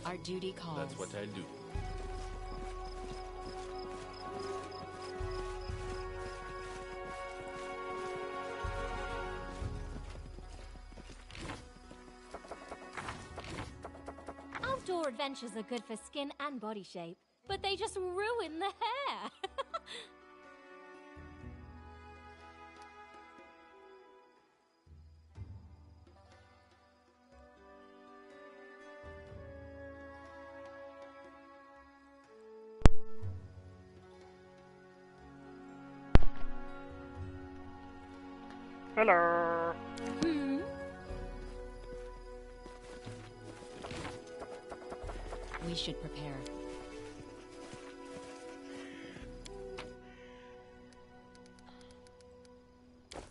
Our duty calls. That's what I do. Outdoor adventures are good for skin and body shape, but they just ruin the hair. Hello. We should prepare.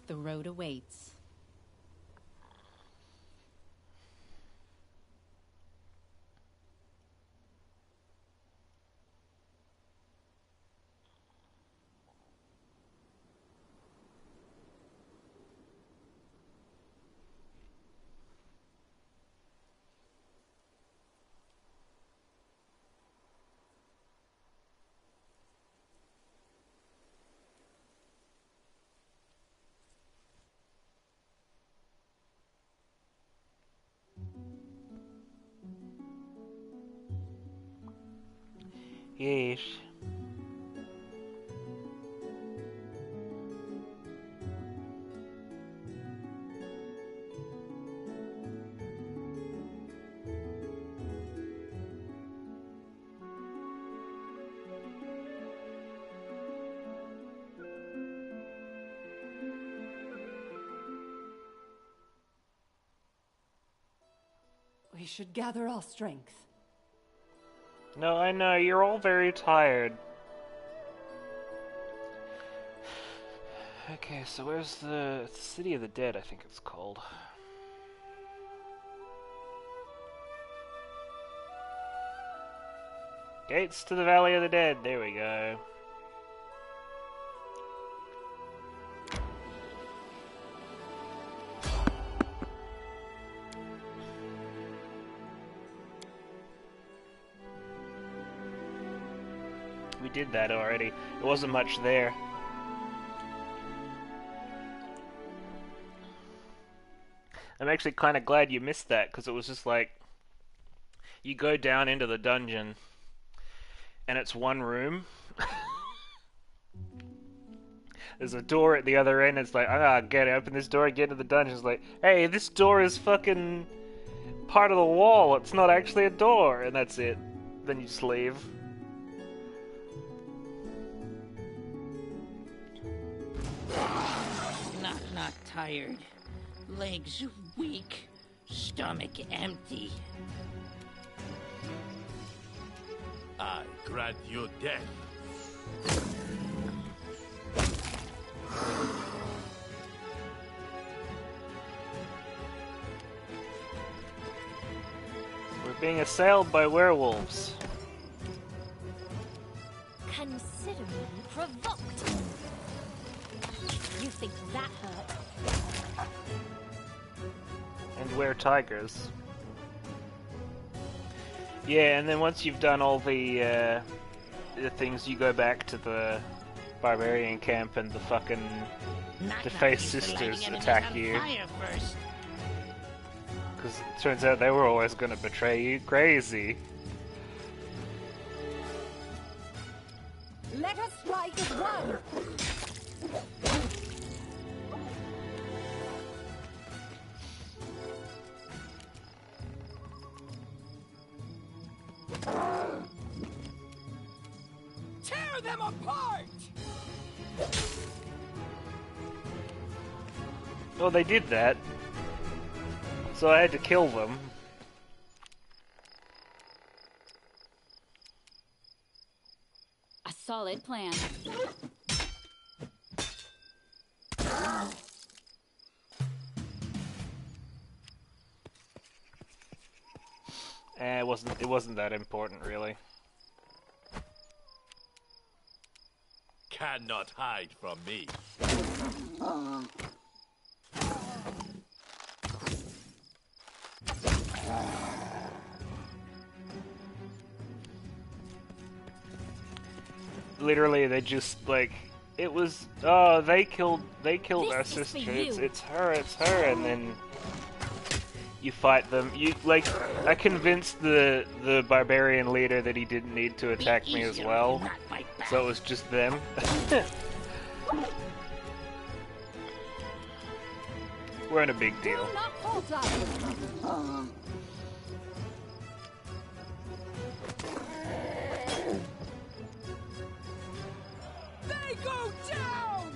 The road awaits. Yes. We should gather our strength. No, I know, you're all very tired. Okay, so where's the City of the Dead, I think it's called. Gates to the Valley of the Dead, there we go. We did that already. It wasn't much there. I'm actually kind of glad you missed that, because it was just like, you go down into the dungeon, and it's one room. There's a door at the other end, it's like, open this door and get into the dungeon. It's like, hey, this door is fucking part of the wall, it's not actually a door, and that's it. Then you just leave. Not tired. Legs weak. Stomach empty. I grant you death. We're being assailed by werewolves. Consider me provoked. You think that hurt? And we're tigers. Yeah, and then once you've done all the things, you go back to the barbarian camp and the fucking Deface sisters attack you. Because it turns out they were always going to betray you. Crazy. Let us strike as one. Tear them apart! Well, they did that. So I had to kill them. A solid plan. It wasn't that important, really. Cannot hide from me. literally they just like it was. Oh, they killed our This is for sister. you. It's her, and then you fight them. You like I convinced the barbarian leader that he didn't need to attack me as well, so it was just them. We're in a big deal. Do not falter. They go down!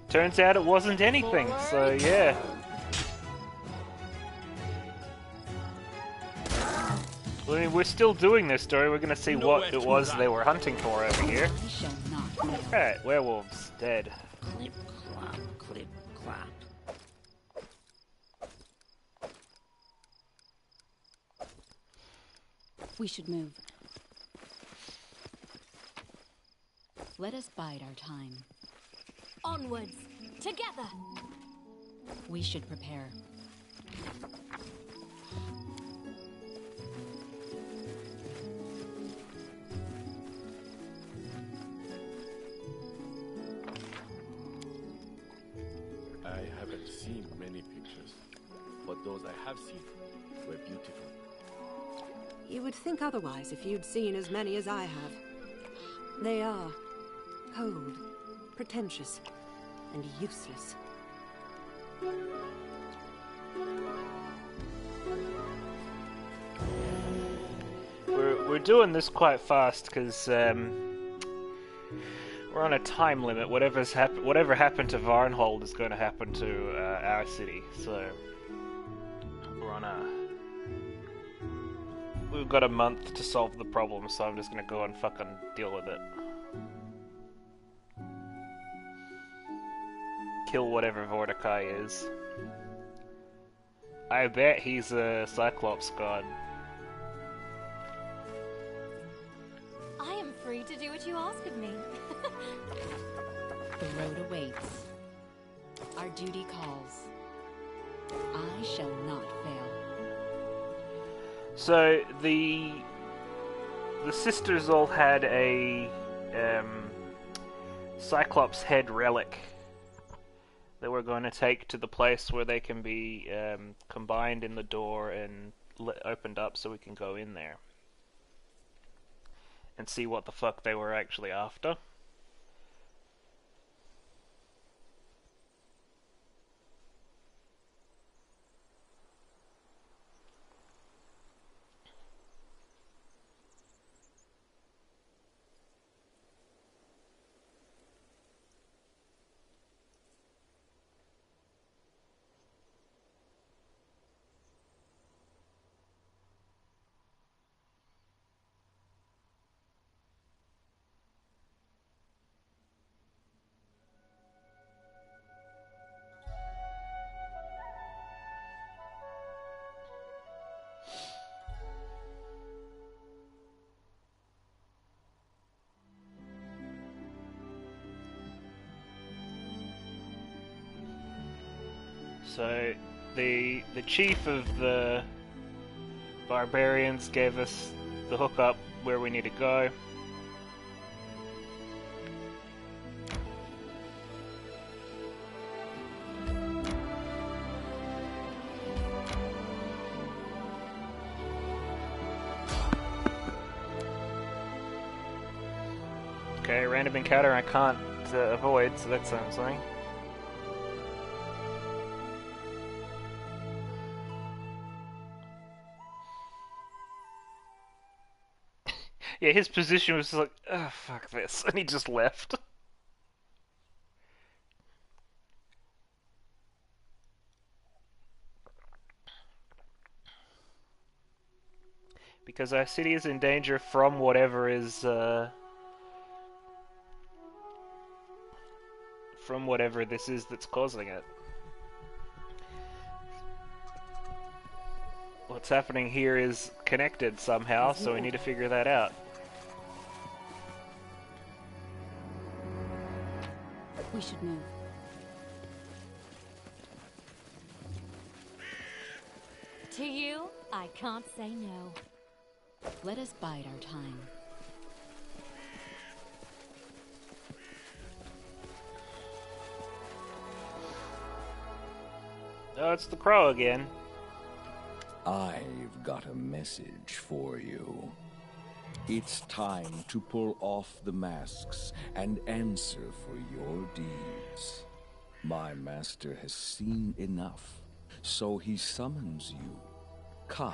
Turns out it wasn't anything, so yeah. I mean, we're still doing this story. We're gonna see what it was they were hunting for over here. I shall not fail. Alright, werewolves, dead. Clip, clop, clip, clop. We should move. Let us bide our time. Onwards, together. We should prepare. I haven't seen many pictures, but those I have seen were beautiful. You would think otherwise if you'd seen as many as I have. They are cold, pretentious, and useless. We're doing this quite fast because we're on a time limit. Whatever happened to Varnhold is going to happen to our city. So we're on we've got a month to solve the problem. So I'm just going to go and fucking deal with it. Kill whatever Vortikai is. I bet he's a Cyclops god. I am free to do what you ask of me. The road awaits. Our duty calls. I shall not fail. So the sisters all had a Cyclops head relic that we're going to take to the place where they can be combined in the door and opened up so we can go in there and see what the fuck they were actually after. So the chief of the barbarians gave us the hookup where we need to go. Okay, random encounter I can't avoid, so that sounds like. Yeah, his position was like, oh, fuck this, and he just left. Because our city is in danger from whatever is, from whatever this is that's causing it. What's happening here is connected somehow, so we need to figure that out. We should move. To you, I can't say no. Let us bide our time. Oh, it's the crow again. I've got a message for you. It's time to pull off the masks and answer for your deeds. My master has seen enough, so he summons you. Come,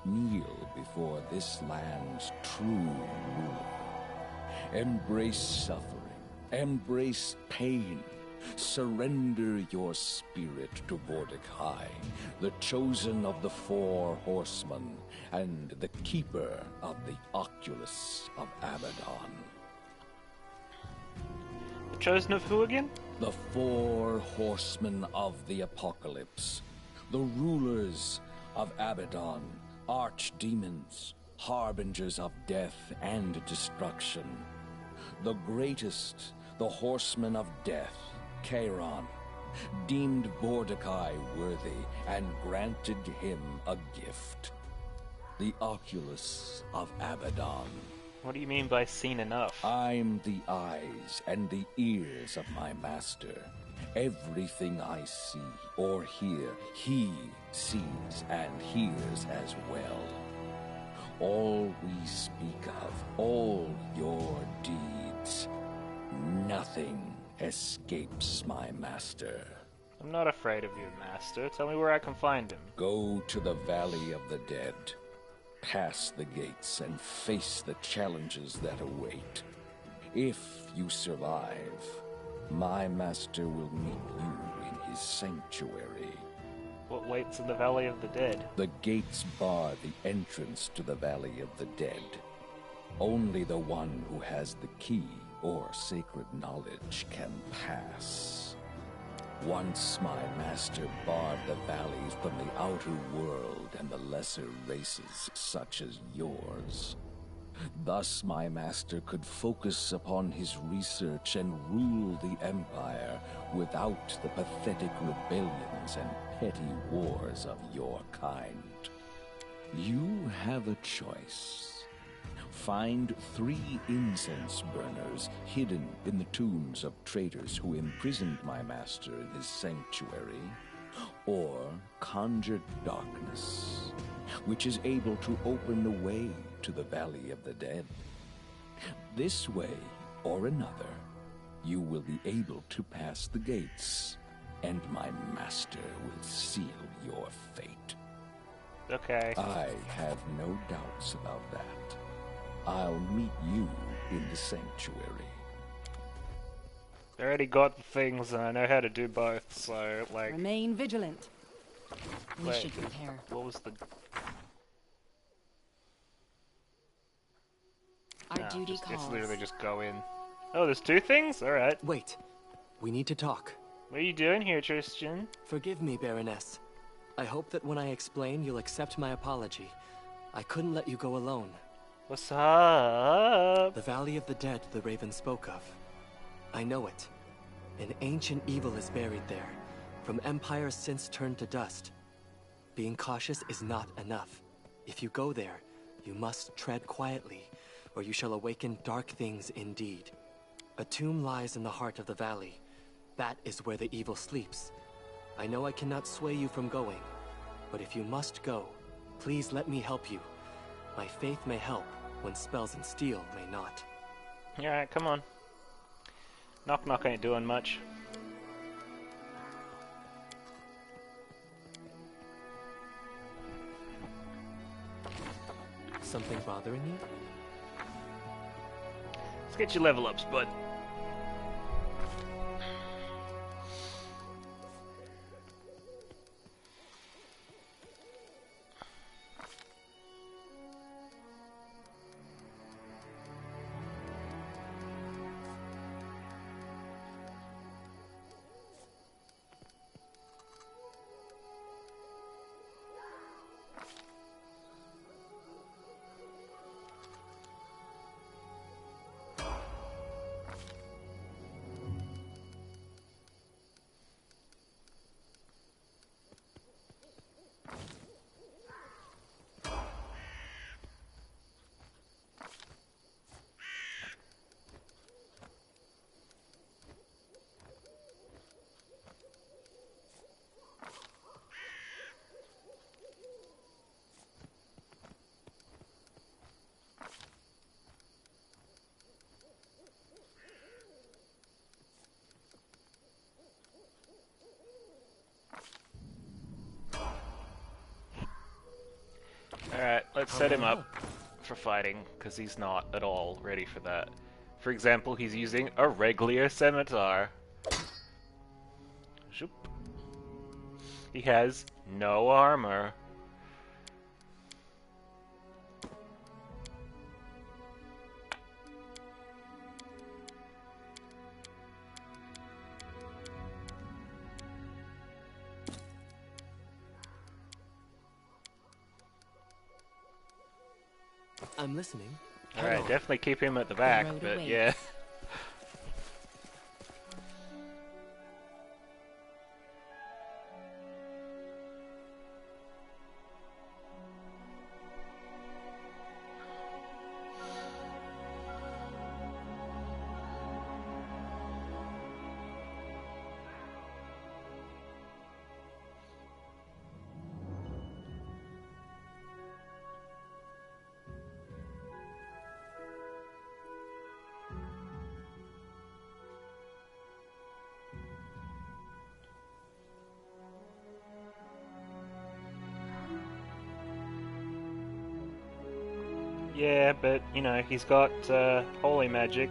kneel before this land's true ruler. Embrace suffering, embrace pain. Surrender your spirit to Mordecai, the chosen of the 4 horsemen, and the keeper of the Oculus of Abaddon. The chosen of who again? The 4 horsemen of the apocalypse, the rulers of Abaddon, archdemons, harbingers of death and destruction. The greatest, the horseman of death, Charon, deemed Mordecai worthy and granted him a gift. The Oculus of Abaddon. What do you mean by seen enough? I'm the eyes and the ears of my master. Everything I see or hear, he sees and hears as well. All we speak of, all your deeds, nothing escapes my master. I'm not afraid of you, master. Tell me where I can find him. Go to the Valley of the Dead. Pass the gates and face the challenges that await. If you survive, my master will meet you in his sanctuary. What waits in the Valley of the Dead? The gates bar the entrance to the Valley of the Dead. Only the one who has the key or sacred knowledge can pass. Once my master barred the valleys from the outer world and the lesser races such as yours. Thus my master could focus upon his research and rule the Empire without the pathetic rebellions and petty wars of your kind. You have a choice. Find 3 incense burners hidden in the tombs of traitors who imprisoned my master in his sanctuary, or conjure darkness, which is able to open the way to the Valley of the Dead. This way or another, you will be able to pass the gates, and my master will seal your fate. Okay. I have no doubts about that. I'll meet you in the sanctuary. I already got the things and I know how to do both, so, like... Remain vigilant. We Wait. should prepare. What was the... Our No, duty it's calls. literally just go in. Oh, there's 2 things? Alright. Wait. We need to talk. What are you doing here, Tristan? Forgive me, Baroness. I hope that when I explain, you'll accept my apology. I couldn't let you go alone. What's up? The Valley of the Dead the Raven spoke of. I know it. An ancient evil is buried there, from empires since turned to dust. Being cautious is not enough. If you go there, you must tread quietly, or you shall awaken dark things indeed. A tomb lies in the heart of the valley. That is where the evil sleeps. I know I cannot sway you from going, but if you must go, please let me help you. My faith may help, when spells and steel may not. Alright, come on. Knock knock ain't doing much. Something bothering you? Let's get your level ups, bud. let's set him up for fighting, because he's not at all ready for that. For example, he's using a regular scimitar. Zoop. He has no armor. I'm listening. Alright, definitely keep him at the back, road but awaits. yeah. Yeah, but, you know, he's got holy magic.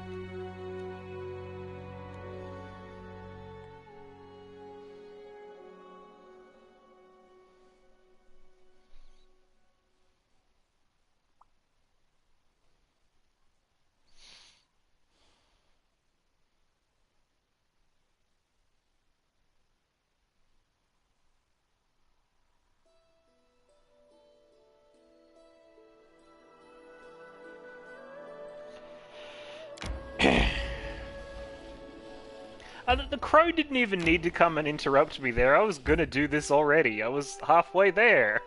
The crow didn't even need to come and interrupt me there. I was gonna do this already. I was halfway there.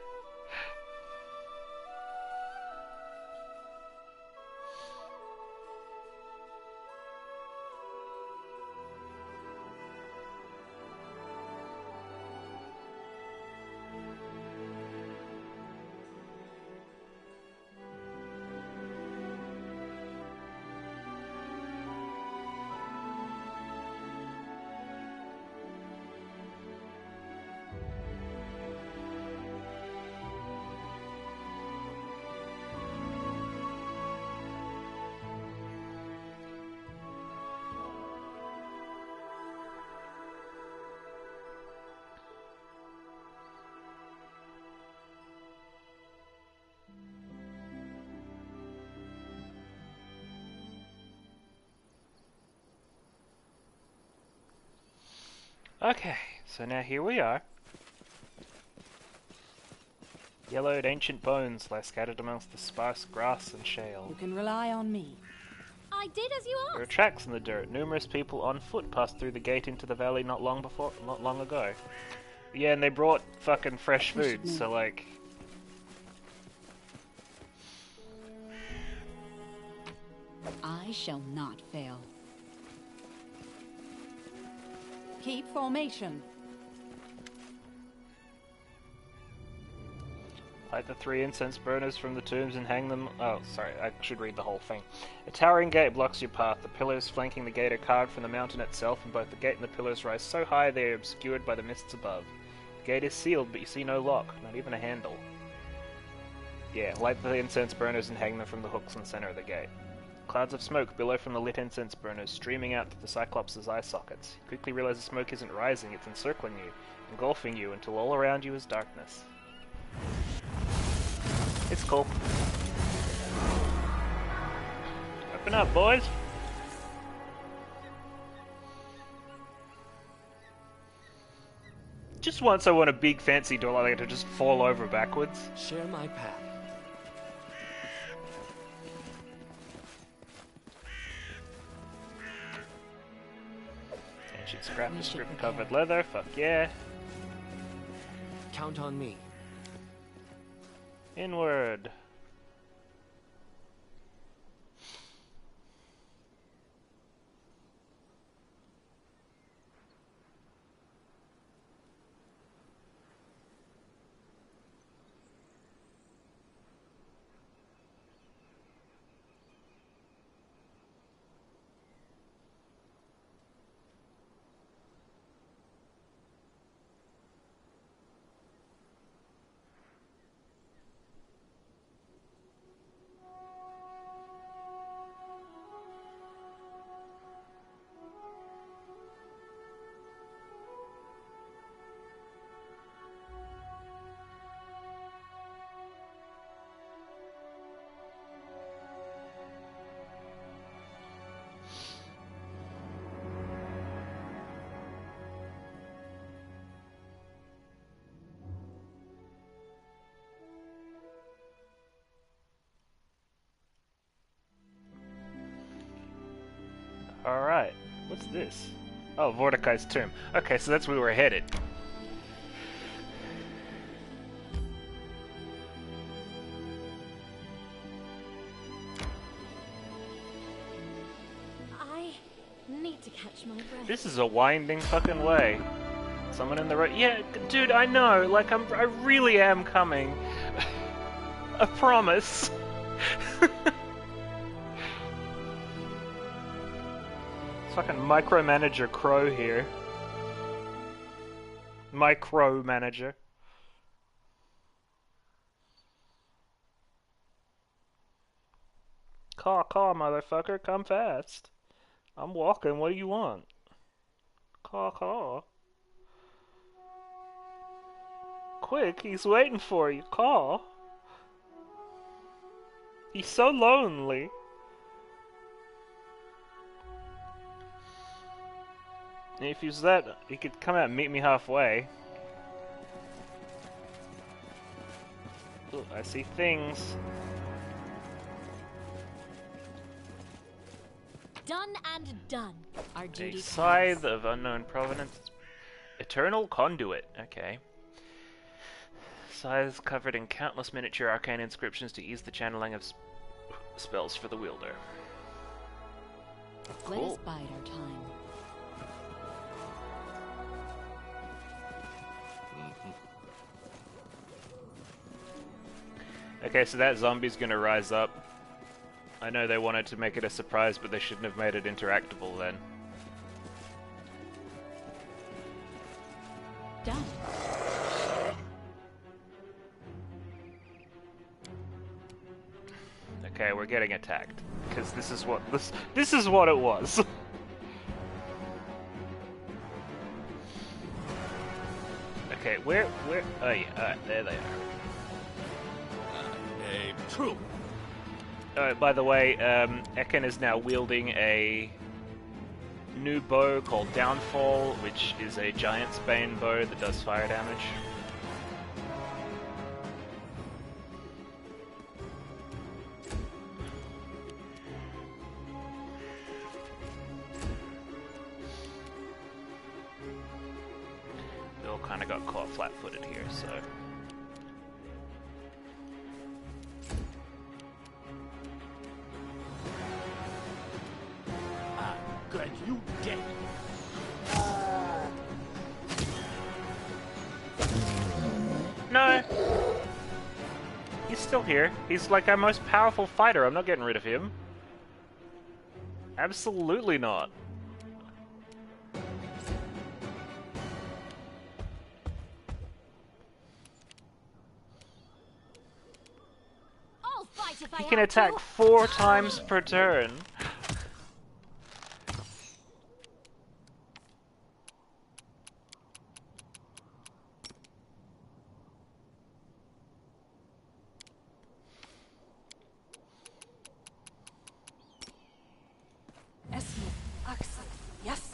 Okay, so now here we are. Yellowed ancient bones lie scattered amongst the sparse grass and shale. You can rely on me. I did as you There are asked. tracks in the dirt. Numerous people on foot passed through the gate into the valley not long ago. Yeah, and they brought fucking fresh We should food, so like... I shall not fail. Keep formation. Light the 3 incense burners from the tombs and hang them... Oh, sorry, I should read the whole thing. A towering gate blocks your path. The pillars flanking the gate are carved from the mountain itself, and both the gate and the pillars rise so high they are obscured by the mists above. The gate is sealed, but you see no lock, not even a handle. Yeah, light the incense burners and hang them from the hooks in the center of the gate. Clouds of smoke billow from the lit incense burners, streaming out through the Cyclops' eye sockets. You quickly realize the smoke isn't rising, it's encircling you, engulfing you until all around you is darkness. It's cool. Open up, boys! Just once I want a big fancy door like that to just fall over backwards. Share my path. Ancient scrap We of should script prepare. covered leather, fuck yeah. Count on me. Inward. Alright. What's this? Oh, Mordecai's tomb. Okay, so that's where we're headed. I need to catch my breath. This is a winding fucking way. Someone in the road. Yeah, dude, I know. Like, I really am coming. I promise. Fucking micromanager Crow here. Micromanager. Caw, motherfucker, come fast. I'm walking, what do you want? Caw. Quick, he's waiting for you, caw. He's so lonely. And if he's that, he could come out and meet me halfway. Ooh, I see things. Done and done. Our A duty scythe of unknown provenance. Eternal conduit. Okay. Scythes covered in countless miniature arcane inscriptions to ease the channeling of spells for the wielder. Let Cool. us bide our time. Okay, so that zombie's gonna rise up. I know they wanted to make it a surprise, but they shouldn't have made it interactable then. Done. Okay, we're getting attacked because this is what this is what it was. Okay, where? Oh yeah, alright, there they are. True. By the way, Ekin is now wielding a new bow called Downfall, which is a Giant's Bane bow that does fire damage. They all kind of got caught flat-footed here, so... Glad you dead. No! He's still here. He's like our most powerful fighter. I'm not getting rid of him. Absolutely not. I'll fight if I He can have attack to. 4 times per turn. Yes.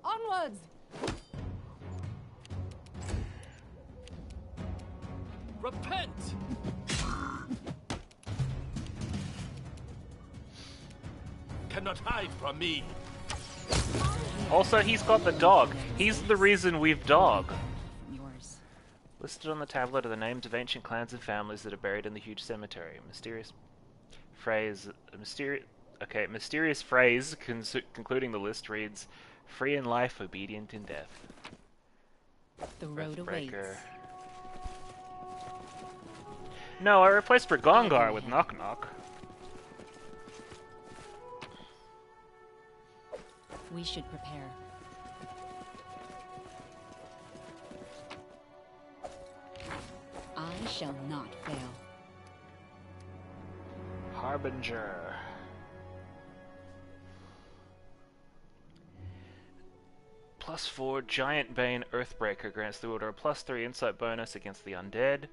Onwards! Repent! Cannot hide from me. Also, he's got the dog. He's the reason we've dog. Yours. Listed on the tablet are the names of ancient clans and families that are buried in the huge cemetery. Mysterious phrase concluding the list reads, "Free in life, obedient in death." The road awaits. Earthbreaker. No, I replaced Brigongar with Knock Knock. We should prepare. I shall not fail. Harbinger. +4 Giant Bane Earthbreaker grants the wielder a +3 insight bonus against the undead.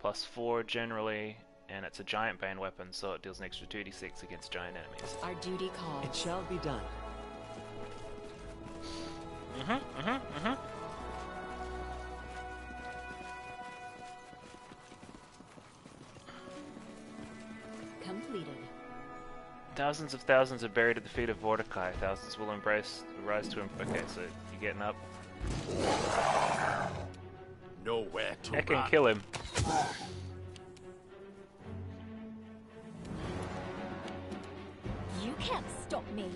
+4 generally, and it's a Giant Bane weapon, so it deals an extra 2d6 against giant enemies. Our duty calls. It shall be done. completed. Thousands of thousands are buried at the feet of Mordecai. Thousands will rise to him. Okay, so you're getting up. Nowhere to I can run. kill him. You can't stop me.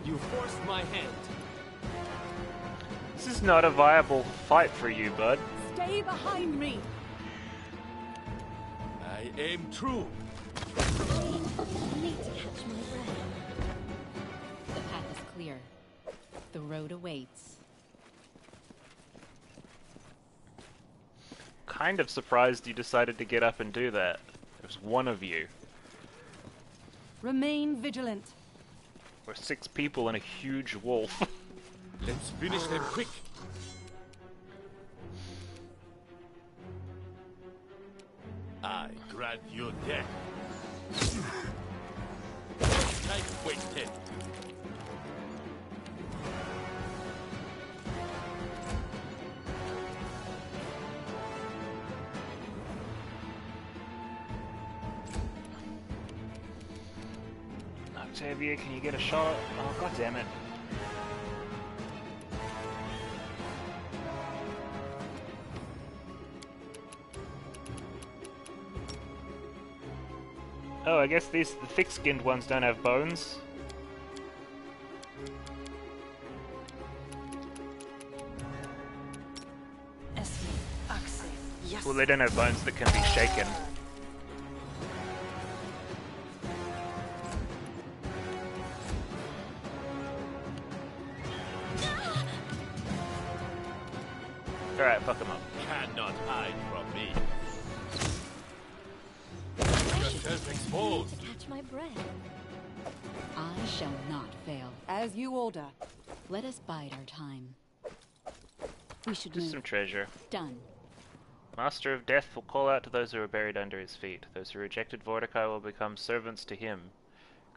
You forced my hand. This is not a viable fight for you, bud. Stay behind me! I aim true. I need to catch my breath. The path is clear. The road awaits. Kind of surprised you decided to get up and do that. It was one of you. Remain vigilant. We're 6 people and a huge wolf. Let's finish them quick. I grant you death. Time wasted. Octavia, can you get a shot? Oh, god damn it. Oh, I guess the thick-skinned ones don't have bones. Yes. Well, they don't have bones that can be shaken. Alright, fuck them up. Cannot hide from me. Yourself exposed. Catch my breath. I shall not fail. As you order. Let us bide our time. We should Just move. some treasure. Done. Master of Death will call out to those who are buried under his feet. Those who rejected Vorticai will become servants to him.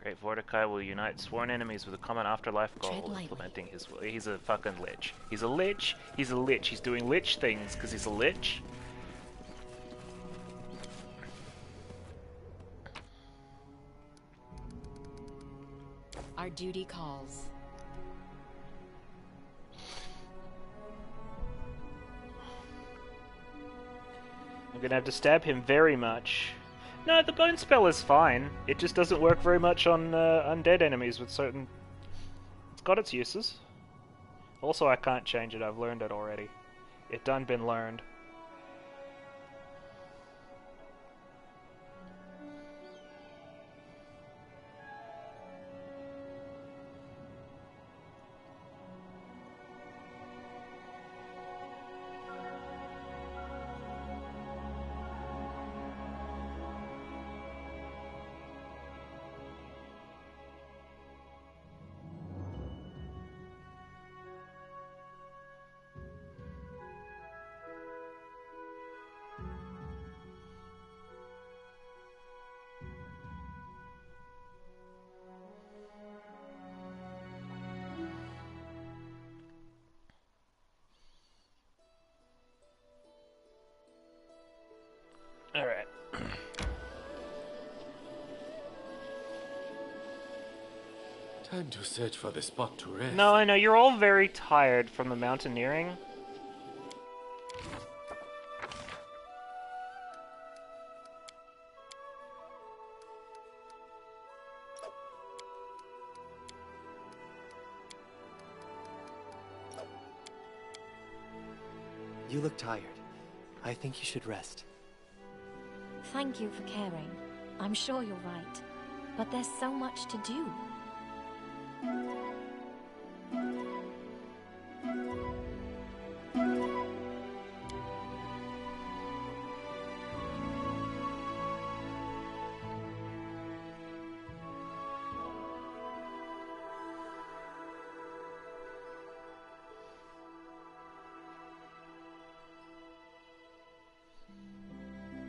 Great Vorticai will unite sworn enemies with a common afterlife goal, Tread lightly. implementing his will. He's a fucking lich. He's a lich. He's a lich. He's doing lich things because he's a lich. Our duty calls. I'm gonna have to stab him very much. No, the bone spell is fine. It just doesn't work very much on undead enemies with certain... It's got its uses. Also, I can't change it. I've learned it already. It done been learned. Alright. Time to search for the spot to rest. No, I know, you're all very tired from the mountaineering. You look tired. I think you should rest. Thank you for caring. I'm sure you're right. But there's so much to do.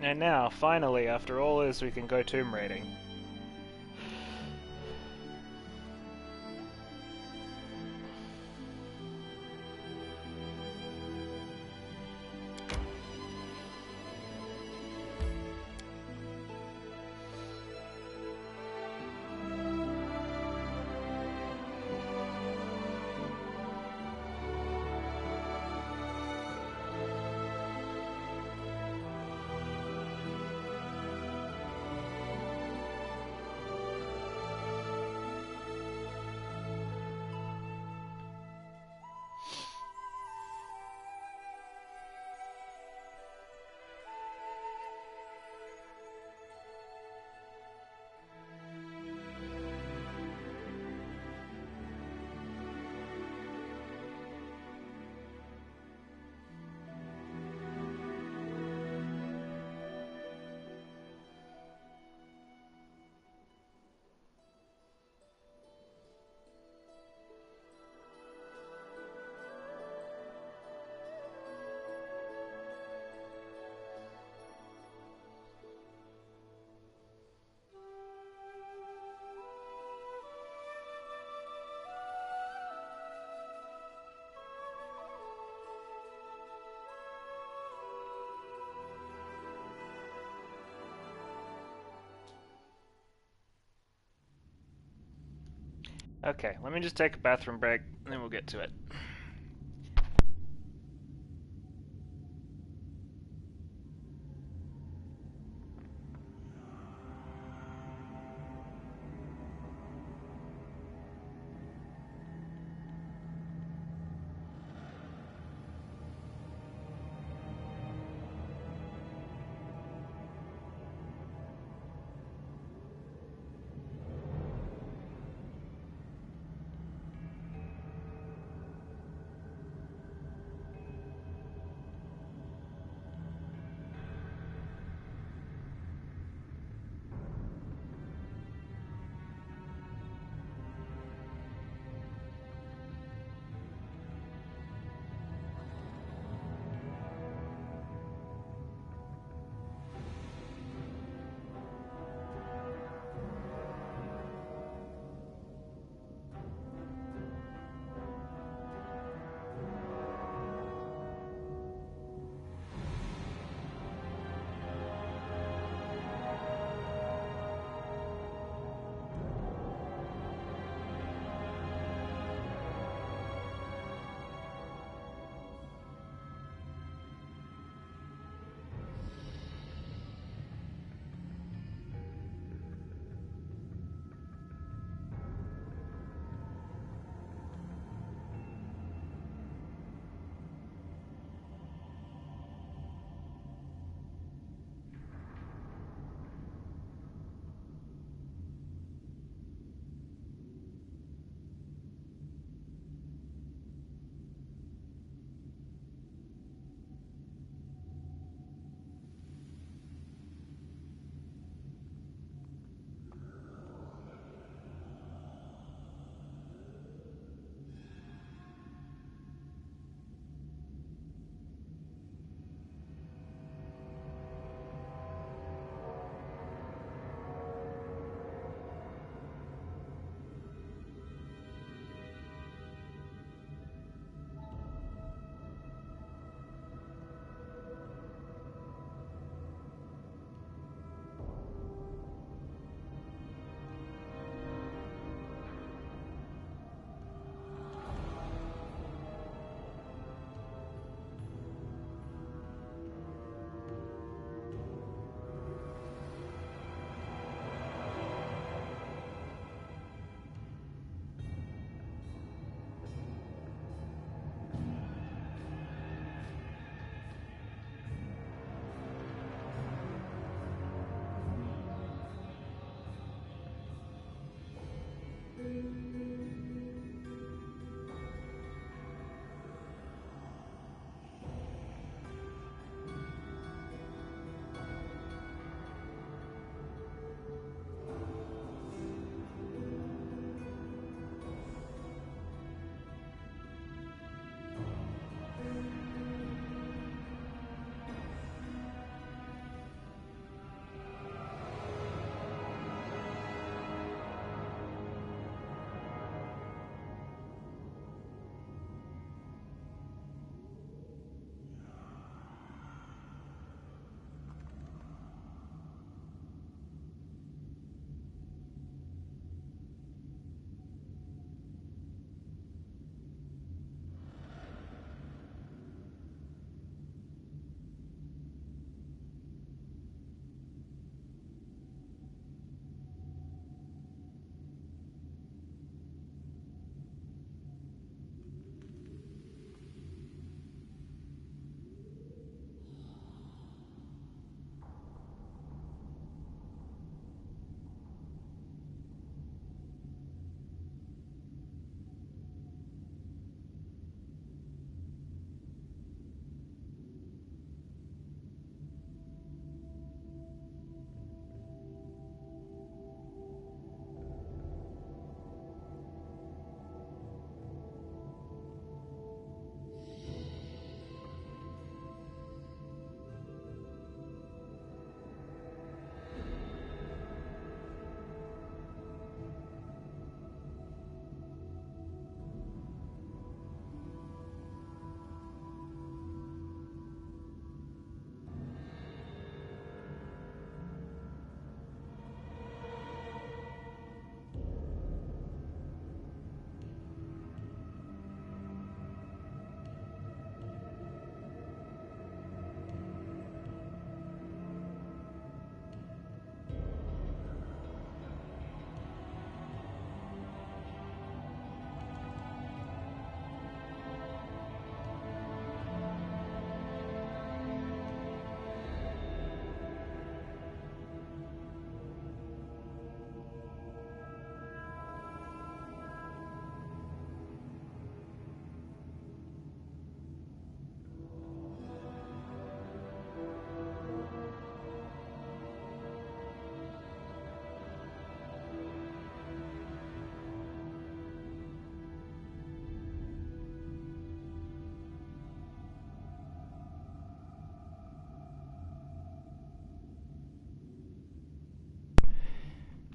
And now, finally, after all this, we can go tomb raiding. Okay, let me just take a bathroom break, and then we'll get to it.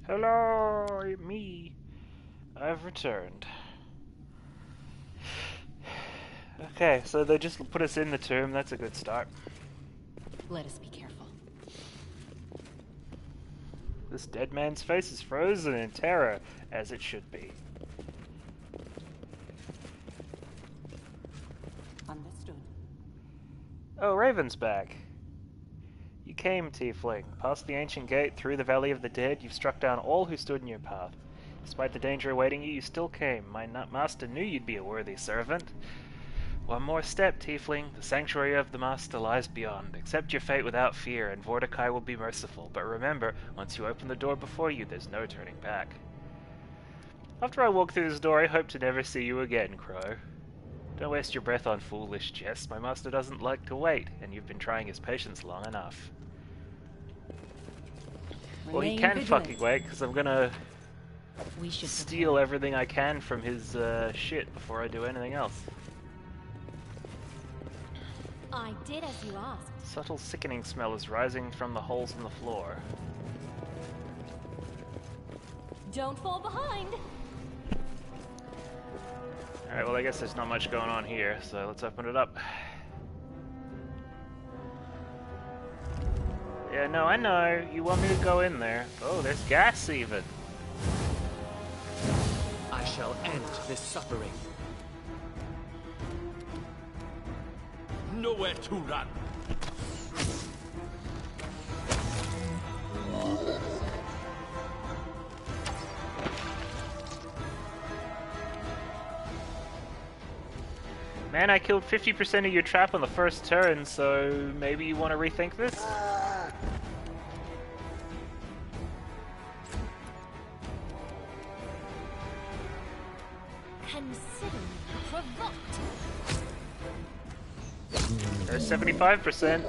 Hello, me. I've returned. Okay, so they just put us in the tomb. That's a good start. Let us be careful. This dead man's face is frozen in terror, as it should be. Understood. Oh, Raven's back. You came, Tiefling. Past the ancient gate, through the Valley of the Dead, you've struck down all who stood in your path. Despite the danger awaiting you, you still came. My master knew you'd be a worthy servant. One more step, Tiefling. The sanctuary of the Master lies beyond. Accept your fate without fear, and Vordakai will be merciful. But remember, once you open the door before you, there's no turning back. After I walk through this door, I hope to never see you again, Crow. Don't waste your breath on foolish jests. My master doesn't like to wait, and you've been trying his patience long enough. Well, he can fucking wait, because I'm gonna We should steal everything I can from his shit before I do anything else. I did as you asked. Subtle sickening smell is rising from the holes in the floor. Don't fall behind. Alright, well I guess there's not much going on here, so let's open it up. Yeah, no, I know. You want me to go in there. Oh, there's gas even. I shall end this suffering. Nowhere to run. Man, I killed 50% of your trap on the first turn, so maybe you want to rethink this? Consider me provoked. There's 75%.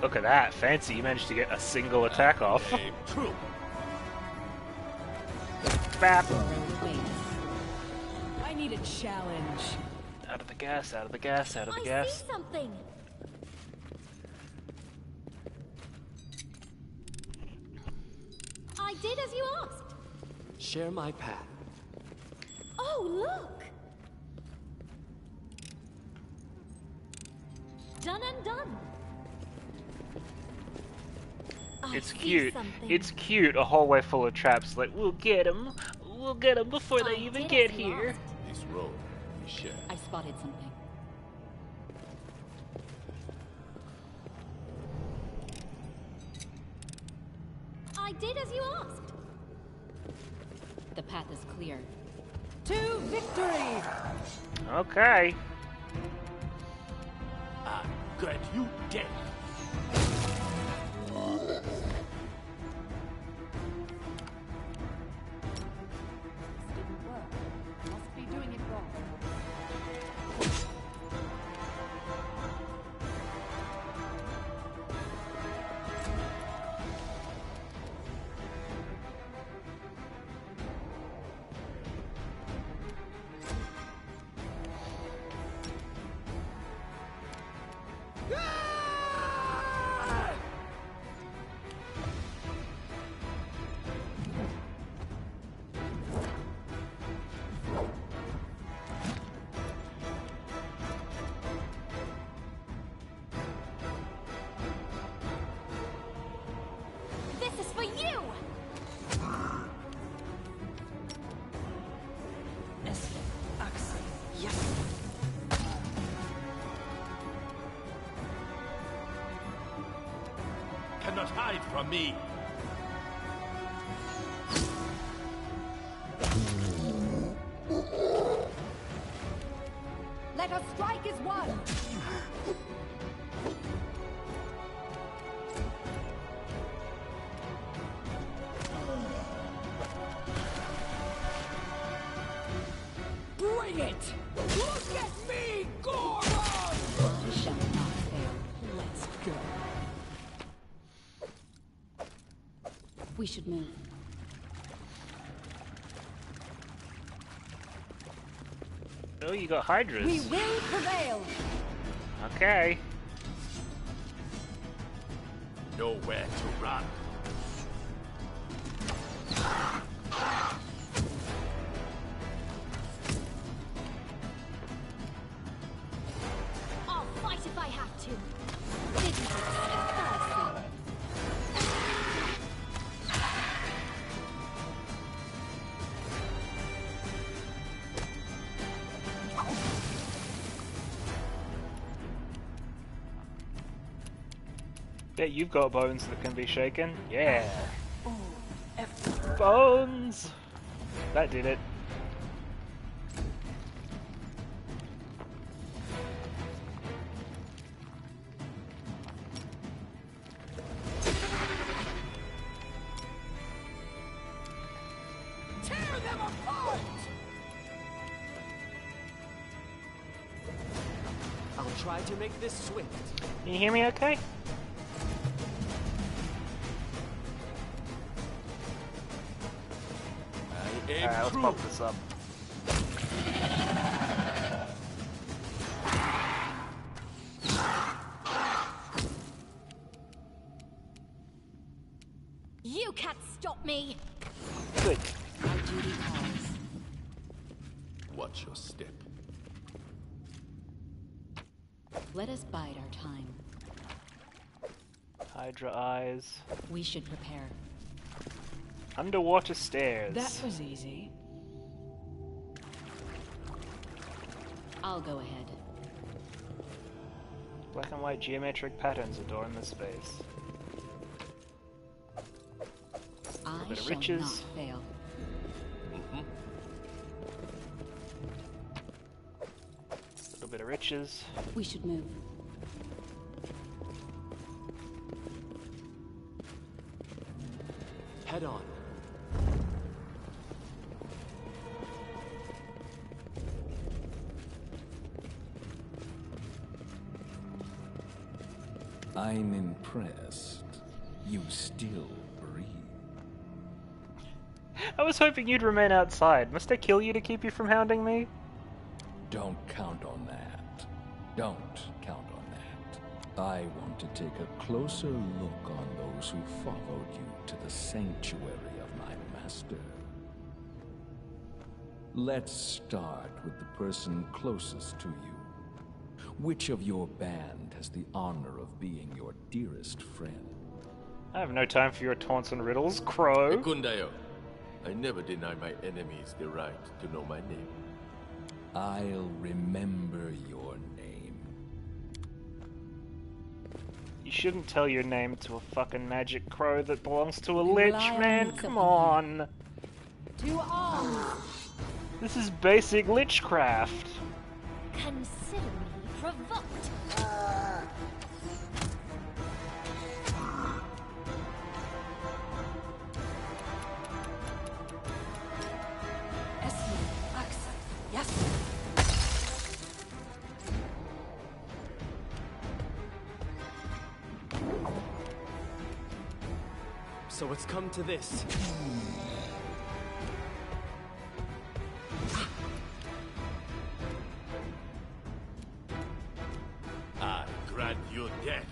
Look at that, fancy, you managed to get a single attack off. True. Bap! I need a challenge. Out of the gas, out of the gas, out of the I gas. see something. I did as you asked. Share my path. Oh, look. Done and done. I It's see cute. something. It's cute, a hallway full of traps. Like, we'll get them before they I even did get as you here. asked. This road we share. I spotted something. I did as you asked. The path is clear. To victory! Okay. I grant you death. Didn't work. Must be doing it wrong. This is for you. Cannot hide from me. Let us strike as one! Bring it! Look at me, Goron! I shall not fail. Let's go. We should move. Oh, you got Hydras. We will prevail! Okay. Nowhere to run. I'll fight if I have to. This is embarrassing. Yeah, you've got bones that can be shaken. Yeah. Bones! That did it. I'll try to make this swift. Can you hear me okay? I aim Alright, let's true. pop this up. You can't stop me. Good. Our duty calls. Watch your step. Let us bide our time. Hydra eyes. We should prepare. Underwater stairs. That was easy. I'll go ahead. Black and white geometric patterns adorn the space. I bit of shall riches. not fail. A little bit of riches. We should move. Head on. I'm impressed. You still breathe. I was hoping you'd remain outside. Must I kill you to keep you from hounding me? Don't count on that. Don't count on that. I want to take a closer look on those who followed you to the sanctuary of my master. Let's start with the person closest to you. Which of your band has the honor of being your dearest friend? I have no time for your taunts and riddles, Crow. Kundayo, I never deny my enemies the right to know my name. I'll remember your name. You shouldn't tell your name to a fucking magic crow that belongs to a You lich, rely on man. me, Come Sophia. on. To arms! This is basic lichcraft. Consider me provoked. Esme, Axel, yes. So it's come to this. I grant you death.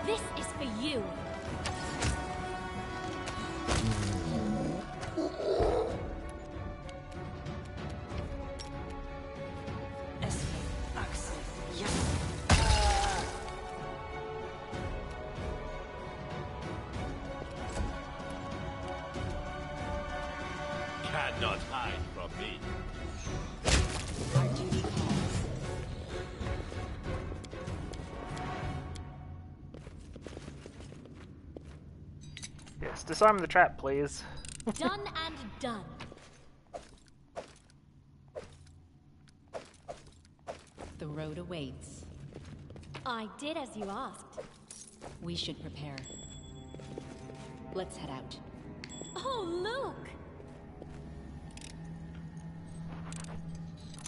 This is for you. Esme, Axel, yes. Cannot hide from me. Our duty calls. Yes, disarm the trap, please. Done and done. The The road awaits. I did as you asked. We should prepare. Let's head out. Oh, look!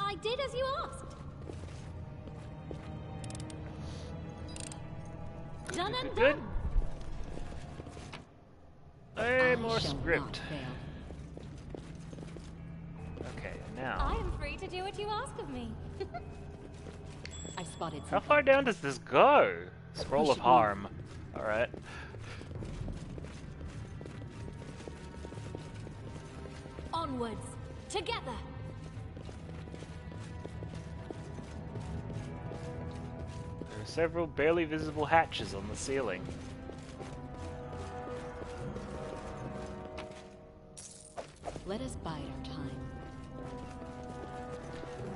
I did as you asked. Done and Good. done. Hey, I more shall not script. fail. Okay, I now. am free to do what you ask of me. I've spotted How something. far down does this go? Scroll We of should Harm. Alright. Onwards, together. There are several barely visible hatches on the ceiling. Let us bide our time.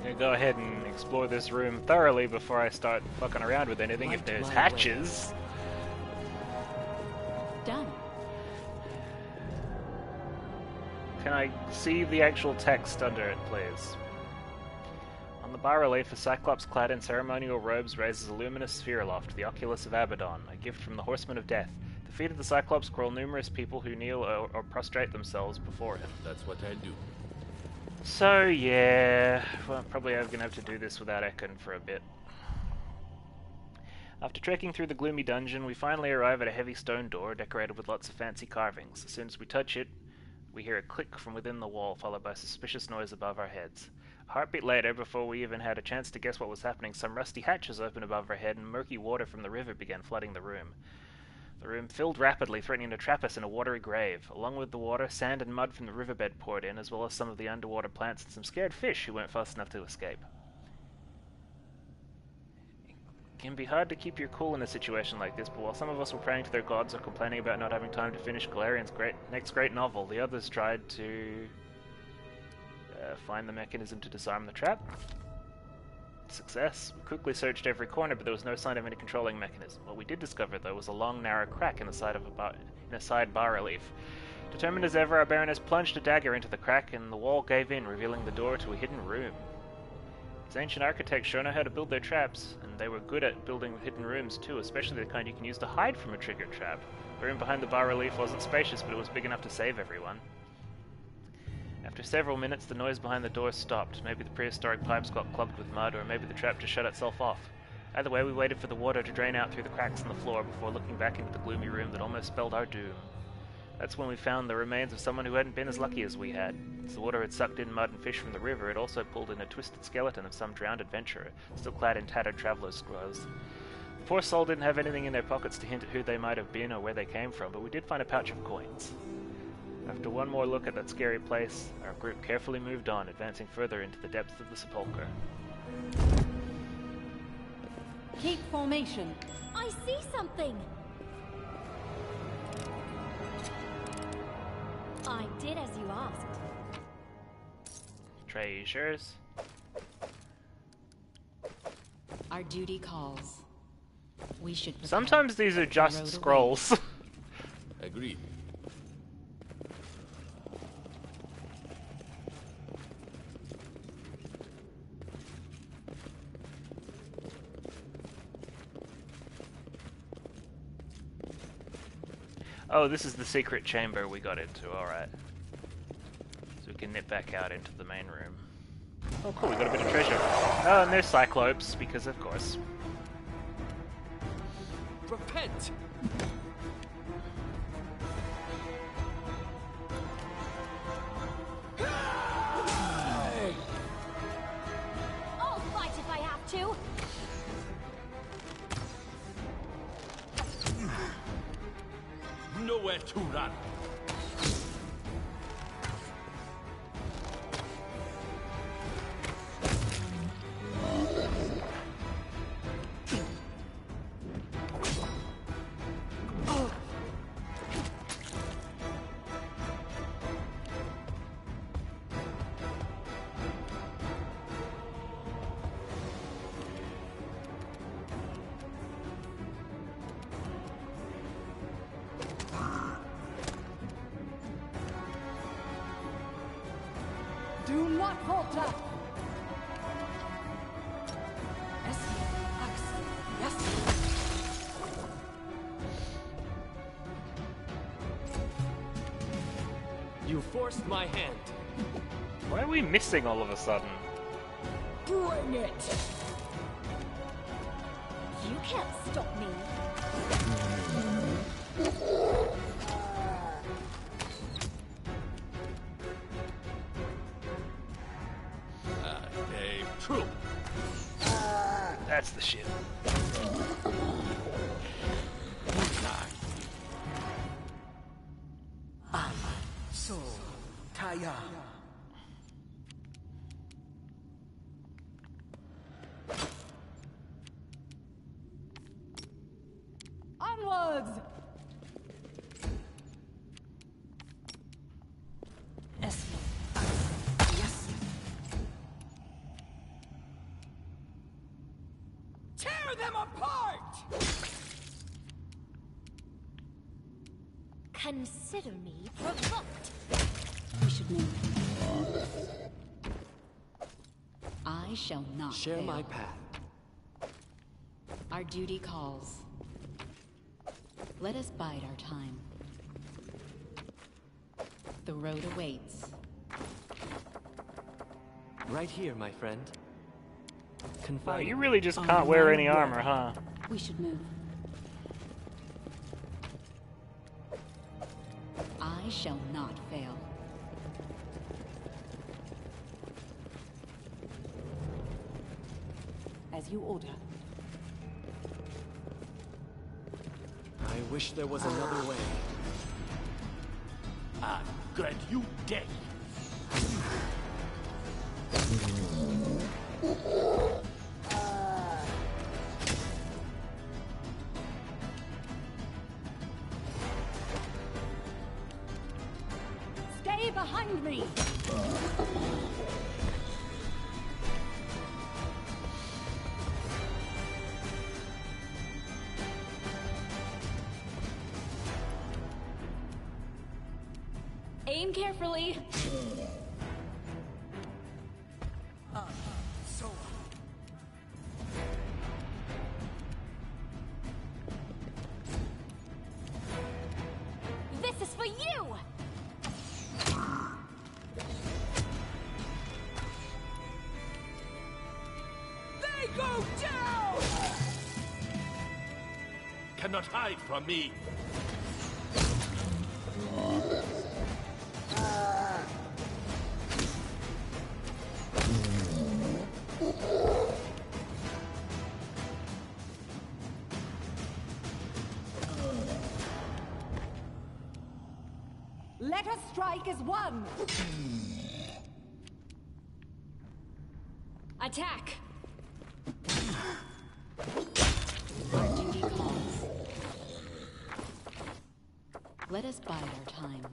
I'm gonna go ahead and explore this room thoroughly before I start fucking around with anything. If Light there's my hatches. Done. Can I see the actual text under it, please? On the bas-relief, a cyclops clad in ceremonial robes raises a luminous sphere aloft, the Oculus of Abaddon, a gift from the Horseman of Death. At the feet of the cyclops crawl numerous people who kneel or prostrate themselves before him. That's what I'll do. So, yeah, well, probably I'm gonna have to do this without Ekon for a bit. After trekking through the gloomy dungeon, we finally arrive at a heavy stone door decorated with lots of fancy carvings. As soon as we touch it, we hear a click from within the wall, followed by a suspicious noise above our heads. A heartbeat later, before we even had a chance to guess what was happening, some rusty hatches opened above our head and murky water from the river began flooding the room. The room filled rapidly, threatening to trap us in a watery grave. Along with the water, sand and mud from the riverbed poured in, as well as some of the underwater plants and some scared fish who weren't fast enough to escape. It can be hard to keep your cool in a situation like this, but while some of us were praying to their gods or complaining about not having time to finish Galarian's next great novel, the others tried to find the mechanism to disarm the trap. Success. We quickly searched every corner, but there was no sign of any controlling mechanism. What we did discover, though, was a long, narrow crack in the side of a side bas-relief. Determined as ever, our Baroness plunged a dagger into the crack, and the wall gave in, revealing the door to a hidden room. These ancient architects sure know how to build their traps, and they were good at building hidden rooms too, especially the kind you can use to hide from a triggered trap. The room behind the bas-relief wasn't spacious, but it was big enough to save everyone. After several minutes, the noise behind the door stopped. Maybe the prehistoric pipes got clogged with mud, or maybe the trap just shut itself off. Either way, we waited for the water to drain out through the cracks in the floor before looking back into the gloomy room that almost spelled our doom. That's when we found the remains of someone who hadn't been as lucky as we had. As the water had sucked in mud and fish from the river, it also pulled in a twisted skeleton of some drowned adventurer, still clad in tattered traveler's clothes. The poor soul didn't have anything in their pockets to hint at who they might have been or where they came from, but we did find a pouch of coins. After one more look at that scary place, our group carefully moved on, advancing further into the depths of the sepulchre. Keep formation. I see something. I did as you asked. Treasures. Our duty calls. We should prepare. Sometimes these are The just road scrolls. Agreed. Oh, this is the secret chamber we got into, alright. So we can nip back out into the main room. Oh cool, we got a bit of treasure. Oh, and there's Cyclopes, because of course. Repent! I'll fight if I have to. Nowhere to run. Do not falter. forced my hand. Why are we missing all of a sudden? Bring it! You can't stop me. Name true. That's the shit. So, Taya. Onwards! Yes. Yes. Tear them apart! Consider me provoked. We should move. I shall not Share fail. my path. Our duty calls. Let us bide our time. The road awaits. Right here, my friend. Oh, Confide. you really just can't wear any armor, huh? We should move. I shall not fail. As you order. I wish there was another way. I grant you death. Stay behind me! Aim carefully. This is for you! They go down! Cannot hide from me. Let us strike as one! Attack! Our duty calls. Let us bide our time.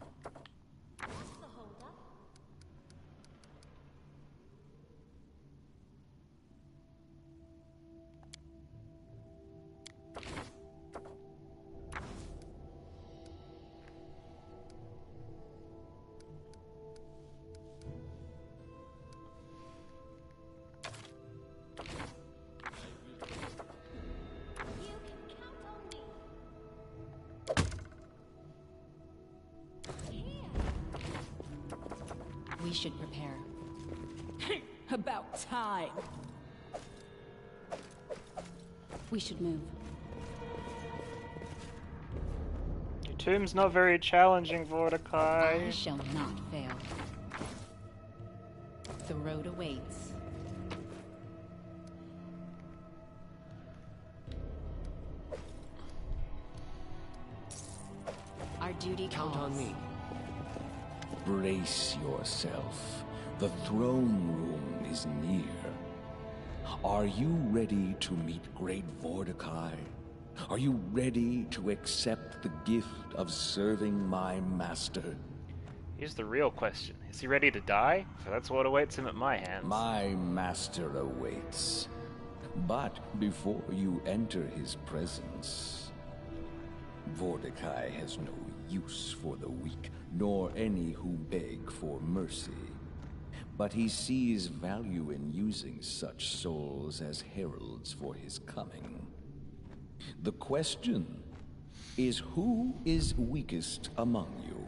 We should prepare. About time. We should move. Your tomb's not very challenging, Vortikai. I shall not fail. The road awaits. Our duty Count calls. on me. Brace yourself. The throne room is near. Are you ready to meet Great Vortikai? Are you ready to accept the gift of serving my master? Here's the real question. Is he ready to die? For that's what awaits him at my hands. My master awaits. But before you enter his presence, Vortikai has no use for the weak, nor any who beg for mercy. But he sees value in using such souls as heralds for his coming. The question is, who is weakest among you?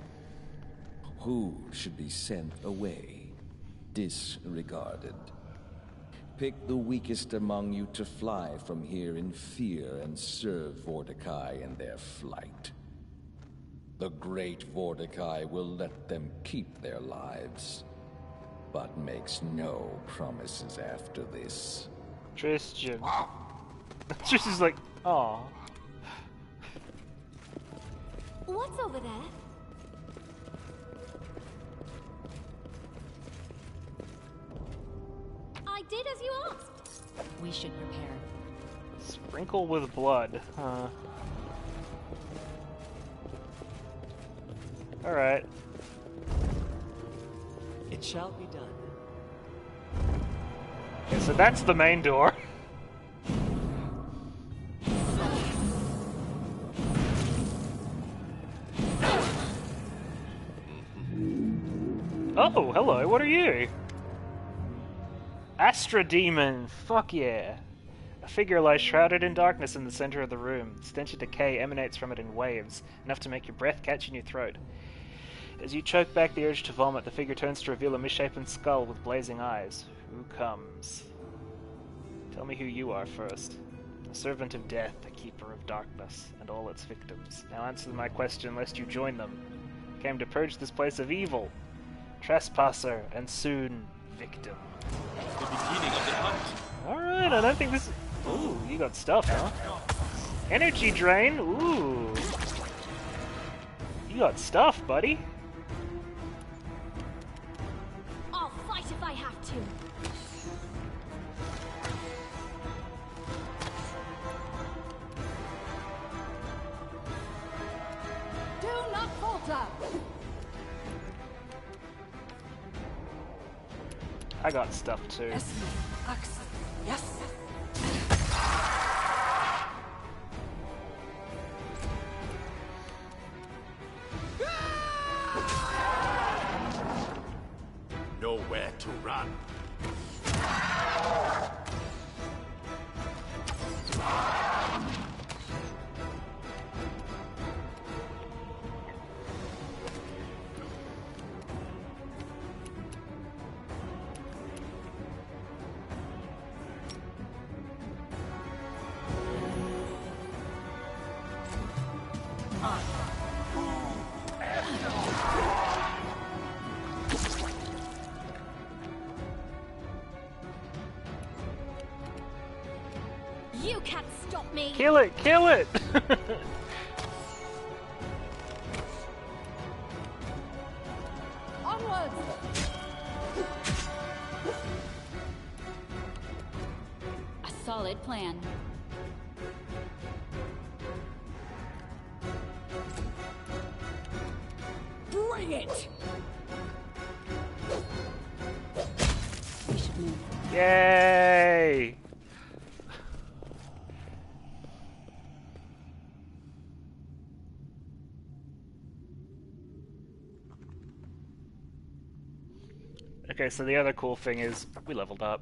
Who should be sent away, disregarded? Pick the weakest among you to fly from here in fear and serve Vortikai in their flight. The great Vortikai will let them keep their lives, but makes no promises after this. Tristian. Tristian's like, aw. What's over there? I did as you asked. We should prepare. Sprinkle with blood, huh? Alright. It shall be done. Okay, so that's the main door. Oh, hello, what are you? Astra Demon, fuck yeah. A figure lies shrouded in darkness in the center of the room. The stench of decay emanates from it in waves, enough to make your breath catch in your throat. As you choke back the urge to vomit, the figure turns to reveal a misshapen skull with blazing eyes. Who comes? Tell me who you are first. A servant of death, a keeper of darkness, and all its victims. Now answer my question lest you join them. Came to purge this place of evil. Trespasser, and soon, victim. The beginning of the hunt. Alright, I don't think this... Ooh, you got stuff, huh? Energy drain, ooh. You got stuff, buddy. I'll fight if I have to. Do not falter! I got stuff too. Yes, Axe. Yes. Nowhere to run. You can't stop me. Kill it! Kill it! Onwards! A solid plan. Bring it! We should move. Yay! Okay, so the other cool thing is we leveled up.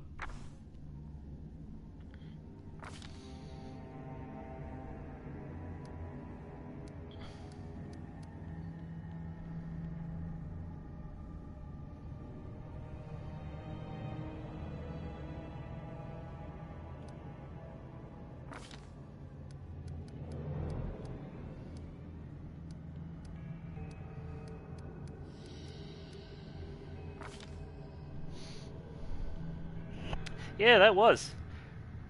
Yeah, that was.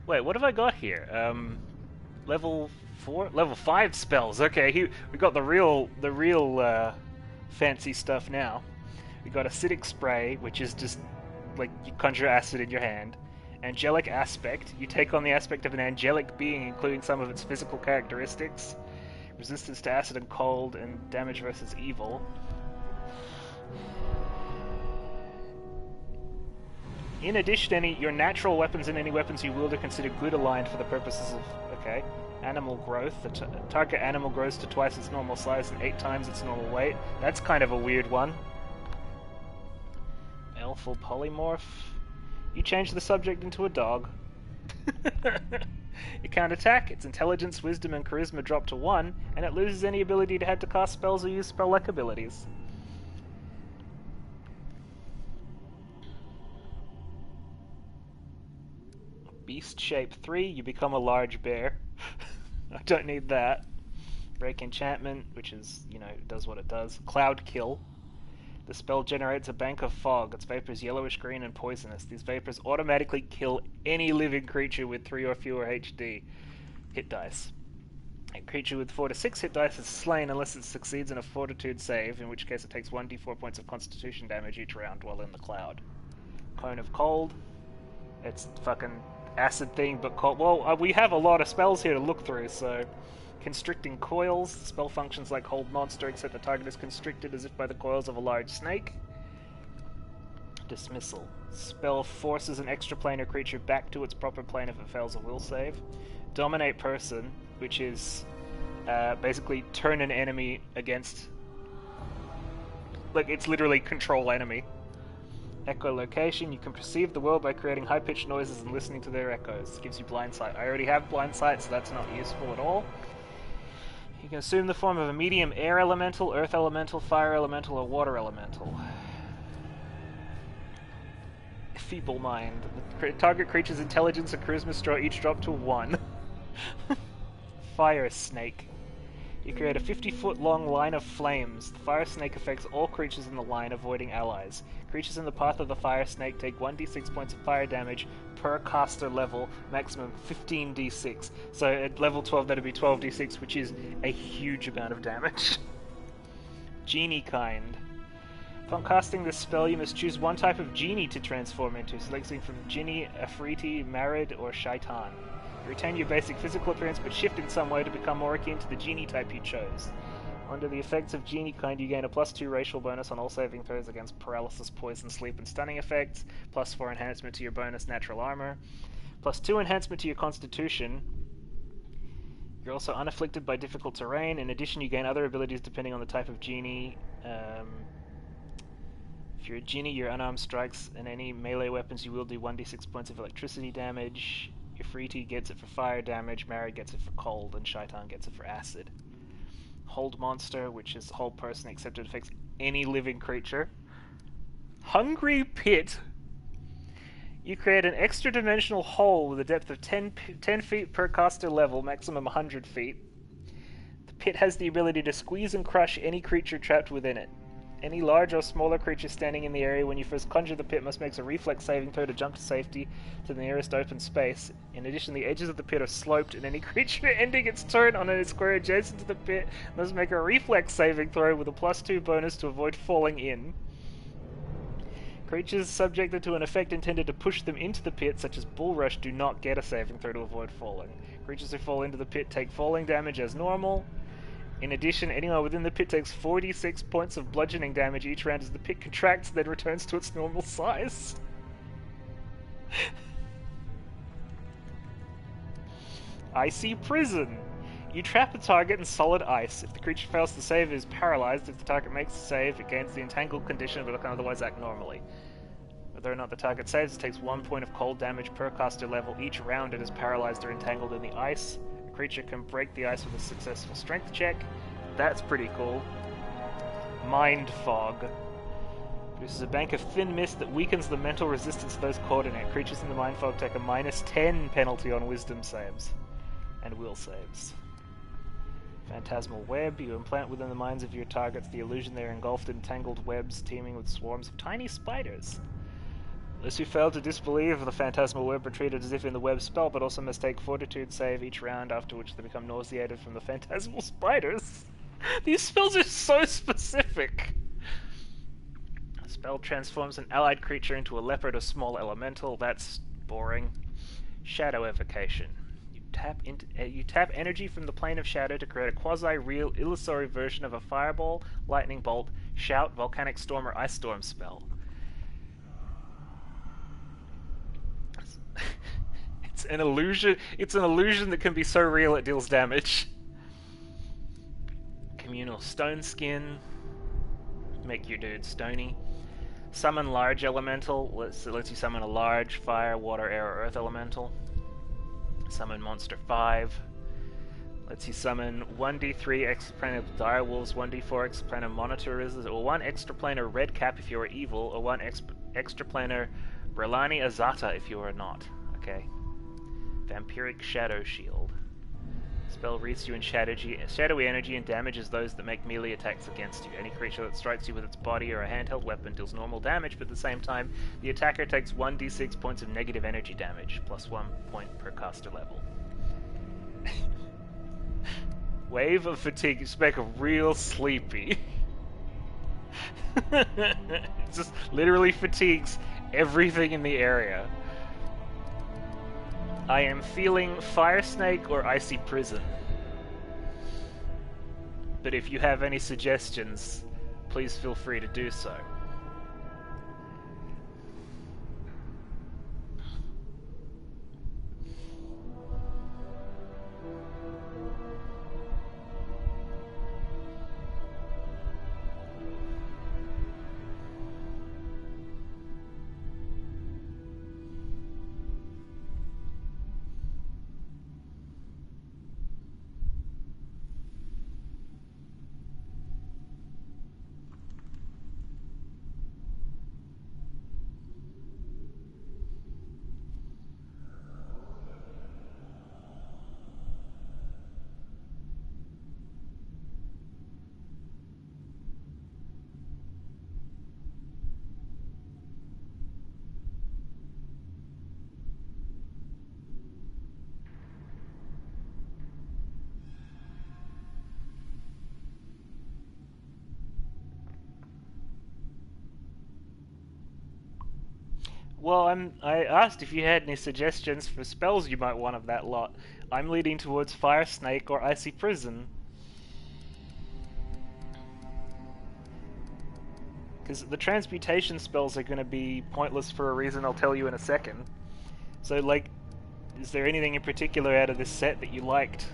Wait, what have I got here? Level 4, level 5 spells. Okay, we got the real fancy stuff now. We got acidic spray, which is just like you conjure acid in your hand. Angelic aspect. You take on the aspect of an angelic being, including some of its physical characteristics. Resistance to acid and cold, and damage versus evil. In addition, your natural weapons and any weapons you wield are considered good aligned for the purposes of... Okay. Animal growth. The target animal grows to twice its normal size and 8 times its normal weight. That's kind of a weird one. Elful polymorph. You change the subject into a dog. It can't attack. Its intelligence, wisdom, and charisma drop to 1, and it loses any ability to have to cast spells or use spell-like abilities. beast shape 3, you become a large bear. I don't need that. Break enchantment, which is, you know, does what it does. Cloud kill. The spell generates a bank of fog. Its vapor is yellowish green and poisonous. These vapors automatically kill any living creature with 3 or fewer HD hit dice. A creature with 4 to 6 hit dice is slain unless it succeeds in a fortitude save, in which case it takes 1d4 points of constitution damage each round while in the cloud. Cone of Cold. It's fucking acid thing, but cold. Well, we have a lot of spells here to look through, so... Constricting Coils. The spell functions like Hold Monster, except the target is constricted as if by the coils of a large snake. Dismissal. Spell forces an extraplanar creature back to its proper plane if it fails a will save. Dominate Person, which is basically turn an enemy against... Like, it's literally control enemy. Echolocation. You can perceive the world by creating high-pitched noises and listening to their echoes. It gives you blind sight. I already have blind sight, so that's not useful at all. You can assume the form of a medium air elemental, earth elemental, fire elemental, or water elemental. Feeble Mind. The target creature's intelligence and charisma score each drop to 1. Fire Snake. You create a 50-foot long line of flames. The fire snake affects all creatures in the line, avoiding allies. Creatures in the path of the fire snake take 1d6 points of fire damage per caster level, maximum 15d6. So at level 12 that'd be 12d6, which is a huge amount of damage. Genie Kind. Upon casting this spell, you must choose one type of genie to transform into, selecting from Jinni, Afriti, Marid, or Shaitan. You retain your basic physical appearance, but shift in some way to become more akin to the genie type you chose. Under the effects of Genie Kind, you gain a +2 racial bonus on all saving throws against paralysis, poison, sleep, and stunning effects, +4 enhancement to your bonus natural armor, +2 enhancement to your constitution. You're also unafflicted by difficult terrain. In addition, you gain other abilities depending on the type of genie. If you're a genie, your unarmed strikes and any melee weapons you wield do 1d6 points of electricity damage. Ifriti gets it for fire damage, Marid gets it for cold, and Shaitan gets it for acid. Hold Monster, which is Hold Person except it affects any living creature. Hungry Pit. You create an extra-dimensional hole with a depth of 10 feet per caster level, maximum 100 feet. The pit has the ability to squeeze and crush any creature trapped within it. Any large or smaller creature standing in the area when you first conjure the pit must make a reflex saving throw to jump to safety to the nearest open space. In addition, the edges of the pit are sloped, and any creature ending its turn on a square adjacent to the pit must make a reflex saving throw with a +2 bonus to avoid falling in. Creatures subjected to an effect intended to push them into the pit, such as Bull Rush, do not get a saving throw to avoid falling. Creatures who fall into the pit take falling damage as normal. In addition, anyone within the pit takes 46 points of bludgeoning damage each round as the pit contracts, then returns to its normal size. Icy Prison. You trap a target in solid ice. If the creature fails to save, it is paralyzed. If the target makes a save, it gains the entangled condition but can otherwise act normally. Whether or not the target saves, it takes 1 point of cold damage per caster level each round it is paralyzed or entangled in the ice. Creature can break the ice with a successful strength check. That's pretty cool. Mind Fog. Produces a bank of thin mist that weakens the mental resistance of those caught in it. Creatures in the Mind Fog take a -10 penalty on wisdom saves and will saves. Phantasmal Web. You implant within the minds of your targets the illusion they are engulfed in tangled webs teeming with swarms of tiny spiders. Those who fail to disbelieve the Phantasmal Web are treated as if in the web spell, but also must take Fortitude save each round, after which they become nauseated from the phantasmal spiders. These spells are so specific! The spell transforms an allied creature into a leopard or small elemental. That's boring. Shadow Evocation. You tap energy from the plane of shadow to create a quasi-real, illusory version of a fireball, lightning bolt, shout, volcanic storm, or ice storm spell. It's an illusion. It's an illusion that can be so real it deals damage. Communal Stone Skin. Make your dude stony. Summon large elemental. Lets you summon a large fire, water, air, or earth elemental. Summon monster 5. Lets you summon 1d3 extraplanar direwolves, 1d4 extraplanar monitors, or 1 extraplanar red cap if you are evil, or 1 extraplanar Brelani Azata if you are not. Okay. Vampiric Shadow Shield. Spell wreaths you in shadowy energy and damages those that make melee attacks against you. Any creature that strikes you with its body or a handheld weapon deals normal damage, but at the same time, the attacker takes 1d6 points of negative energy damage, plus 1 point per caster level. Wave of Fatigue. You make real sleepy. It just literally fatigues everything in the area. I am feeling Fire Snake or Icy Prison. But if you have any suggestions, please feel free to do so. Well, I asked if you had any suggestions for spells you might want of that lot. I'm leaning towards Fire Snake or Icy Prison. Because the transmutation spells are going to be pointless for a reason I'll tell you in a second. So, like, is there anything in particular out of this set that you liked?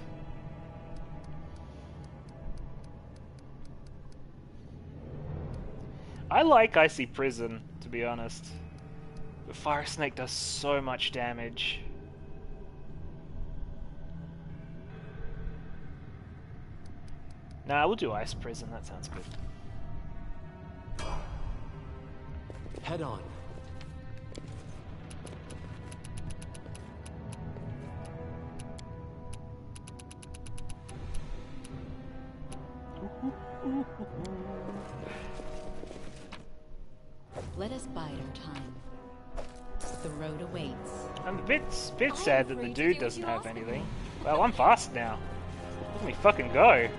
I like Icy Prison, to be honest. But Fire Snake does so much damage. Nah, we'll do Ice Prison, that sounds good. Head on. Let us bide our time. The road awaits. I'm a bit sad that the dude doesn't have anything. Well, I'm fast now. Let me fucking go.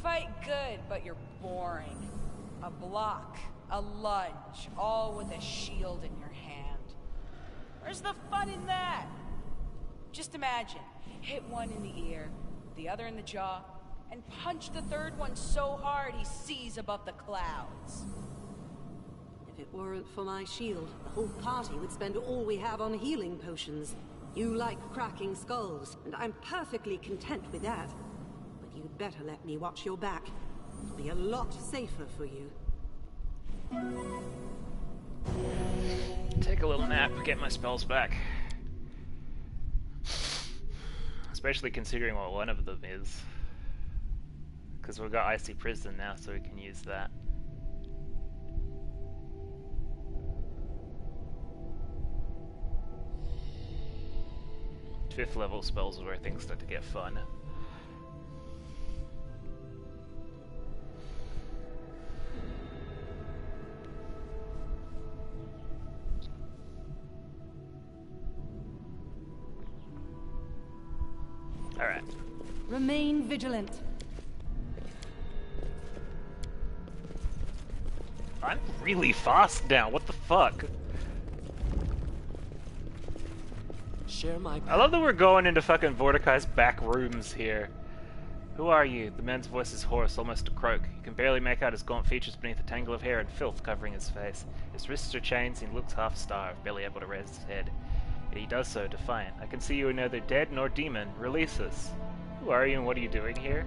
Fight good, but you're boring. A block, a lunge, all with a shield in your hand. Where's the fun in that? Just imagine, hit one in the ear, the other in the jaw, and punch the third one so hard he sees above the clouds. If it weren't for my shield, the whole party would spend all we have on healing potions. You like cracking skulls, and I'm perfectly content with that. You'd better let me watch your back. It'll be a lot safer for you. Take a little nap, get my spells back. Especially considering what one of them is. Because we've got Icy Prison now, so we can use that. Fifth level spells are where things start to get fun. Alright. Remain vigilant. I'm really fast now, what the fuck? Share my I love that we're going into fucking Vorticai's back rooms here. Who are you? The man's voice is hoarse, almost a croak. You can barely make out his gaunt features beneath a tangle of hair and filth covering his face. His wrists are chains and he looks half-starved, barely able to raise his head. Yet he does so defiant. I can see you are neither dead nor demon. Release us. Who are you and what are you doing here?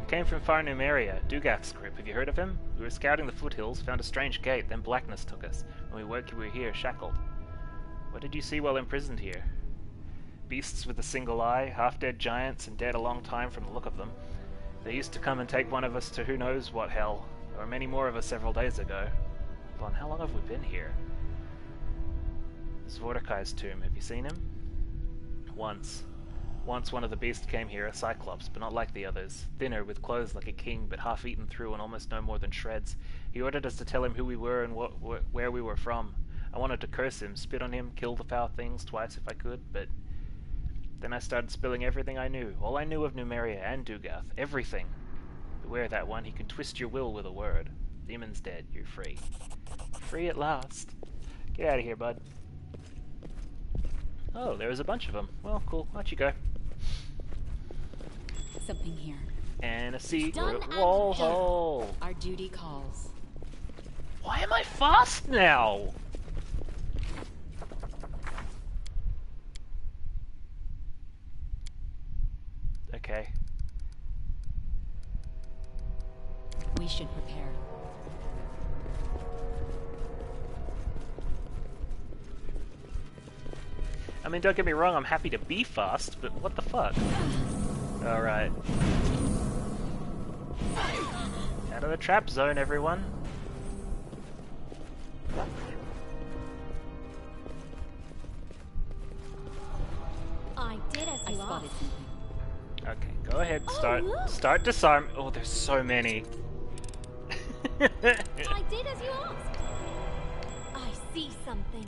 You came from far Numeria, Dugath's group. Have you heard of him? We were scouting the foothills, found a strange gate, then blackness took us. When we woke, we were here, shackled. What did you see while imprisoned here? Beasts with a single eye, half-dead giants, and dead a long time from the look of them. They used to come and take one of us to who knows what hell. There were many more of us several days ago. Hold on, how long have we been here? Svordakai's tomb, have you seen him? Once. Once one of the beasts came here, a cyclops, but not like the others. Thinner, with clothes like a king, but half eaten through and almost no more than shreds. He ordered us to tell him who we were and where we were from. I wanted to curse him, spit on him, kill the foul things twice if I could, but then I started spilling everything I knew. All I knew of Numeria and Dugath. Everything. Beware that one, he can twist your will with a word. Demon's dead, you're free. Free at last. Get out of here, bud. Oh, there was a bunch of them. Well, cool. Out you go. Something here. And a secret wall hole. Our duty calls. Why am I fast now? Okay. We should prepare. I mean, don't get me wrong, I'm happy to be fast, but what the fuck? Alright. Out of the trap zone, everyone. I did as you asked. Okay, go ahead, start look. start disarm. Oh, there's so many. I did as you asked. I see something.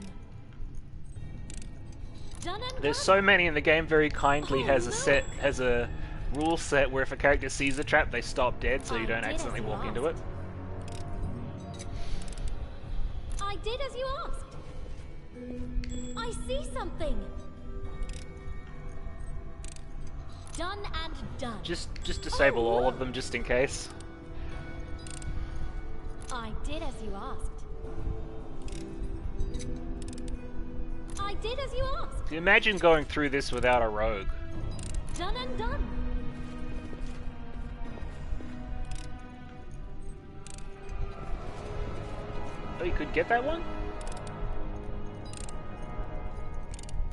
Done and There's done. so many, and the game very kindly Oh, has look. a rule set where if a character sees a trap, they stop dead, so you I don't did as accidentally you walk into it. I did as you asked. I see something. Done and done. Just disable all of them, just in case. I did as you asked. I did as you asked. Imagine going through this without a rogue. Done and done. Oh, you could get that one?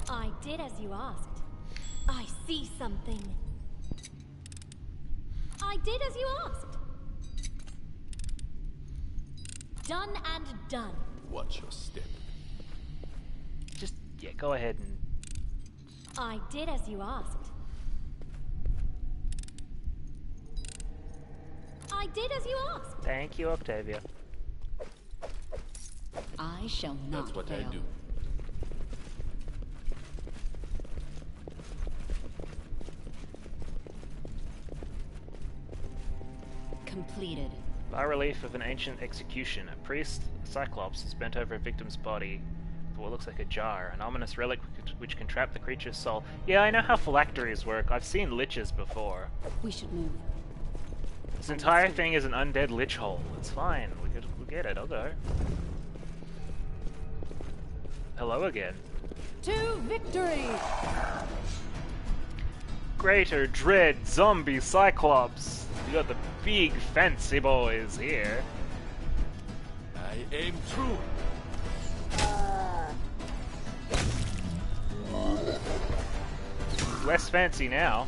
I did as you asked. I see something. I did as you asked. Done and done. Watch your step. Just, yeah, go ahead and... I did as you asked. I did as you asked. Thank you, Octavia. I shall not That's what fail. I do. Completed. Bas-relief of an ancient execution. A priest, a cyclops, is bent over a victim's body for what looks like a jar, an ominous relic which can trap the creature's soul. Yeah, I know how phylacteries work. I've seen liches before. We should move. This entire thing is an undead lich hole. It's fine. We'll get it. I'll go. Hello again. To victory! Greater dread zombie cyclops. You got the big fancy boys here. I aim true. Less fancy now.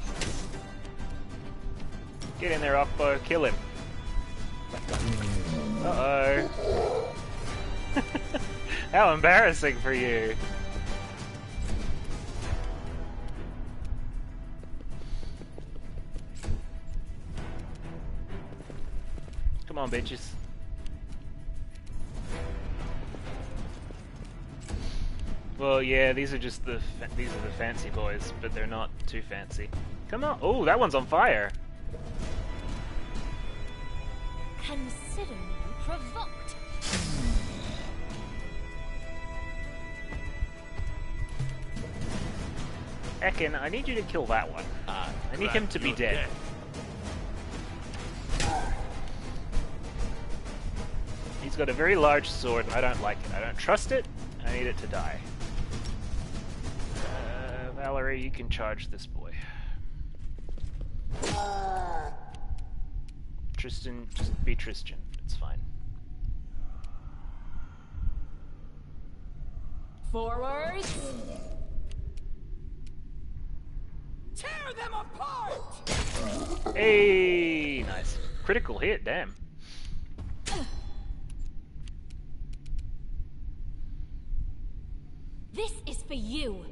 Get in there, Okbo. Kill him. Uh-oh. How embarrassing for you. Come on, bitches. Well, yeah, these are just the fancy boys, but they're not too fancy. Come on! Oh, that one's on fire. Consider me provoked. Ekin, I need you to kill that one. I need him to be dead. He's got a very large sword, and I don't like it. I don't trust it. I need it to die. Valerie, you can charge this boy. Tristan, just be Tristan. It's fine. Forward! Tear them apart! Hey, nice. Critical hit, damn. This is for you.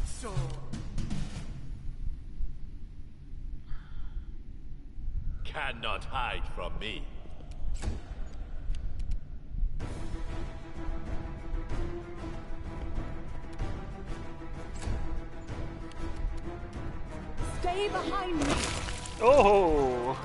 So cannot hide from me. Stay behind me! Oh!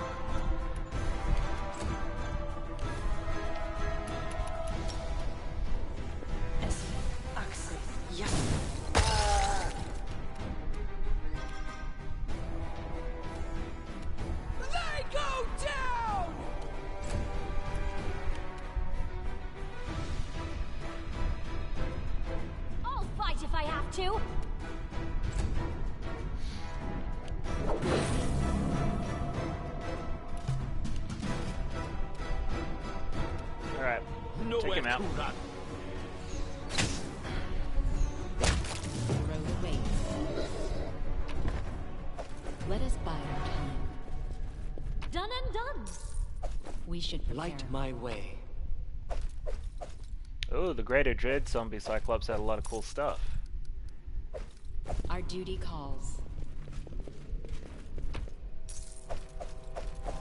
They go down! I'll fight if I have to. Alright, take him out. The road awaits. Let us bide our time. Done and done. We should prepare. Light my way. Oh, the Greater Dread Zombie Cyclops had a lot of cool stuff. Our duty calls.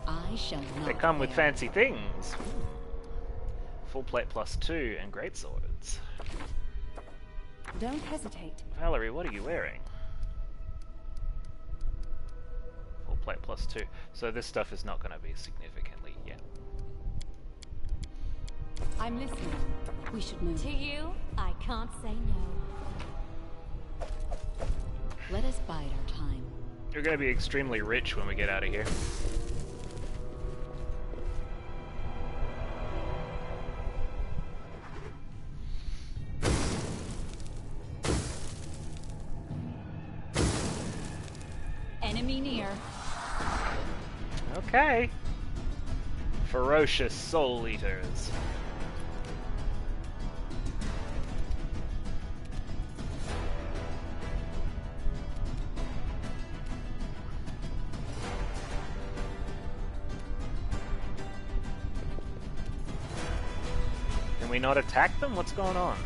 I shall not They come with fail. fancy things. Full plate +2 and great swords. Don't hesitate. Valerie, what are you wearing? Full plate +2. So this stuff is not going to be significantly yet. I'm listening. We should move. To you, I can't say no. Let us bide our time. You're going to be extremely rich when we get out of here. Enemy near. Okay. Ferocious soul eaters. Can we not attack them? What's going on?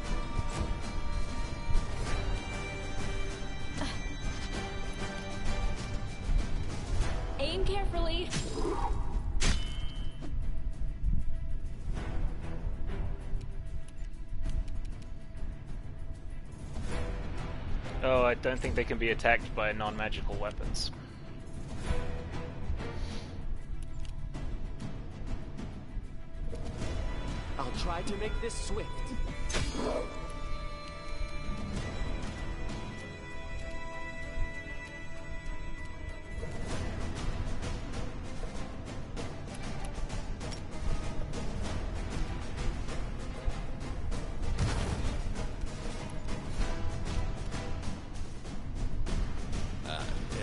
Aim carefully. Oh, I don't think they can be attacked by non-magical weapons. I'll try to make this swift.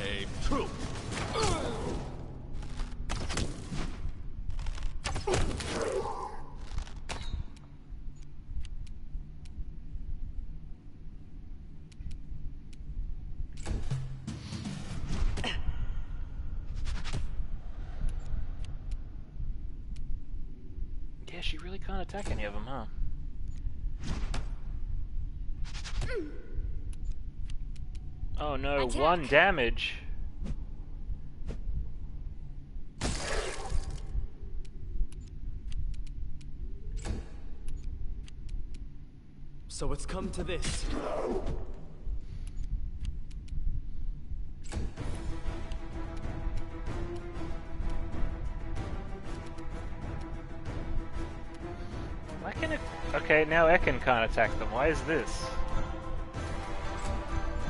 Aim true. Yeah, she really can't attack any of them, huh? Oh no, Attack. 1 damage. So it's come to this. Why can it... Okay, now Ekin can't attack them. Why is this?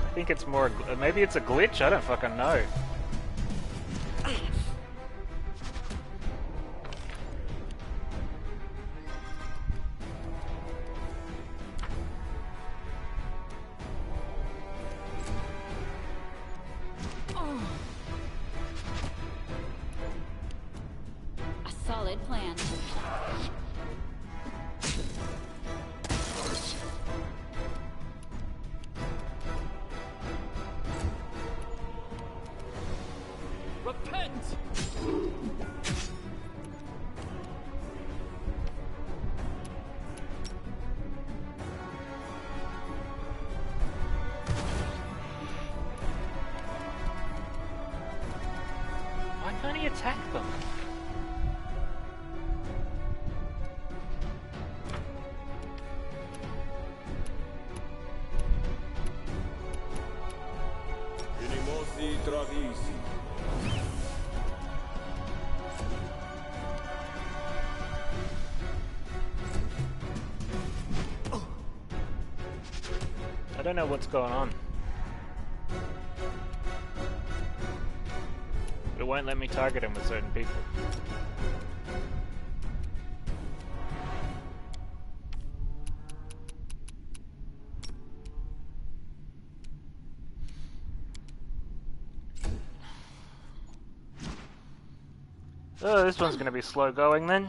I think it's more... Maybe it's a glitch? I don't fucking know. solid plan. Repent! Why can't he attack them? Unimosi Travisi. I don't know what's going on. But it won't let me target him with certain people. Oh, this one's gonna be slow going then.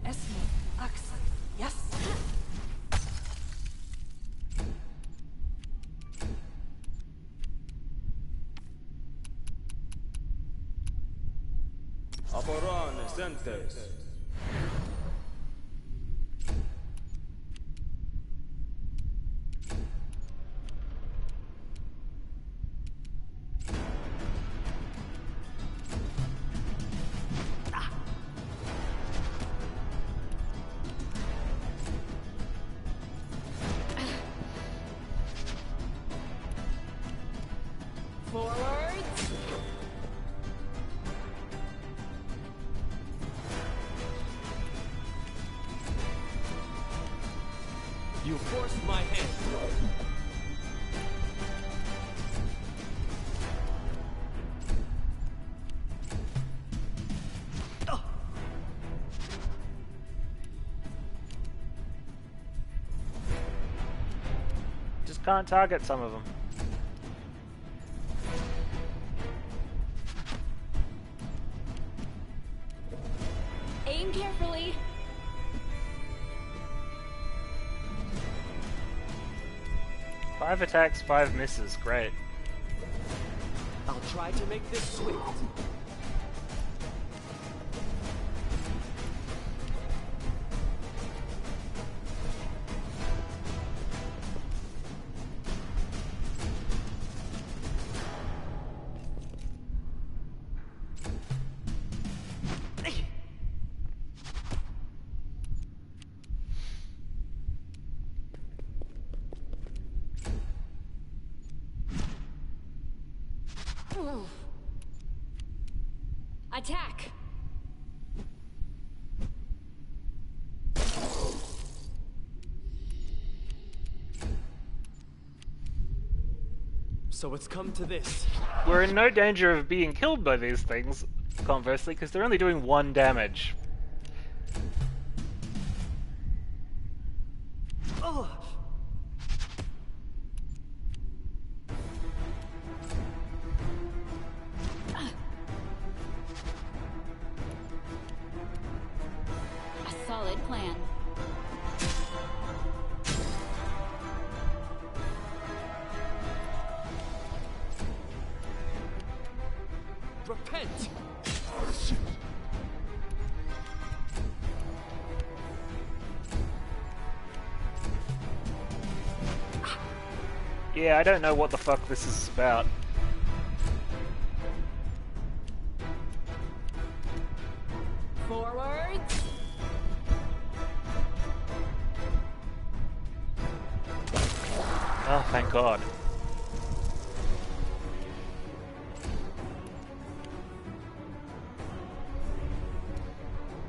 Esme, Axel, yes. Aporan Sentes. Forwards. You forced my hand. Just can't target some of them. Aim carefully. 5 attacks, 5 misses. Great. I'll try to make this swift. Attack! So it's come to this. We're in no danger of being killed by these things, conversely, because they're only doing 1 damage. Oh! A solid plan. Repent! Yeah, I don't know what the fuck this is about. Forwards. Oh, thank God.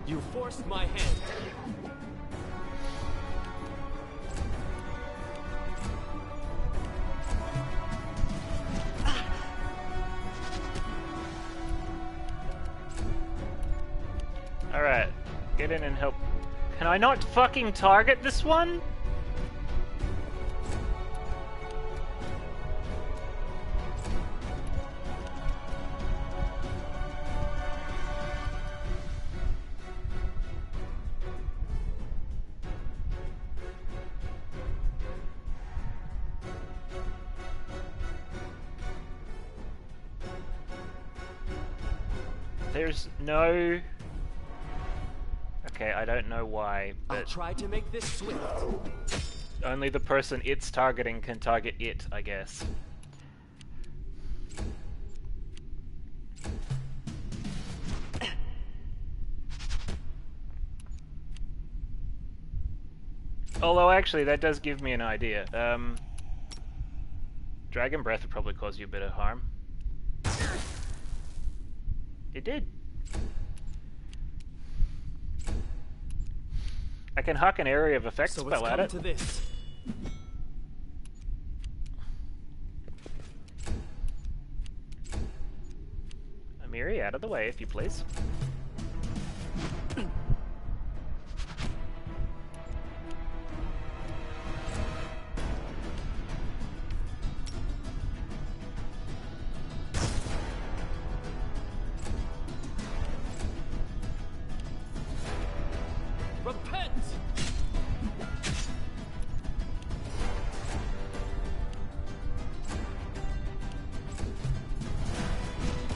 You forced my hand. Alright, get in and help. Can I not fucking target this one? There's no... Okay, I don't know why, I'll but try to make this swift. only the person it's targeting can target it, I guess. Although, actually, that does give me an idea. Dragon Breath would probably cause you a bit of harm. It did. I can huck an area of effect So spell it's at come it. to this. Amiri, out of the way, if you please. Repent!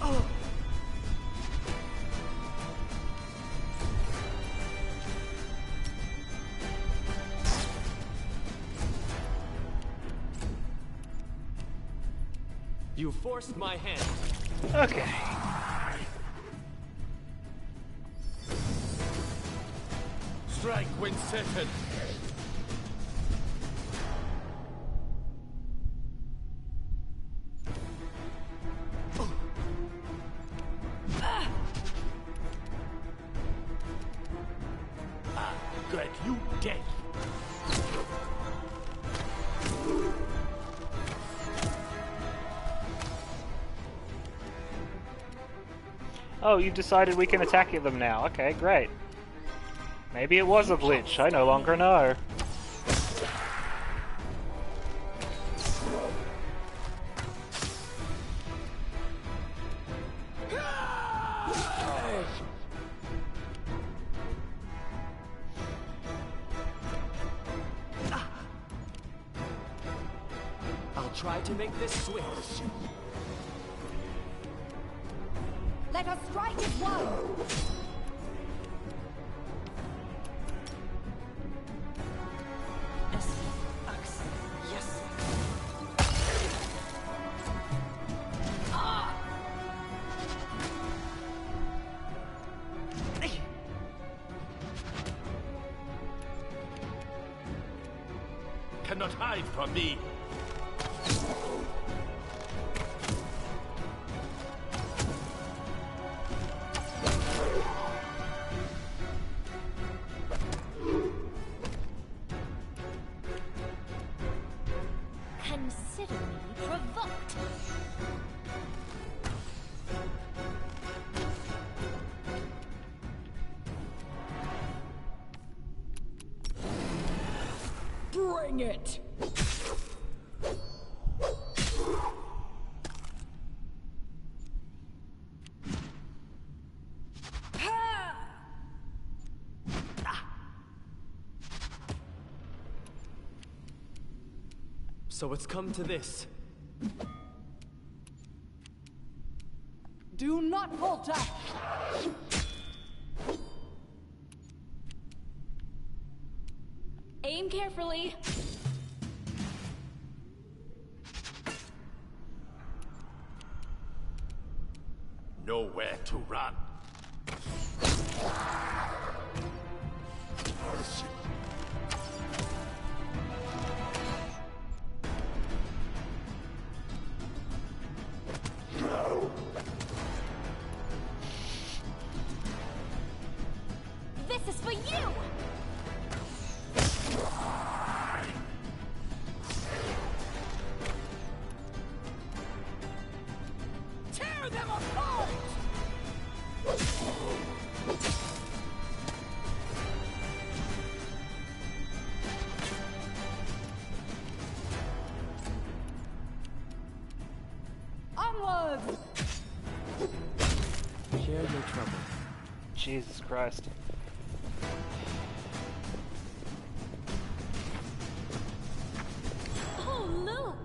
Oh. You forced my hand. Okay. Strike when settled. Good, you dead. Oh, you've decided we can attack them now. Okay, great. Maybe it was a glitch. I no longer know. I'll try to make this swift. Let us strike as one! Yes. Cannot hide from me. Consider me provoked! Bring it! So it's come to this. Do not falter! Aim carefully! Nowhere to run. This is for you! Tear them apart! Onward! Share your trouble. Jesus Christ. Oh, look!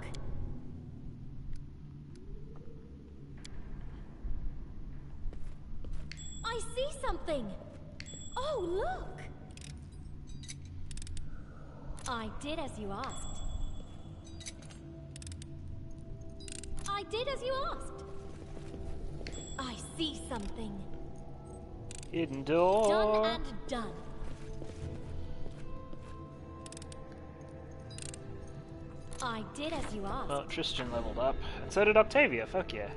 see something! Oh, look! I did as you asked. I did as you asked. I see something. Hidden door. Done and done. I did as you asked. Oh, Tristan leveled up. And so did Octavia, fuck yeah.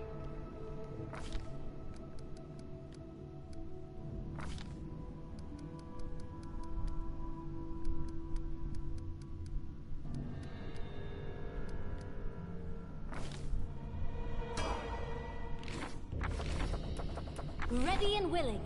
Ready and willing.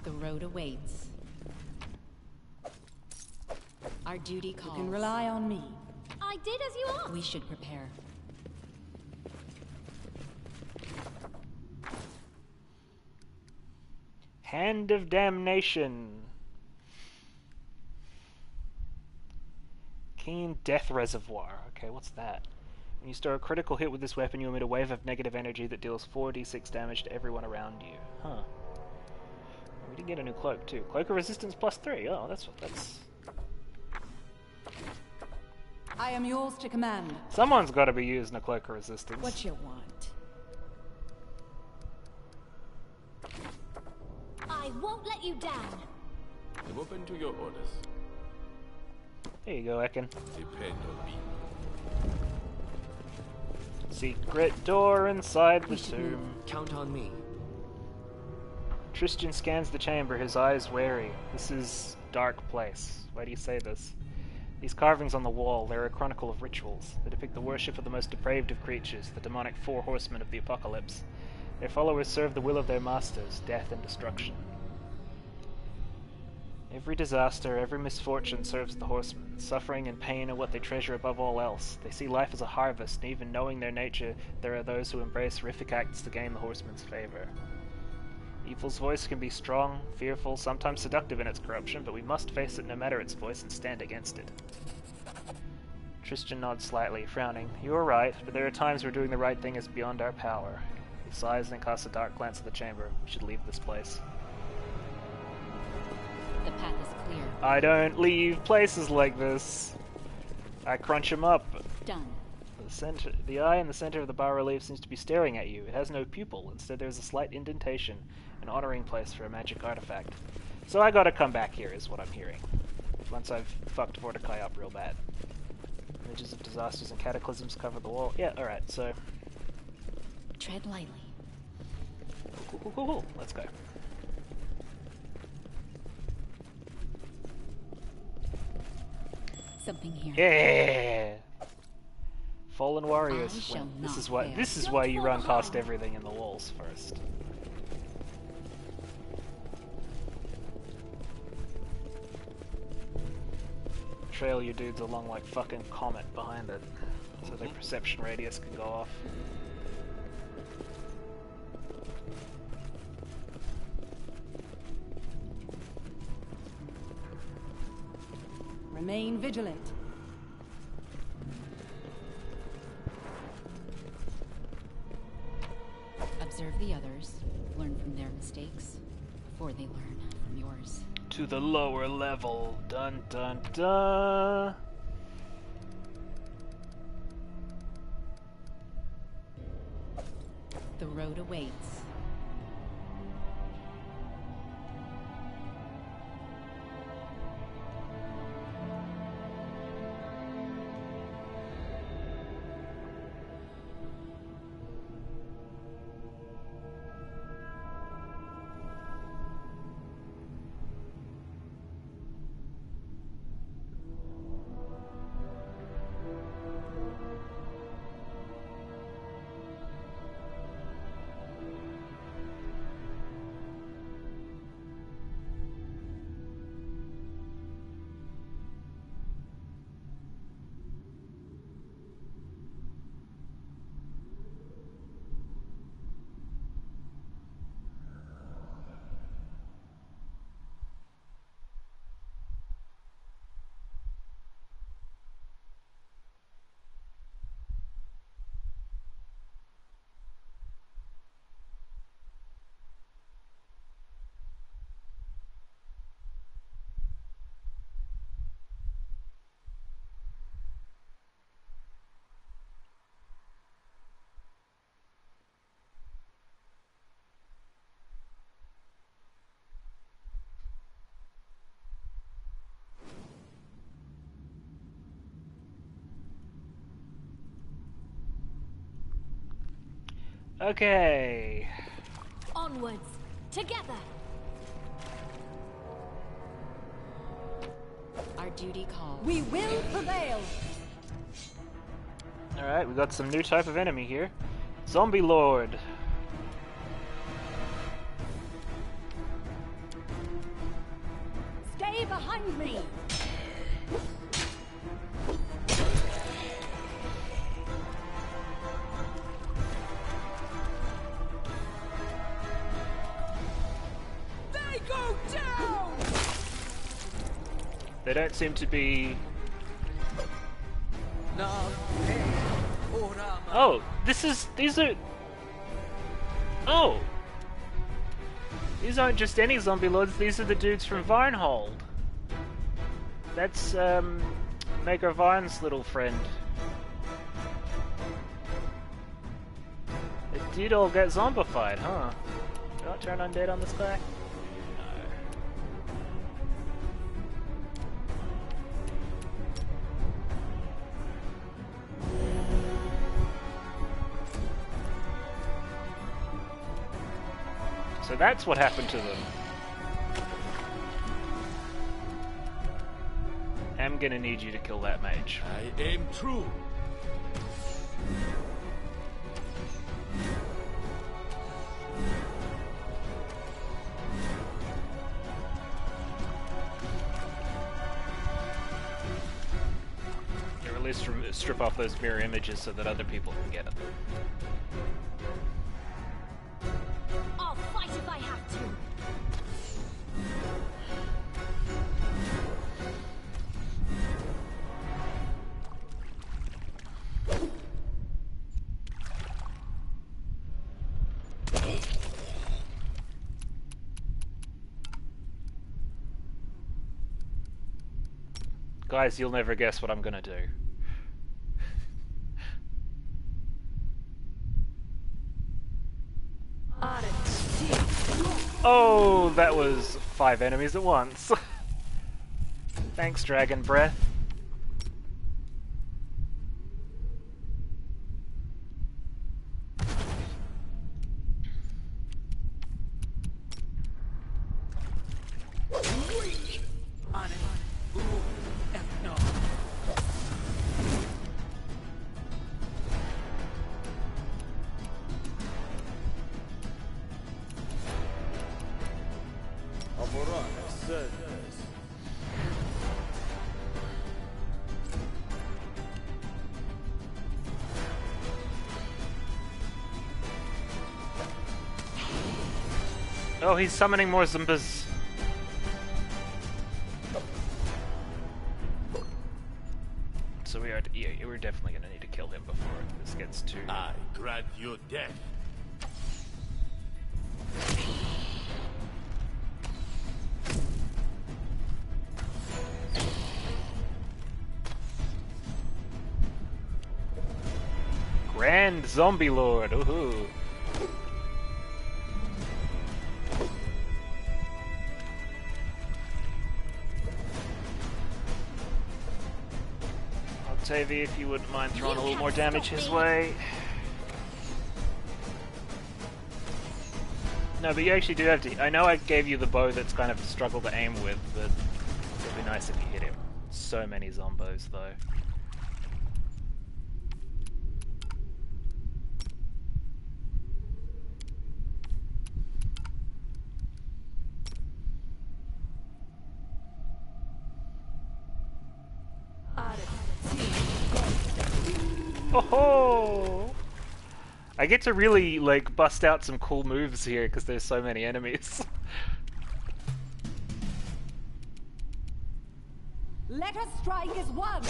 The road awaits. Our duty calls. You can rely on me. I did as you asked. We should prepare. Hand of Damnation. Keen Death Reservoir. Okay, what's that? When you store a critical hit with this weapon, you emit a wave of negative energy that deals 4d6 damage to everyone around you. Huh. We did get a new cloak too. Cloak of Resistance +3. Oh, that's. I am yours to command. Someone's got to be using a Cloak of Resistance. What you want? I won't let you down. I'm open to your orders. There you go, Ekin. Depend on me. Secret door inside the We should tomb. move. Count on me. Tristan scans the chamber, his eyes wary. This is dark place. Why do you say this? These carvings on the wall, they're a chronicle of rituals. They depict the worship of the most depraved of creatures, the demonic four horsemen of the apocalypse. Their followers serve the will of their masters, death and destruction. Every disaster, every misfortune serves the horsemen. Suffering and pain are what they treasure above all else. They see life as a harvest, and even knowing their nature, there are those who embrace horrific acts to gain the horsemen's favor. Evil's voice can be strong, fearful, sometimes seductive in its corruption, but we must face it no matter its voice and stand against it. Tristan nods slightly, frowning. You are right, but there are times where doing the right thing is beyond our power. He sighs and casts a dark glance at the chamber. We should leave this place. The path is clear. I don't leave places like this. I crunch him up. Done. The eye in the center of the bas-relief seems to be staring at you. It has no pupil. Instead, there is a slight indentation, an honoring place for a magic artifact. So I gotta come back here, is what I'm hearing. Once I've fucked Mordecai up real bad. Images of disasters and cataclysms cover the wall. Yeah, alright, so... Tread lightly. Cool. Let's go. Something here. Yeah! Fallen warriors. I shall This not is why. fail. This is Don't why you fall run past behind. everything in the walls first. Trail your dudes along like fucking comet behind it, so their perception radius can go off. Remain vigilant. Observe the others. Learn from their mistakes before they learn from yours. To the lower level. Dun dun dun. The road awaits. Okay. Onwards, together. Our duty calls. We will prevail. Alright, we got some new type of enemy here. Zombie Lord. Stay behind me. They go down! They don't seem to be... Oh, these are... Oh! These aren't just any zombie lords, these are the dudes from Vinehold. That's, Mega Vine's little friend. It did all get zombified, huh? Do I turn undead on this guy? So that's what happened to them. I'm gonna need you to kill that mage. I aim true. Or at least strip off those mirror images so that other people can get it. I'll fight if I have to. Guys, you'll never guess what I'm gonna do. Oh, that was 5 enemies at once. Thanks, Dragon Breath. Oh, he's summoning more Zumbas. So we're definitely gonna need to kill him before this gets too... I grant you death. Grand Zombie Lord, ooh. Octavia, if you wouldn't mind throwing a little more damage his way. No, but you actually do have to... I know I gave you the bow that's kind of struggle to aim with, but it'd be nice if you hit him. So many zombos, though. Oh! I get to really, like, bust out some cool moves here because there's so many enemies. Let us strike as one.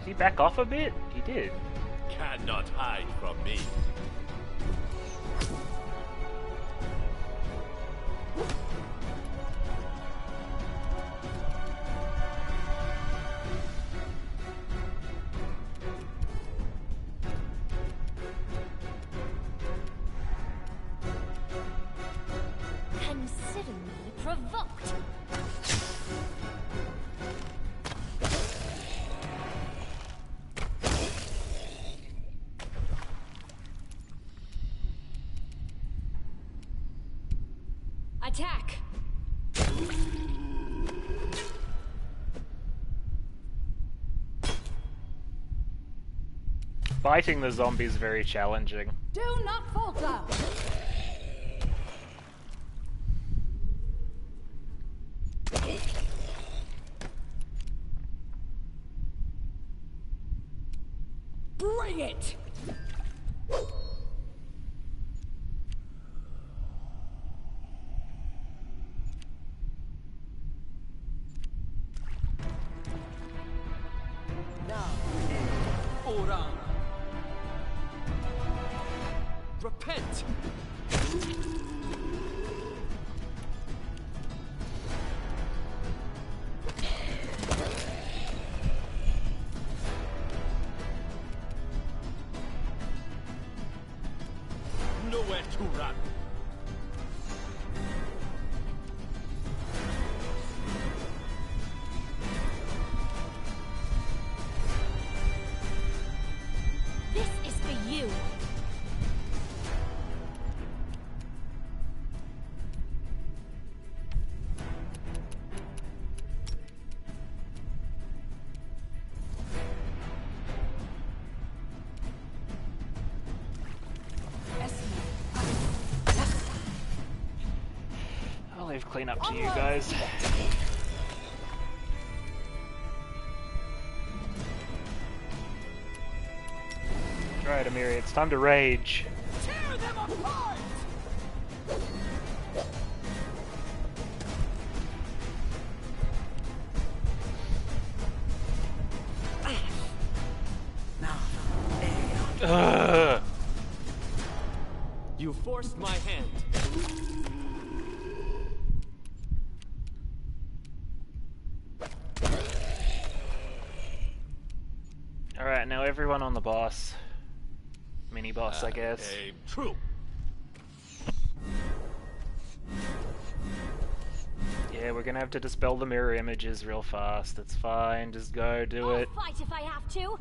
Did he back off a bit? He did. Cannot hide from me. Consider me provoked. Attack! Fighting the zombies is very challenging. Do not falter! Bring it! Now, Ora. Repent! Nowhere to run. This is for you. I'll leave clean up to you guys. Alright, Amiri, it's time to rage. Tear them apart! Ugh. You forced my hand. Alright, now everyone on the boss. Mini boss, I guess. Aim true. Yeah, we're gonna have to dispel the mirror images real fast. It's fine, just go do it. I'll fight if I have to.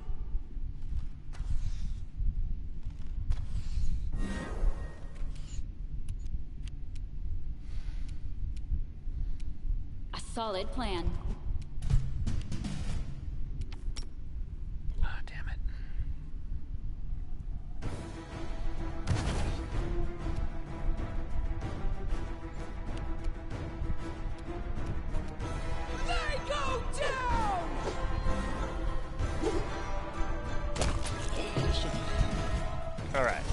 A solid plan. Ah, damn it. They go down! Alright.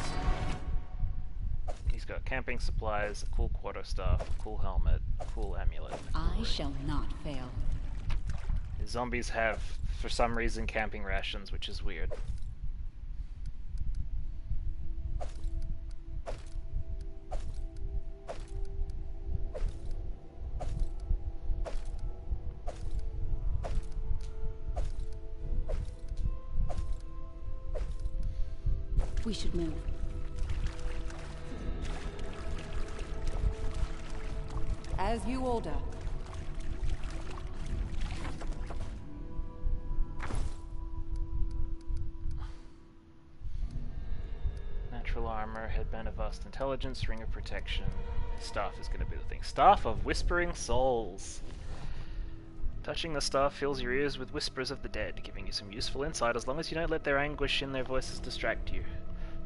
He's got camping supplies, a cool quarterstaff, a cool helmet, a cool amulet. I shall not fail. The zombies have, for some reason, camping rations, which is weird. We should move. As you order. Natural armor, headband of vast intelligence, ring of protection. Staff is going to be the thing. Staff of Whispering Souls. Touching the staff fills your ears with whispers of the dead, giving you some useful insight as long as you don't let their anguish in their voices distract you.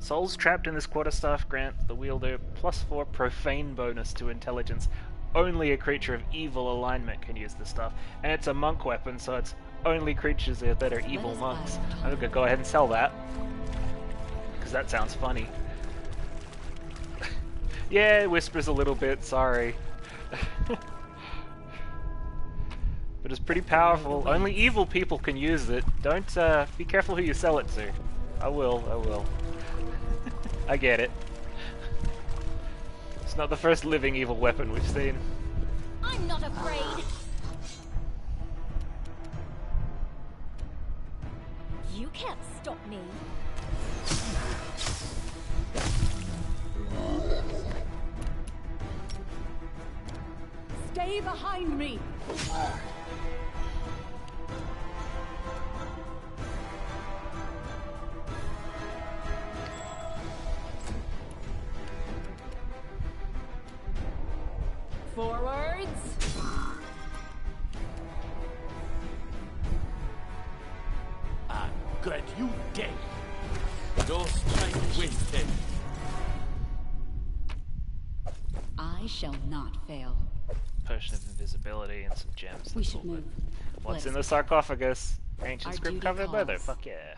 Souls trapped in this quarterstaff grant the wielder +4 profane bonus to intelligence. Only a creature of evil alignment can use the staff, and it's a monk weapon, so it's only creatures that are evil monks. I'm gonna go ahead and sell that, because that sounds funny. Yeah, it whispers a little bit, sorry. but it's pretty powerful. Only evil people can use it. Don't, be careful who you sell it to. I will. I get it. It's not the first living evil weapon we've seen. I'm not afraid. You can't stop me. Stay behind me! Forwards! I'm glad you dead. No strike wasted. I shall not fail. Potion of invisibility and some gems. We should move. What's Let's- in the sarcophagus? Ancient Our script duty covered leather. calls. Fuck yeah.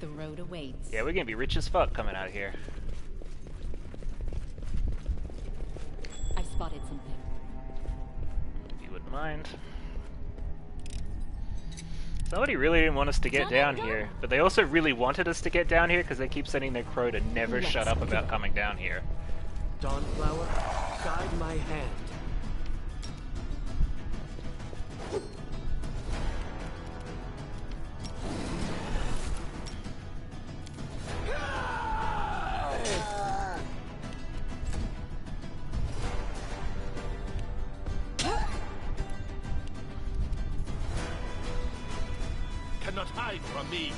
The road awaits. Yeah, we're gonna be rich as fuck coming out of here. I spotted something. If you wouldn't mind. Somebody really didn't want us to get down here, but they also really wanted us to get down here because they keep sending their crow to never shut up about coming down here. Dawnflower, guide my hand. Cannot hide from me.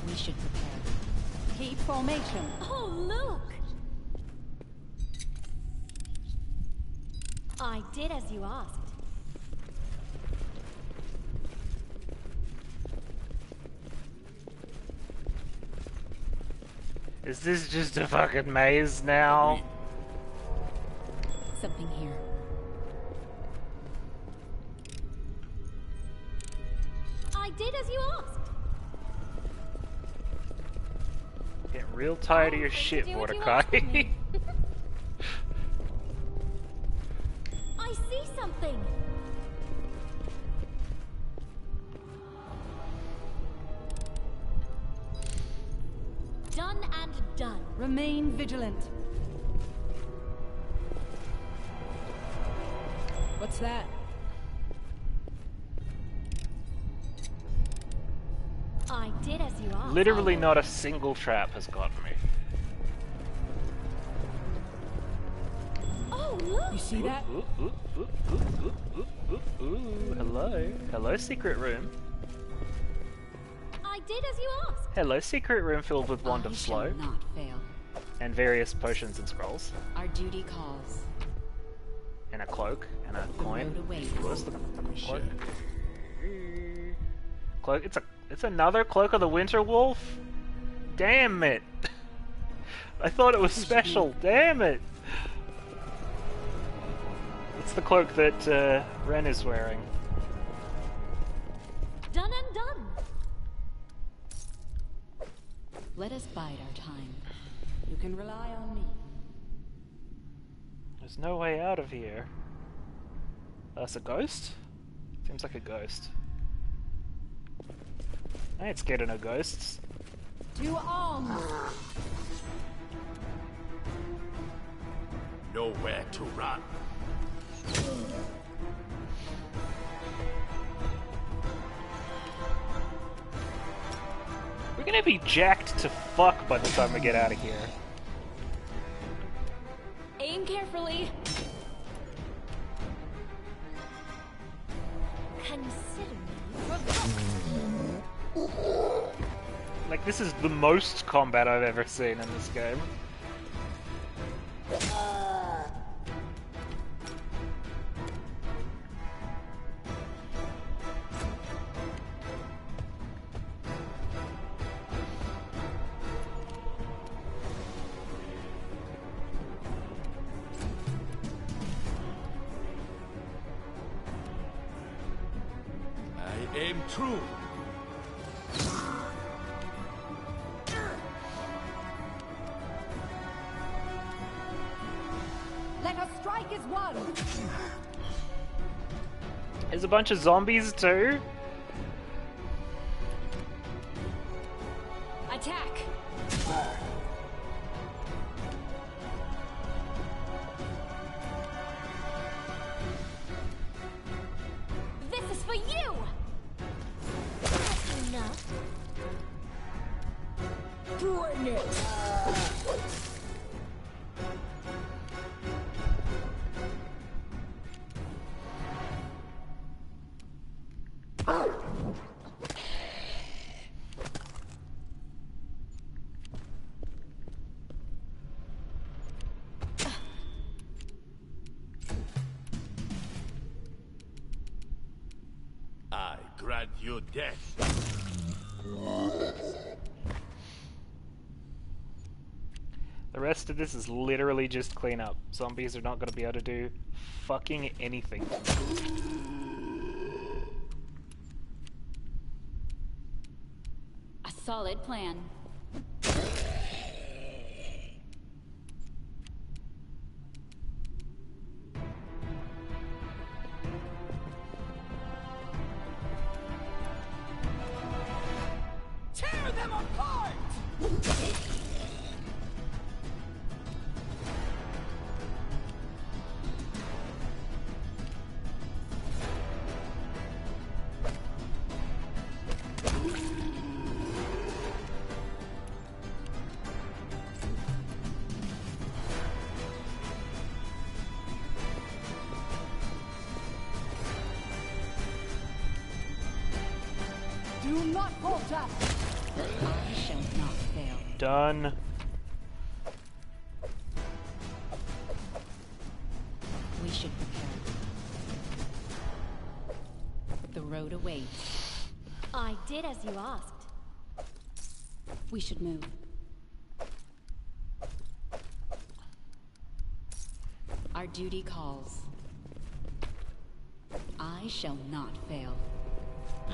We should prepare. Keep formation. Oh, look! I did as you asked. Is this just a fucking maze now? Something here. I did as you asked. Getting real tired of your Thing to shit, do what you Mordecai. asked of me. I see something. Done and done. Remain vigilant. What's that? I did as you asked. Literally not a single trap has gotten me. Oh, look! You see that? Ooh, hello. Hello, secret room. I did as you asked. Hello, secret room filled with Wand I of shall Slow. not fail. And various potions and scrolls. Our duty calls. And a cloak. And a coin. road awaits. What's the cloak? Cloak? It's another Cloak of the Winter Wolf? Damn it! I thought it was special. Damn it! It's the cloak that Ren is wearing. Done and done. Let us bide our time. You can rely on me. There's no way out of here. That's a ghost? Seems like a ghost. I ain't scared of no ghosts. To arms! Nowhere to run. We're gonna be jacked to fuck by the time we get out of here. Aim carefully. Consider me. Like, this is the most combat I've ever seen in this game. I aim true. strike as one. There's a bunch of zombies too. Attack! This is for you! That's enough. Bring it! I grant you death. The rest of this is literally just clean up. Zombies are not going to be able to do fucking anything. A solid plan. Tear them apart! Do not falter. I shall not fail. Done. We should prepare. The road awaits. I did as you asked. We should move. Our duty calls. I shall not fail.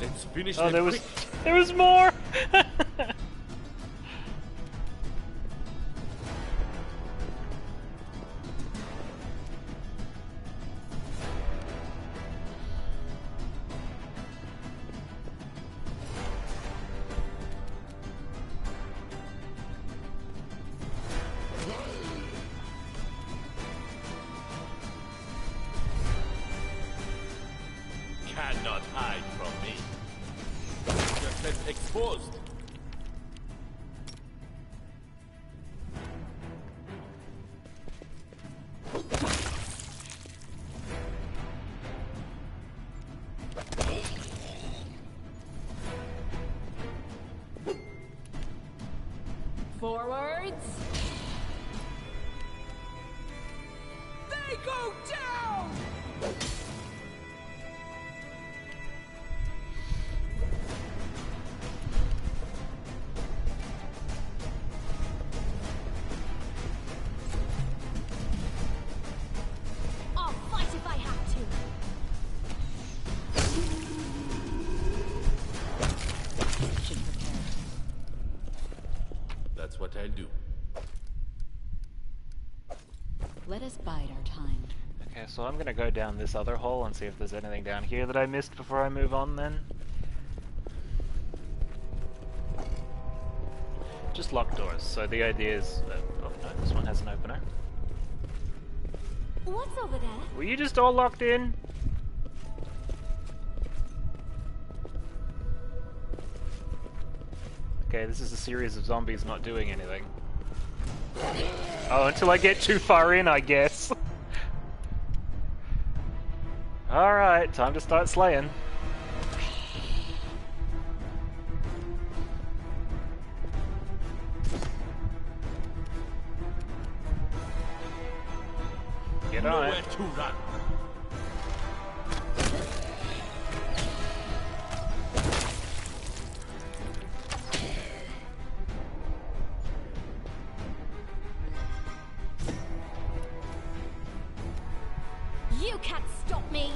Let's finish Oh, them there quick. was more. Cannot hide from me. Yourself exposed. Forwards. They go down! I'll fight if I have to. Should prepare. That's what I'll do. Let us bide our time. Okay, so I'm gonna go down this other hole and see if there's anything down here that I missed before I move on then. Just locked doors, so the idea is... oh no, this one has an opener. What's over there? Were you just all locked in? Okay, this is a series of zombies not doing anything. Oh, until I get too far in, I guess. Alright, time to start slaying. Get on Nowhere it. to run. You can't stop me.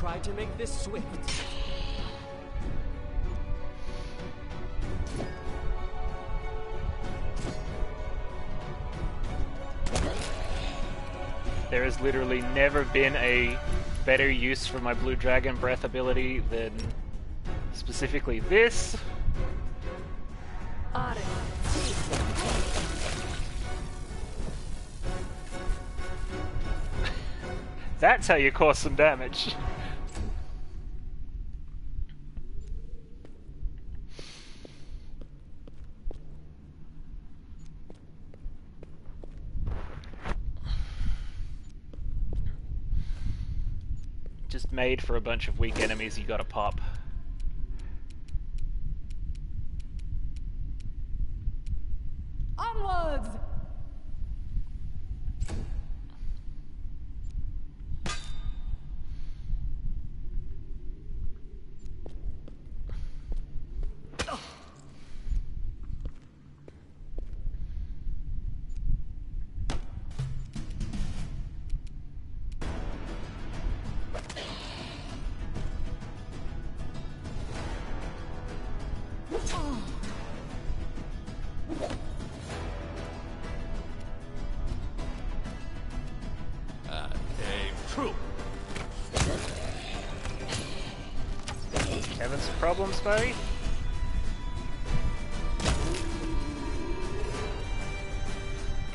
try to make this swift. There has literally never been a better use for my Blue Dragon Breath ability than specifically this. That's how you cause some damage. Just made for a bunch of weak enemies you gotta pop. Onwards! Having some problems, buddy?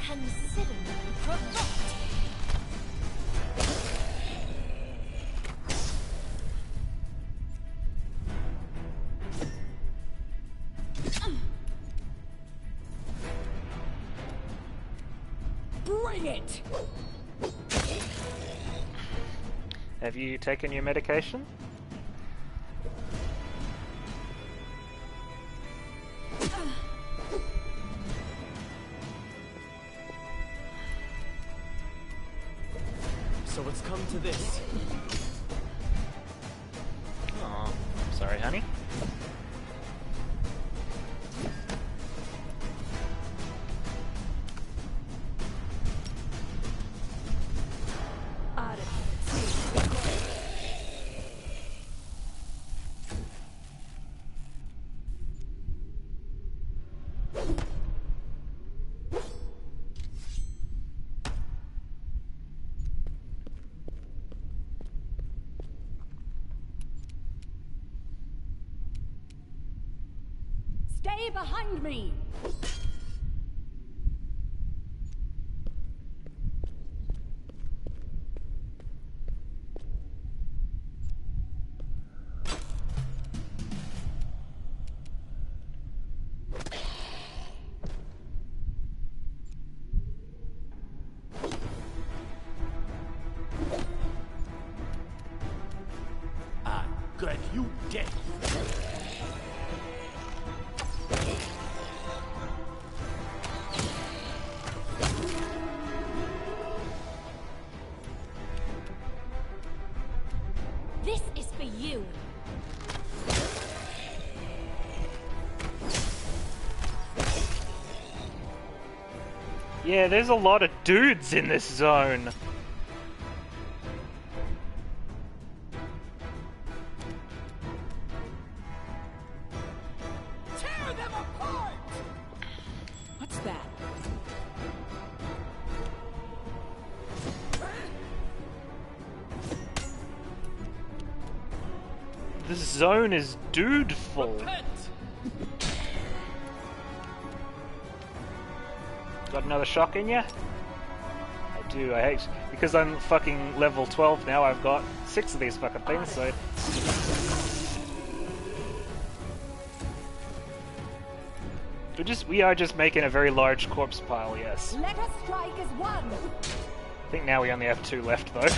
Consider me provoked. Bring it! Have you taken your medication? So it's come to this. Oh, sorry, honey. Stay behind me! I'm glad you dead. This is for you. Yeah, there's a lot of dudes in this zone. Tear them apart! What's that? This zone is dude-full. Got another shock in ya? I do, I hate... Because I'm fucking level 12 now, I've got 6 of these fucking things, so... We are just making a very large corpse pile, yes. Let us strike as one! I think now we only have 2 left, though.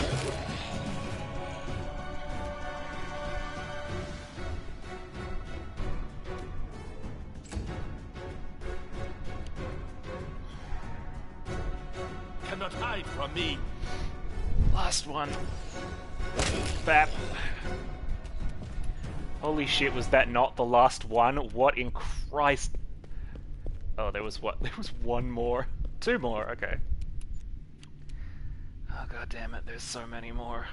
Cannot hide from me. Last one. Bap. Holy shit, was that not the last one? What in Christ? Oh, there was what? There was one more. 2 more, okay. Oh god damn it, there's so many more.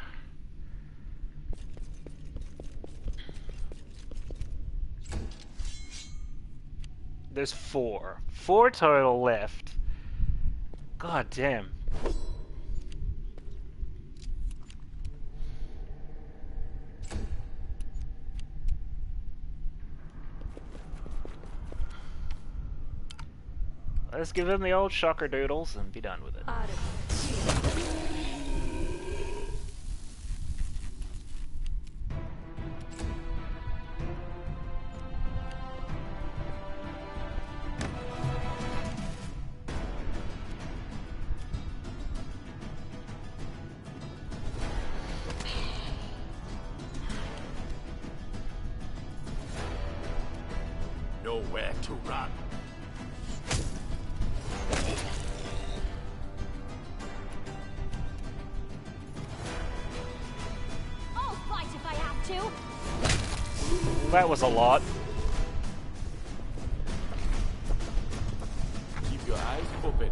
There's 4. 4 total left. God damn. Let's give him the old shocker doodles and be done with it. Nowhere to run. I'll fight if I have to. That was a lot. Keep your eyes open.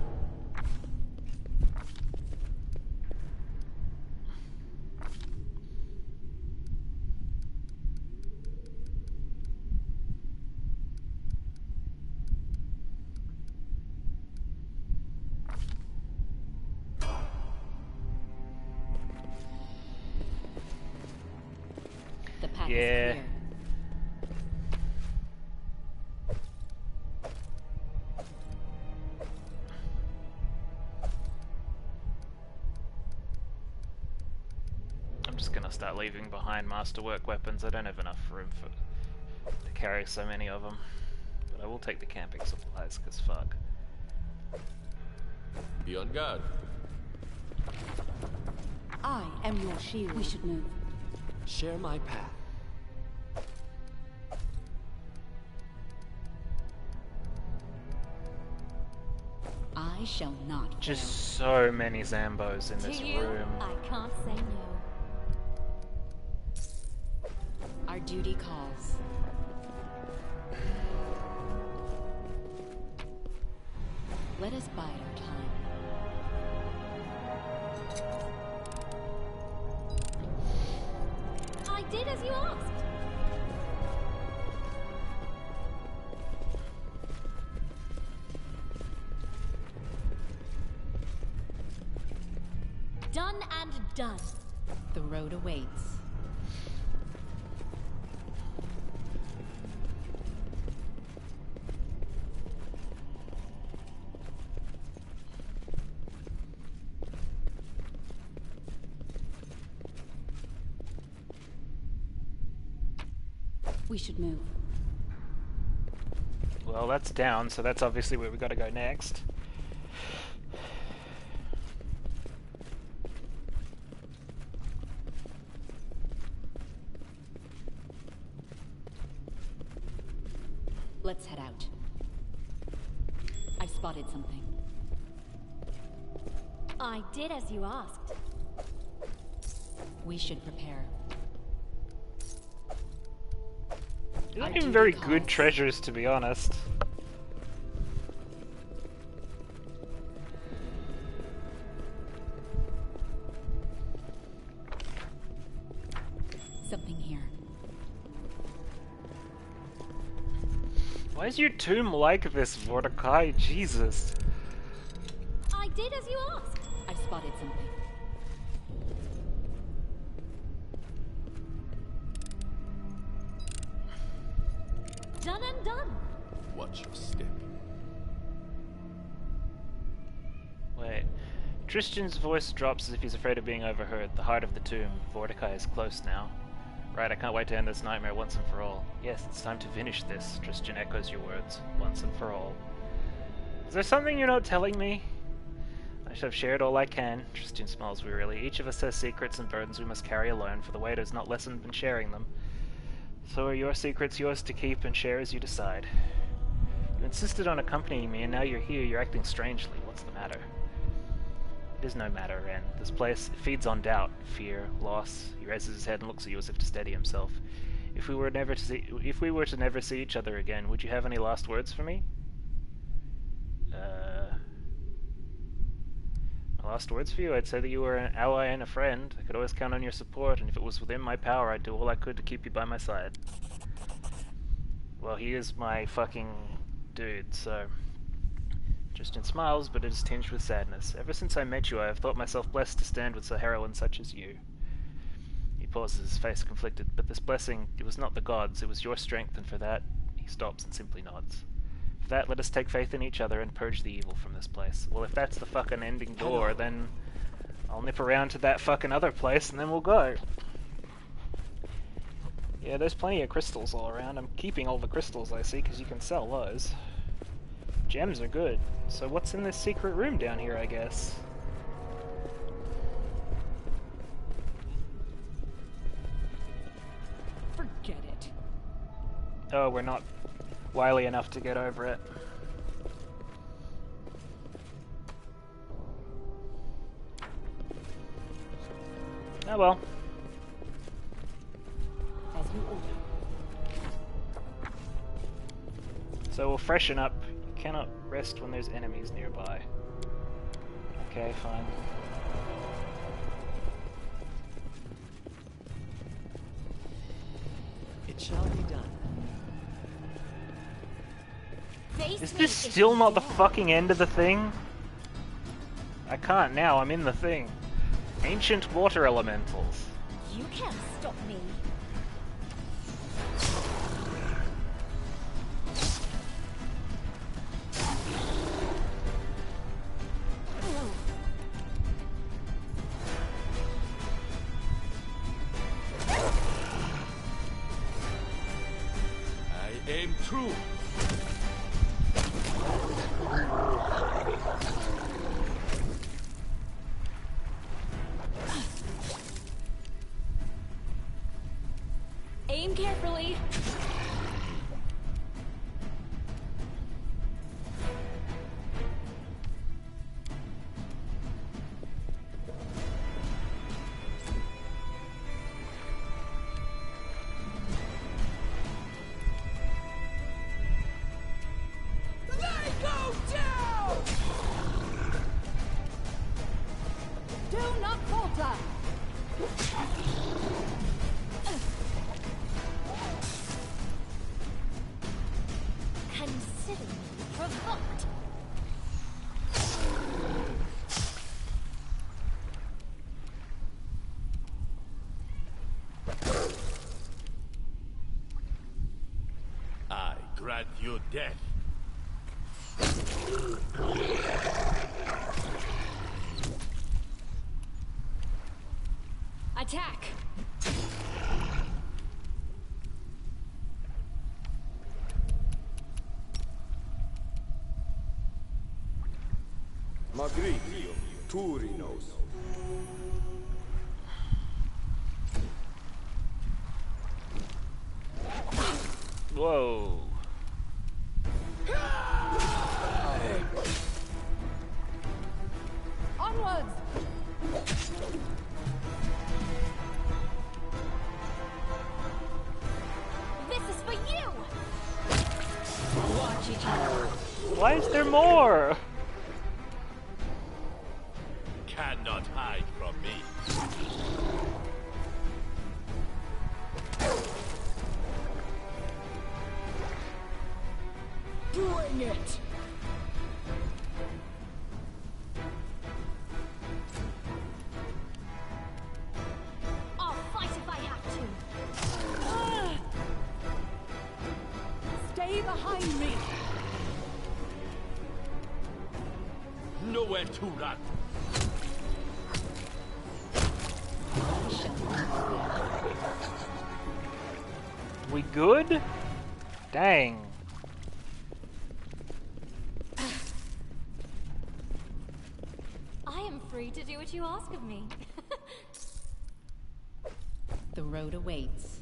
The path Yeah. is clear. I'm just gonna start leaving behind masterwork weapons. I don't have enough room to carry so many of them. But I will take the camping supplies, cause fuck. Be on guard. I am your shield. We should move. Share my path. I shall not Just so many Zambos in this To you, room. I can't say no. Our duty calls. Let us bide our time. I did as you asked. Done and done. The road awaits. We should move. Well, that's down, so that's obviously where we gotta go next. Let's head out. I've spotted something. I did as you asked. We should prepare. They're Our not even duty very calls. good treasures, to be honest. Something here. Why is your tomb like this, Mordecai? Jesus. I did as you asked. I've spotted something. Done and done. Watch your step. Wait. Tristan's voice drops as if he's afraid of being overheard. The heart of the tomb. Mordecai is close now. Right, I can't wait to end this nightmare once and for all. Yes, it's time to finish this. Tristan echoes your words. Once and for all. Is there something you're not telling me? I should have shared all I can. Tristan smiles wearily. Each of us has secrets and burdens we must carry alone, for the weight is not lessened in sharing them. So are your secrets yours to keep and share as you decide. You insisted on accompanying me, and now you're here. You're acting strangely. What's the matter? It is no matter, Ren. This place feeds on doubt, fear, loss. He raises his head and looks at you as if to steady himself. If we were to never see each other again, would you have any last words for me? My last words for you? I'd say that you were an ally and a friend. I could always count on your support, and if it was within my power, I'd do all I could to keep you by my side. Well, he is my fucking dude, so... Justin smiles, but it is tinged with sadness. Ever since I met you, I have thought myself blessed to stand with a heroine such as you. He pauses, his face conflicted. But this blessing, it was not the gods, it was your strength, and for that, he stops and simply nods. For that, let us take faith in each other and purge the evil from this place. Well, if that's the fucking ending door, then I'll nip around to that fucking other place, and then we'll go. Yeah, there's plenty of crystals all around. I'm keeping all the crystals I see, because you can sell those. Gems are good. So what's in this secret room down here, I guess? Forget it. Oh, we're not wily enough to get over it. Oh well. As you order. So we'll freshen up. You cannot rest when there's enemies nearby. Okay, fine. It shall be done. Is this still not the fucking end of the thing? I can't now, I'm in the thing. Ancient water elementals. You can't stop me. I aim true. Aim carefully. They go down! Do not falter! Consider me provoked. I grant you death. Attack! Magritio, Turinos. Whoa. Onwards! This is for you! Watch each other. Why is there more? Cannot hide from me. Bring it! I'll fight if I have to. Stay behind me! Nowhere to run. We good? Dang. I am free to do what you ask of me. The road awaits.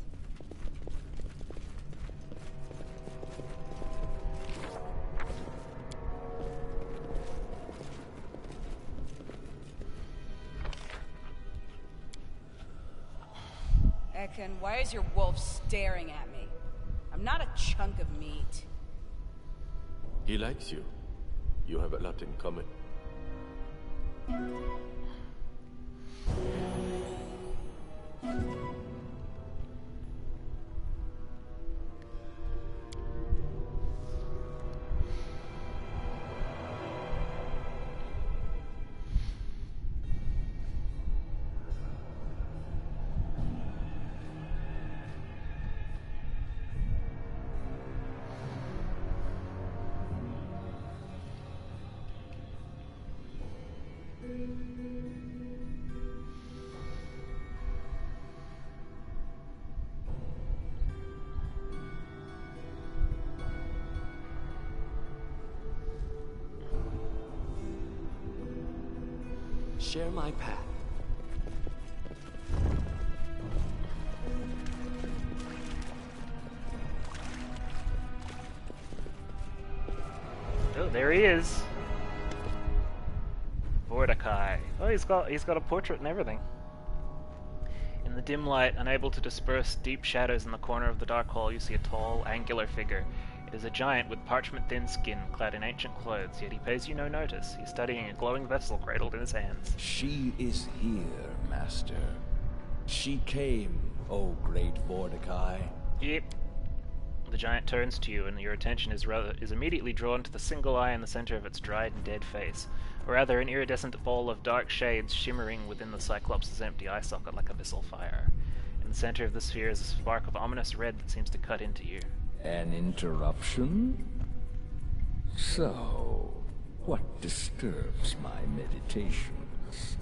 Ekon, why is your wolf staring at me? I'm not a chunk of meat. He likes you. You have a lot in common. share my path. Oh, there he is. Vordakai. Oh, he's got a portrait and everything. In the dim light, unable to disperse deep shadows in the corner of the dark hall, you see a tall, angular figure. It is a giant with parchment-thin skin, clad in ancient clothes, yet he pays you no notice. He's studying a glowing vessel cradled in his hands. She is here, Master. She came, O great Vordakai. Yep. The giant turns to you, and your attention is immediately drawn to the single eye in the center of its dried and dead face, or rather an iridescent ball of dark shades shimmering within the Cyclops' empty eye socket like abyssal fire. In the center of the sphere is a spark of ominous red that seems to cut into you. An interruption? So, what disturbs my meditations?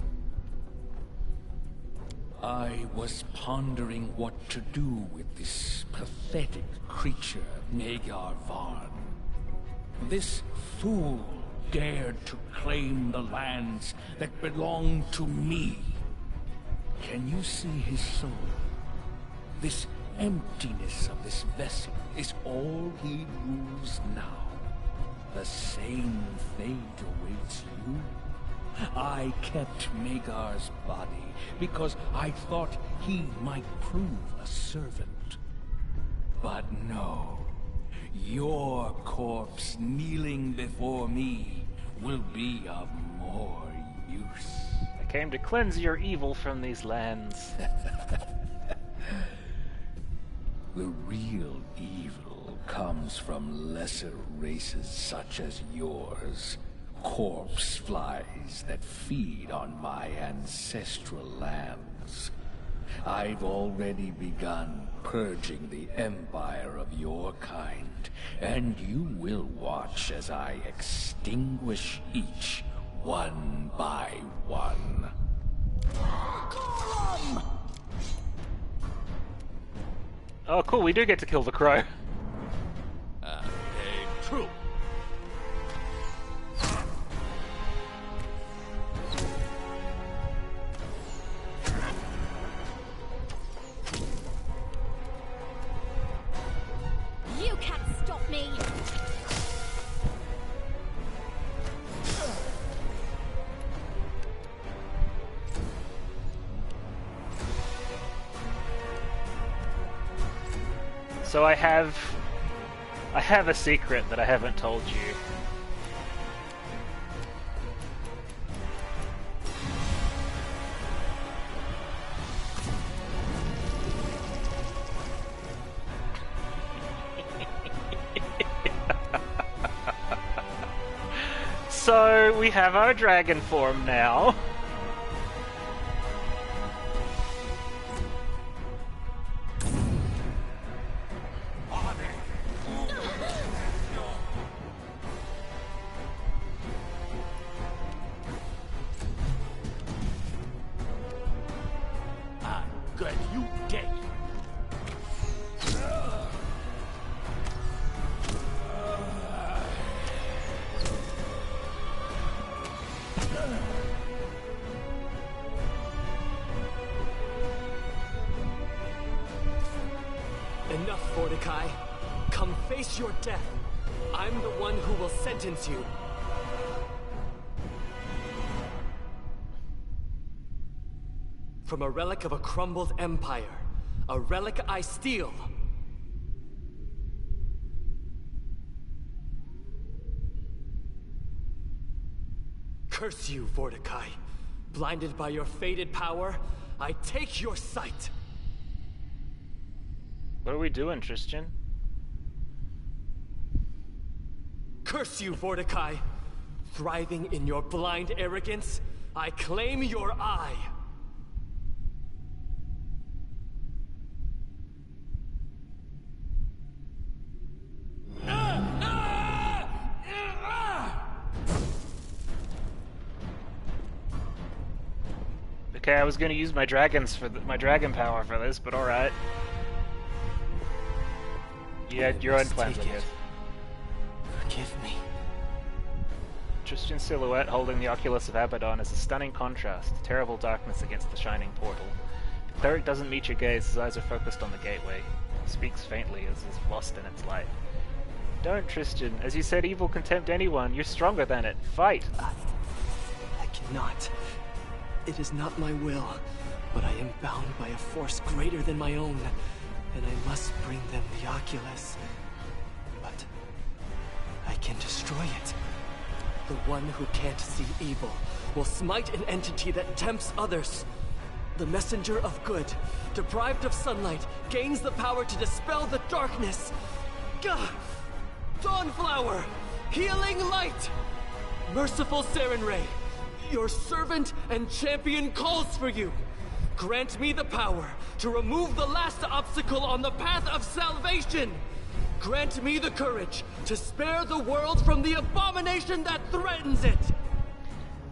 I was pondering what to do with this pathetic creature, Nagar Varn. This fool dared to claim the lands that belong to me. Can you see his soul? This emptiness of this vessel is all he rules now. The same fate awaits you. I kept Magar's body because I thought he might prove a servant. But no, your corpse kneeling before me will be of more use. I came to cleanse your evil from these lands. The real evil comes from lesser races such as yours. Corpse flies that feed on my ancestral lands. I've already begun purging the empire of your kind, and you will watch as I extinguish each one by one. Oh, cool, we do get to kill the crow. True. You can't stop me! So I have a secret that I haven't told you. So we have our dragon form now. Good, you dead. Enough, Vordakai. Come face your death. I'm the one who will sentence you. From a relic of a crumbled empire, a relic I steal. Curse you, Vordakai. Blinded by your faded power, I take your sight. What are we doing, Tristan? Curse you, Vordakai. Thriving in your blind arrogance, I claim your eye. Okay, I was gonna use my dragons for my dragon power for this, but all right. You had your own plans, I guess. Forgive me. Tristan's silhouette holding the Oculus of Abaddon is a stunning contrast, terrible darkness against the shining portal. The cleric doesn't meet your gaze, his eyes are focused on the gateway. He speaks faintly as is lost in its light. Don't, Tristan. As you said, evil can tempt anyone. You're stronger than it. Fight! I cannot. It is not my will, but I am bound by a force greater than my own, and I must bring them the Oculus. But I can destroy it. The one who can't see evil will smite an entity that tempts others. The messenger of good, deprived of sunlight, gains the power to dispel the darkness. Gah! Dawnflower! Healing light! Merciful Sarenrae, your servant and champion calls for you. Grant me the power to remove the last obstacle on the path of salvation. Grant me the courage to spare the world from the abomination that threatens it.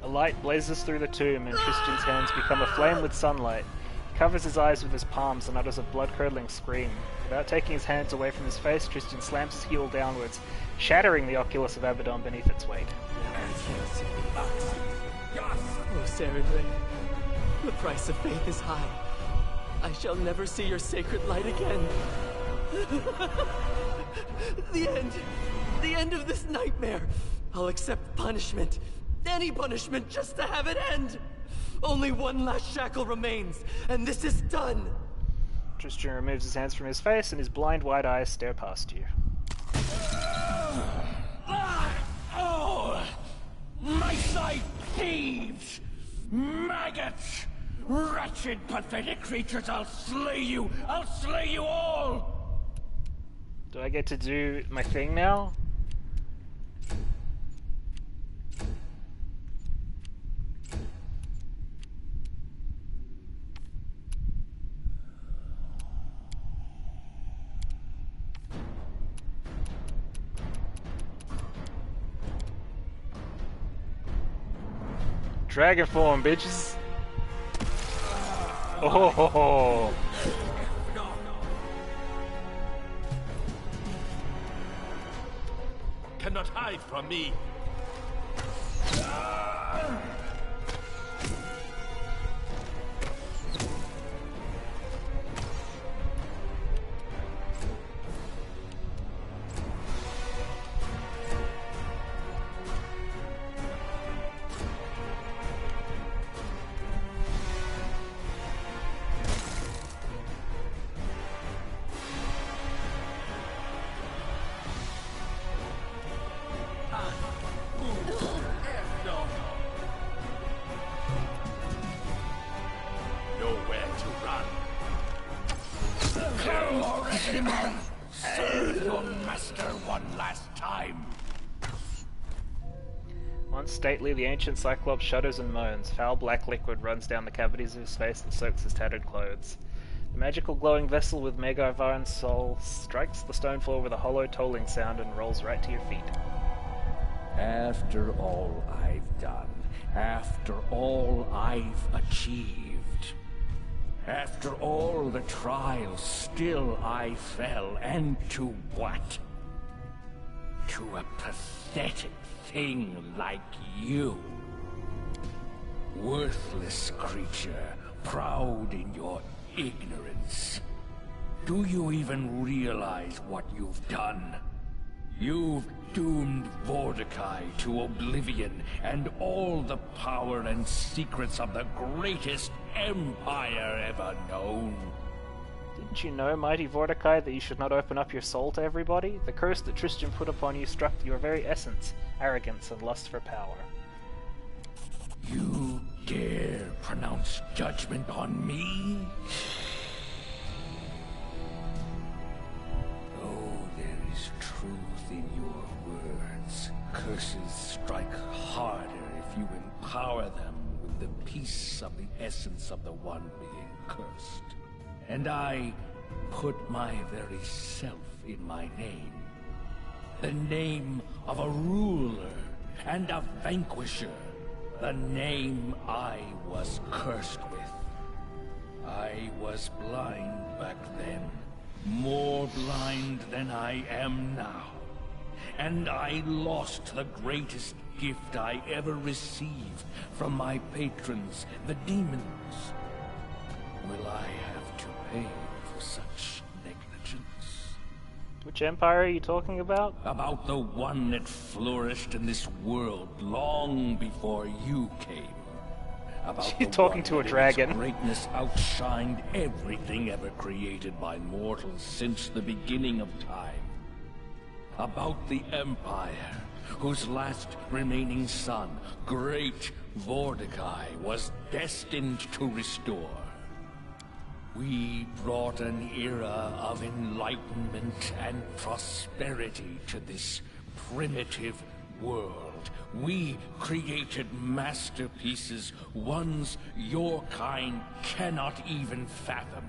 A light blazes through the tomb and Tristan's hands become aflame with sunlight. He covers his eyes with his palms and utters a blood-curdling scream. Without taking his hands away from his face, Tristan slams his heel downwards, shattering the Oculus of Abaddon beneath its weight. Oh, Sarenrae, the price of faith is high. I shall never see your sacred light again. The end of this nightmare. I'll accept punishment. Any punishment just to have it end. Only one last shackle remains, and this is done. Tristan removes his hands from his face and his blind white eyes stare past you. Oh! My sight, thieves! Maggots! Wretched, pathetic creatures, I'll slay you! I'll slay you all! Do I get to do my thing now? Dragon form, bitches! Oh ho ho! Cannot hide from me. Serve your master one last time. Once stately, the ancient Cyclops shudders and moans. Foul black liquid runs down the cavities of his face and soaks his tattered clothes. The magical glowing vessel with Megarvarn's soul strikes the stone floor with a hollow tolling sound and rolls right to your feet. After all I've done, after all I've achieved, after all the trials, still I fell, and to what? To a pathetic thing like you. Worthless creature, proud in your ignorance. Do you even realize what you've done? You've doomed Vordakai to oblivion and all the power and secrets of the greatest empire ever known. Didn't you know, mighty Vordakai, that you should not open up your soul to everybody? The curse that Tristan put upon you struck your very essence, arrogance and lust for power. You dare pronounce judgment on me? Oh, there is truth in your words. Curses strike harder if you empower them with the piece of the essence of the one being cursed. And I put my very self in my name. The name of a ruler and a vanquisher. The name I was cursed with. I was blind back then. More blind than I am now. and I lost the greatest gift I ever received from my patrons, the demons. Will I have to pay for such negligence? Which empire are you talking about? About the one that flourished in this world long before you came. About You're talking to a dragon. Its greatness outshined everything ever created by mortals since the beginning of time. About the Empire, whose last remaining son, Great Vordakai, was destined to restore. We brought an era of enlightenment and prosperity to this primitive world. We created masterpieces, ones your kind cannot even fathom.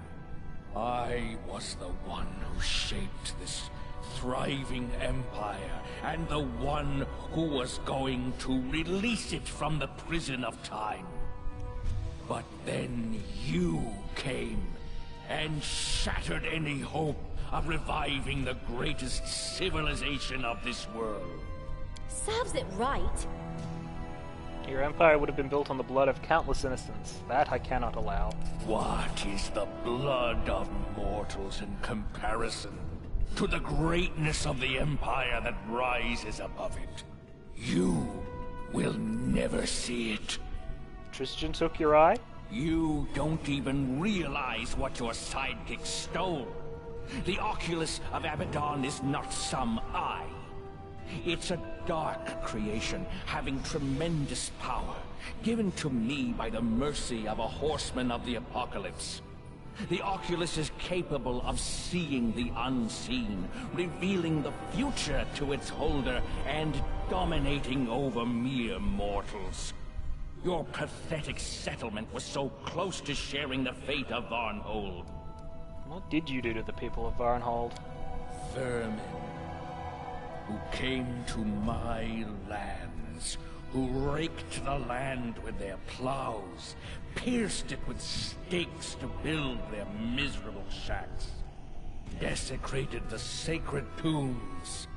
I was the one who shaped this thriving empire, and the one who was going to release it from the prison of time. But then you came and shattered any hope of reviving the greatest civilization of this world. Serves it right. Your empire would have been built on the blood of countless innocents. That I cannot allow. What is the blood of mortals in comparison to the greatness of the empire that rises above it? You will never see it. Tristan took your eye? You don't even realize what your sidekick stole. The Oculus of Abaddon is not some eye. It's a dark creation, having tremendous power, given to me by the mercy of a horseman of the apocalypse. The Oculus is capable of seeing the unseen, revealing the future to its holder, and dominating over mere mortals. Your pathetic settlement was so close to sharing the fate of Varnhold. What did you do to the people of Varnhold? Vermin, who came to my lands, who raked the land with their plows, pierced it with stakes to build their miserable shacks, desecrated the sacred tombs.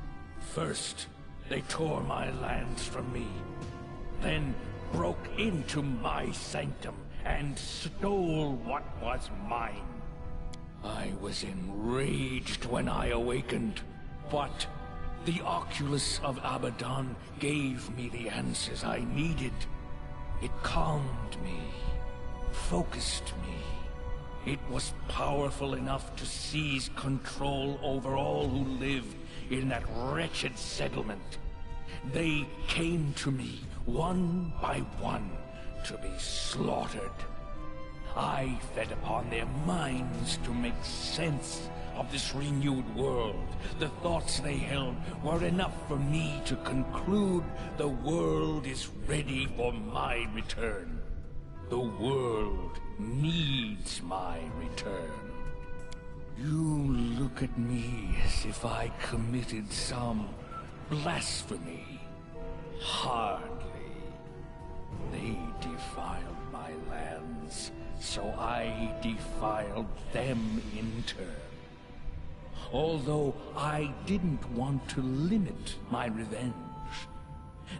First, they tore my lands from me, then broke into my sanctum and stole what was mine. I was enraged when I awakened, but the Oculus of Abaddon gave me the answers I needed. It calmed me, focused me. It was powerful enough to seize control over all who lived in that wretched settlement. They came to me, one by one, to be slaughtered. I fed upon their minds to make sense of this renewed world. The thoughts they held were enough for me to conclude the world is ready for my return. The world needs my return. You look at me as if I committed some blasphemy. Hardly. They defiled my lands, so I defiled them in turn. Although I didn't want to limit my revenge.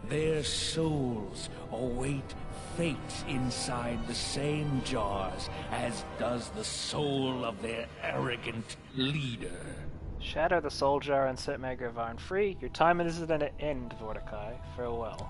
Their souls await fate inside the same jars as does the soul of their arrogant leader. Shatter the soul jar and set Megavarn free. Your time is at an end, Vordakai. Farewell.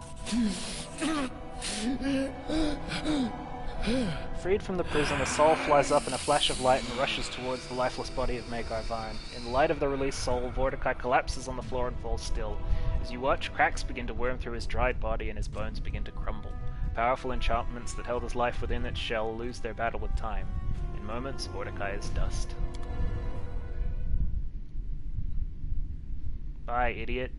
Freed from the prison, the soul flies up in a flash of light and rushes towards the lifeless body of Megar Varn. In the light of the released soul, Vordakai collapses on the floor and falls still. As you watch, cracks begin to worm through his dried body and his bones begin to crumble. Powerful enchantments that held his life within its shell lose their battle with time. In moments, Vordakai is dust. Bye, idiot.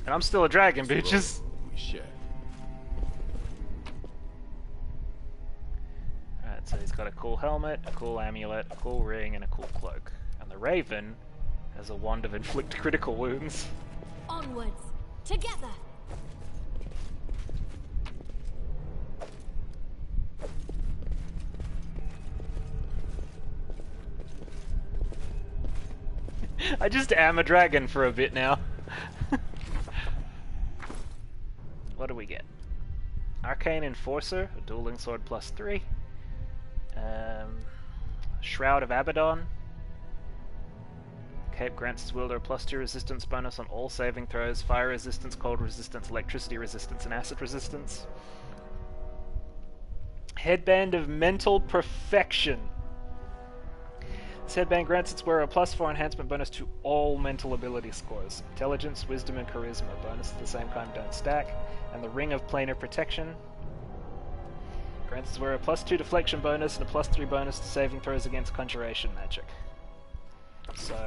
And I'm still a dragon, bitches. We share. Alright, so he's got a cool helmet, a cool amulet, a cool ring, and a cool cloak. And the Raven has a wand of inflict critical wounds. Onwards, together. I just am a dragon for a bit now. What do we get? Arcane Enforcer, a dueling sword +3. Shroud of Abaddon. Cape grants its wielder a +2 resistance bonus on all saving throws, fire resistance, cold resistance, electricity resistance, and acid resistance. Headband of Mental Perfection. This headband grants its wearer a +4 enhancement bonus to all mental ability scores. Intelligence, Wisdom, and Charisma. Bonus at the same time don't stack. And the Ring of Planar Protection. Grants its wearer a +2 deflection bonus and a +3 bonus to saving throws against conjuration magic. So...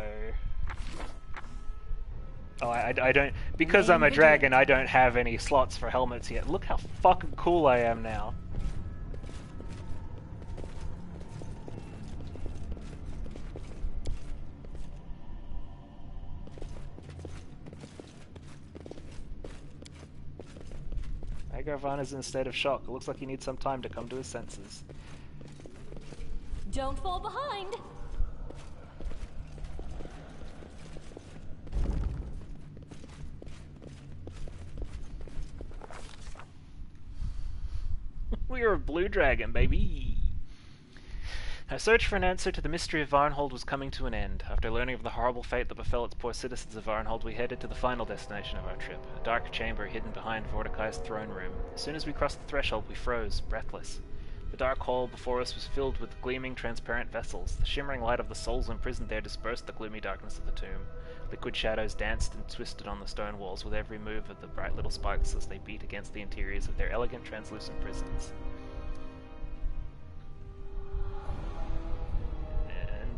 Oh, I don't... Because I'm a dragon, I don't have any slots for helmets yet. Look how fucking cool I am now. Agarvan is in a state of shock. It looks like he needs some time to come to his senses. Don't fall behind! We are a blue dragon, baby! Our search for an answer to the mystery of Varnhold was coming to an end. After learning of the horrible fate that befell its poor citizens of Varnhold, we headed to the final destination of our trip, a dark chamber hidden behind Mordecai's throne room. As soon as we crossed the threshold, we froze, breathless. The dark hall before us was filled with gleaming, transparent vessels. The shimmering light of the souls imprisoned there dispersed the gloomy darkness of the tomb. Liquid shadows danced and twisted on the stone walls with every move of the bright little spikes as they beat against the interiors of their elegant, translucent prisons.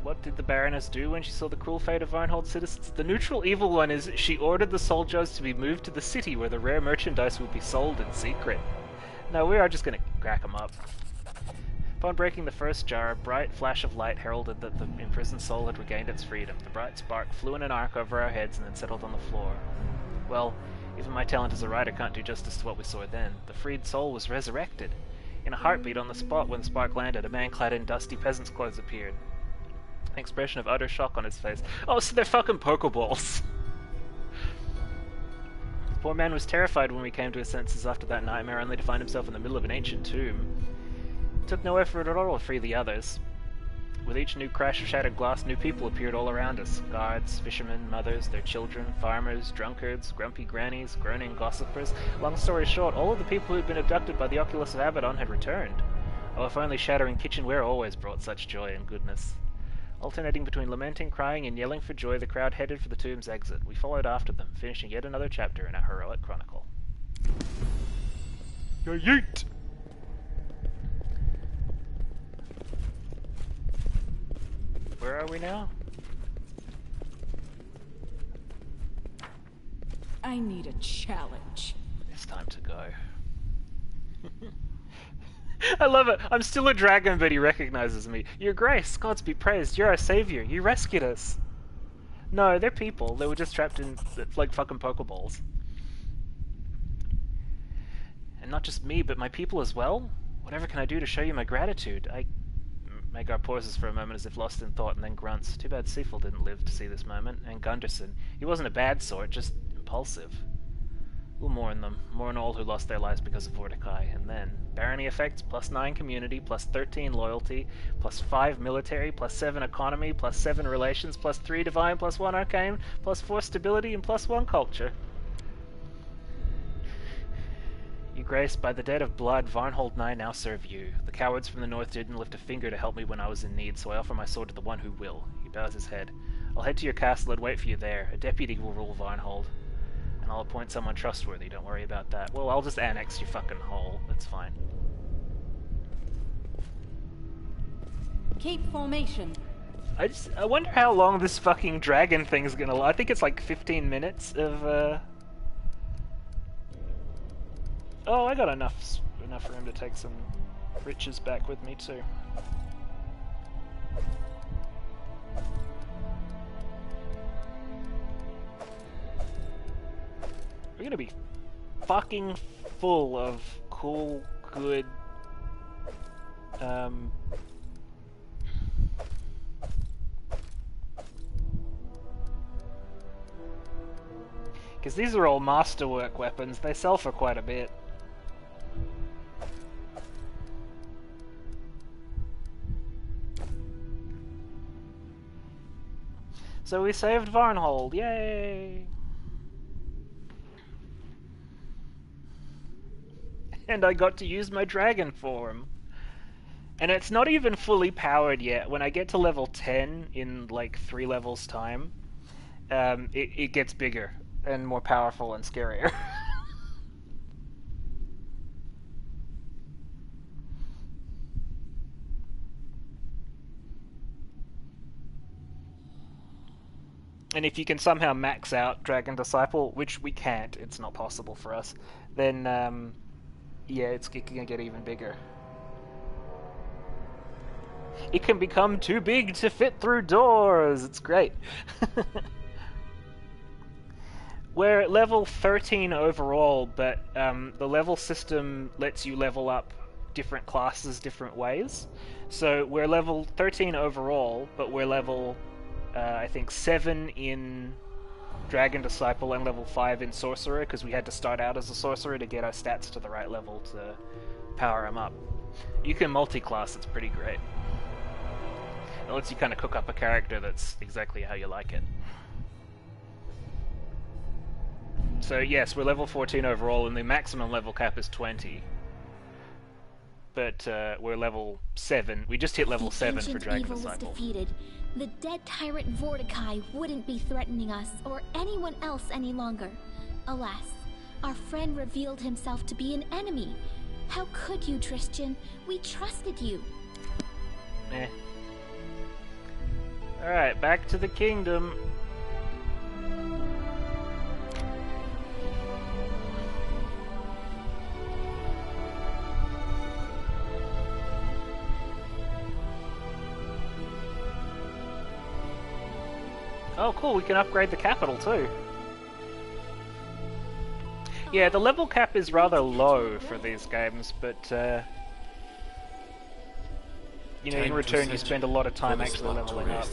What did the Baroness do when she saw the cruel fate of Varnhold citizens? The neutral evil one is she ordered the soldiers to be moved to the city where the rare merchandise would be sold in secret. No, we are just going to crack them up. Upon breaking the first jar, a bright flash of light heralded that the imprisoned soul had regained its freedom. The bright spark flew in an arc over our heads and then settled on the floor. Well, even my talent as a writer can't do justice to what we saw then. The freed soul was resurrected. In a heartbeat on the spot when the spark landed, a man clad in dusty peasant's clothes appeared. An expression of utter shock on his face. Oh, so they're fucking Pokeballs! The poor man was terrified when we came to his senses after that nightmare, only to find himself in the middle of an ancient tomb. It took no effort at all to free the others. With each new crash of shattered glass, new people appeared all around us. Guards, fishermen, mothers, their children, farmers, drunkards, grumpy grannies, groaning gossipers. Long story short, all of the people who'd been abducted by the Oculus of Abaddon had returned. Oh, if only shattering kitchenware always brought such joy and goodness. Alternating between lamenting, crying, and yelling for joy, the crowd headed for the tomb's exit. We followed after them, finishing yet another chapter in our heroic chronicle. Yeet! Where are we now? I need a challenge. It's time to go. I love it. I'm still a dragon, but he recognizes me. Your Grace, gods be praised. You're our savior. You rescued us. No, they're people. They were just trapped in, like, fucking Pokeballs. And not just me, but my people as well? Whatever can I do to show you my gratitude? Magar pauses for a moment as if lost in thought and then grunts. Too bad Seafel didn't live to see this moment. And Gunderson. He wasn't a bad sort, just impulsive. We'll mourn them. Mourn all who lost their lives because of Mordecai. And then, barony effects, +9 community, +13 loyalty, +5 military, +7 economy, +7 relations, +3 divine, +1 arcane, +4 stability, and +1 culture. You Grace, by the dead of blood, Varnhold and I now serve you. The cowards from the north didn't lift a finger to help me when I was in need, so I offer my sword to the one who will. He bows his head. I'll head to your castle and wait for you there. A deputy will rule Varnhold. And I'll appoint someone trustworthy, don't worry about that. Well, I'll just annex your fucking hole, that's fine. Keep formation. I wonder how long this fucking dragon thing's gonna last. I think it's like 15 minutes of, Oh, I got enough room to take some riches back with me, too. We're gonna be fucking full of cool, good, Because these are all masterwork weapons, they sell for quite a bit. So we saved Varnhold, yay! And I got to use my dragon form. And it's not even fully powered yet. When I get to level 10 in like 3 levels time, it gets bigger and more powerful and scarier. And if you can somehow max out Dragon Disciple, which we can't, it's not possible for us, then yeah, it can get even bigger. It can become too big to fit through doors! It's great. We're at level 13 overall, but the level system lets you level up different classes different ways. So we're level 13 overall, but we're level, I think, 7 in Dragon Disciple and level 5 in Sorcerer, because we had to start out as a Sorcerer to get our stats to the right level to power them up. You can multi-class, it's pretty great. It lets you kind of cook up a character that's exactly how you like it. So yes, we're level 14 overall, and the maximum level cap is 20. But we're level 7. We just hit level 7 for Dragon evil Disciple. was defeated. The dead tyrant Vortikai wouldn't be threatening us or anyone else any longer. Alas, our friend revealed himself to be an enemy. How could you, Tristian? We trusted you. Eh. Alright, back to the kingdom. Oh cool, we can upgrade the capital too. Yeah, the level cap is rather low for these games, but you know, in return you spend a lot of time actually leveling up.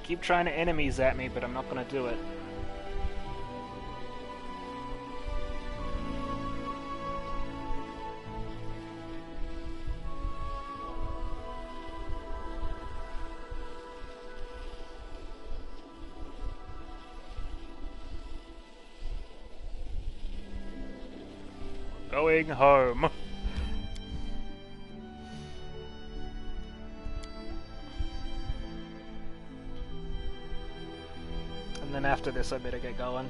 Keep trying to enemies at me, but I'm not gonna do it. Going home. And then after this I better get going.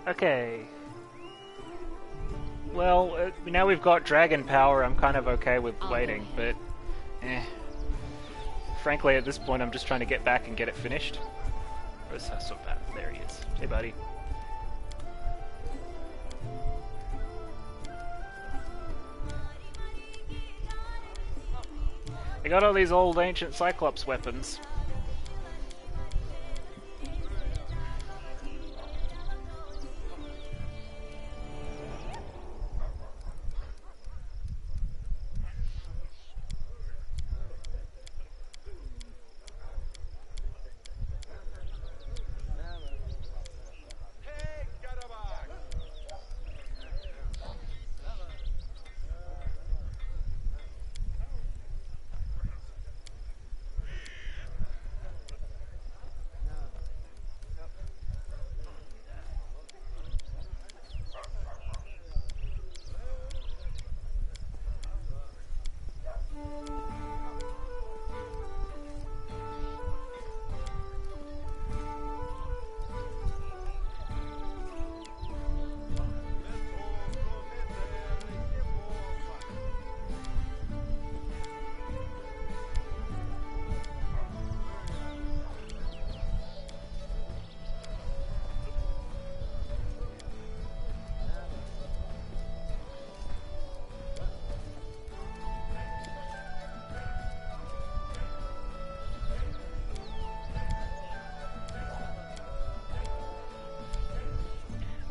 Okay. Well, now we've got dragon power, I'm kind of okay with waiting, but... Frankly, at this point, I'm just trying to get back and get it finished. Where's Hasopat? There he is. Hey, buddy. I got all these old ancient Cyclops weapons.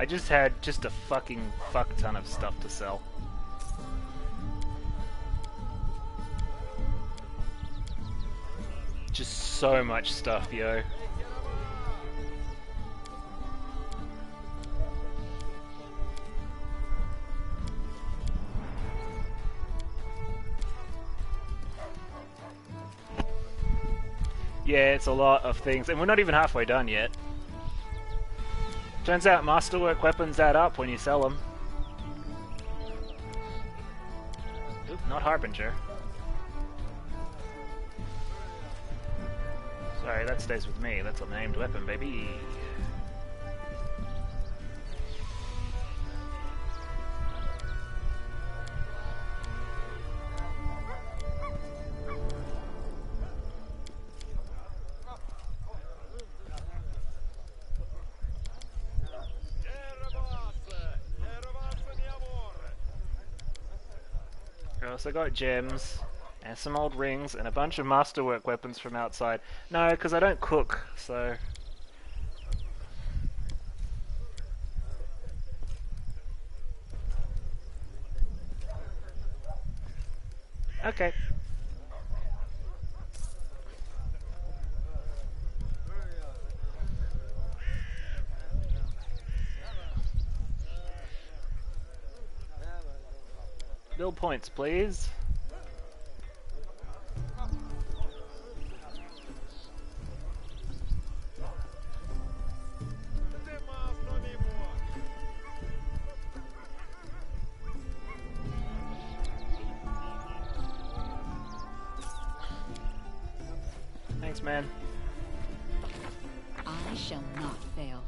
I just had just a fucking fuck ton of stuff to sell. Just so much stuff, yo. Yeah, it's a lot of things, and we're not even halfway done yet. Turns out masterwork weapons add up when you sell them. Oop, not Harbinger. Sorry, that stays with me. That's a named weapon, baby. I also got gems, and some old rings, and a bunch of masterwork weapons from outside. No, because I don't cook, so... Okay. Build points, please. Thanks, man. I shall not fail.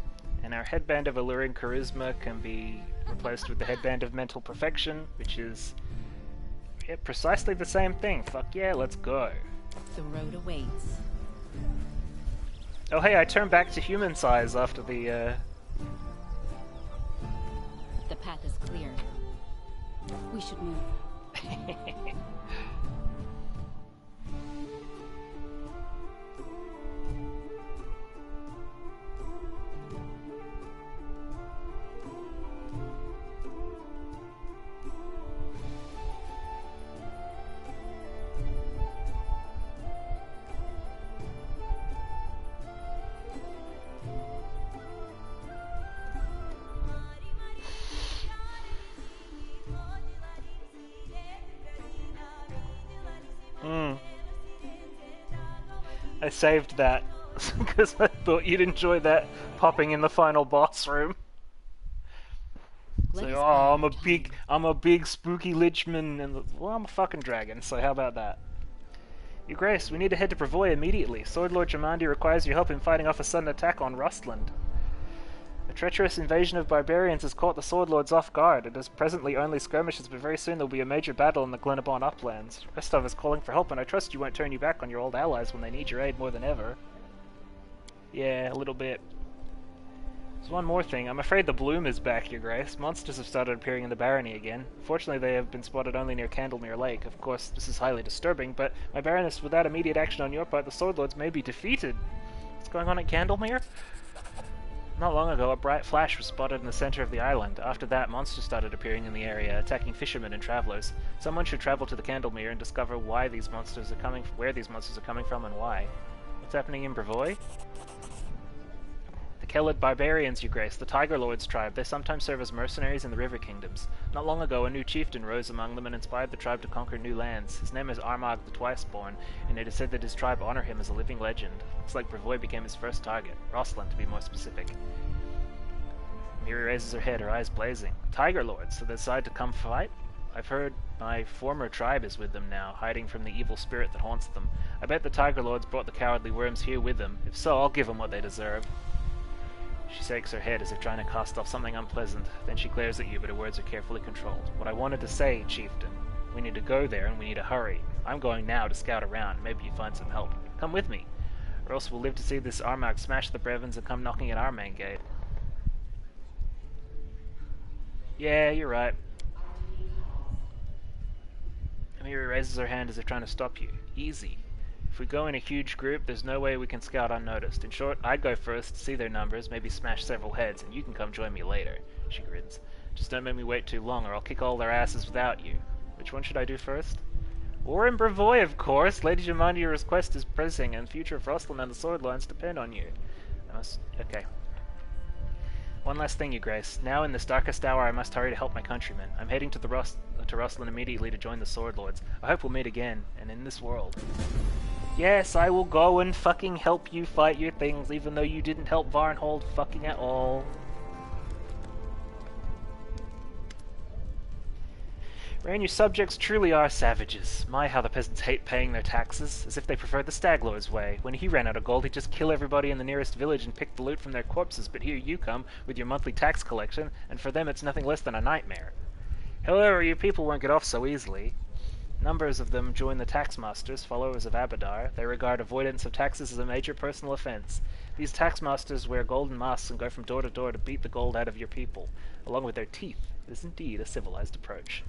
And our headband of alluring charisma can be replaced with the headband of mental perfection, which is precisely the same thing. Fuck yeah, let's go. The road awaits. Oh hey, I turned back to human size after the The path is clear. We should move. I saved that because I thought you'd enjoy that popping in the final boss room. So, oh, I'm a big spooky lichman, and well, I'm a fucking dragon. So how about that? Your Grace, we need to head to Pravoy immediately. Sword Lord Jamandi requires your help in fighting off a sudden attack on Rustland. A treacherous invasion of barbarians has caught the Sword Lords off guard. It is presently only skirmishes, but very soon there will be a major battle in the Glenabon uplands. Restov is calling for help, and I trust you won't turn your back on your old allies when they need your aid more than ever. Yeah, a little bit. There's one more thing. I'm afraid the bloom is back, Your Grace. Monsters have started appearing in the barony again. Fortunately, they have been spotted only near Candlemere Lake. Of course, this is highly disturbing, but my Baroness, without immediate action on your part, the Sword Lords may be defeated. What's going on at Candlemere? Not long ago, a bright flash was spotted in the center of the island. After that, monsters started appearing in the area, attacking fishermen and travelers. Someone should travel to the Candlemere and discover where these monsters are coming from, and why. What's happening in Brevoy? The Kelid Barbarians, Your Grace, the Tiger Lords tribe. They sometimes serve as mercenaries in the River Kingdoms. Not long ago, a new chieftain rose among them and inspired the tribe to conquer new lands. His name is Armagh the Twiceborn, and it is said that his tribe honor him as a living legend. Looks like Brevoy became his first target. Rosslyn, to be more specific. Miri raises her head, her eyes blazing. Tiger Lords, so they decide to come fight? I've heard my former tribe is with them now, hiding from the evil spirit that haunts them. I bet the Tiger Lords brought the cowardly worms here with them. If so, I'll give them what they deserve. She shakes her head as if trying to cast off something unpleasant. Then she glares at you, but her words are carefully controlled. What I wanted to say, Chieftain. We need to go there, and we need to hurry. I'm going now to scout around. Maybe you find some help. Come with me. Or else we'll live to see this Armagh smash the Brevins and come knocking at our main gate. Yeah, you're right. Amiri raises her hand as if trying to stop you. Easy. If we go in a huge group, there's no way we can scout unnoticed. In short, I'd go first, see their numbers, maybe smash several heads, and you can come join me later. She grins. Just don't make me wait too long, or I'll kick all their asses without you. Which one should I do first? War in Brevoy, of course! Lady Germandia's request is pressing, and the future of Rosslyn and the Sword Lines depend on you. Okay. One last thing, Your Grace. Now in this darkest hour, I must hurry to help my countrymen. I'm heading to Rosslyn immediately to join the Sword Lords. I hope we'll meet again, and in this world. Yes, I will go and fucking help you fight your things, even though you didn't help Varnhold fucking at all. Rain, your subjects truly are savages. My, how the peasants hate paying their taxes, as if they preferred the Stag Lord's way. When he ran out of gold, he'd just kill everybody in the nearest village and pick the loot from their corpses, but here you come with your monthly tax collection, and for them it's nothing less than a nightmare. However, your people won't get off so easily. Numbers of them join the taxmasters, followers of Abadar. They regard avoidance of taxes as a major personal offense. These taxmasters wear golden masks and go from door to door to beat the gold out of your people. Along with their teeth, it is indeed a civilized approach.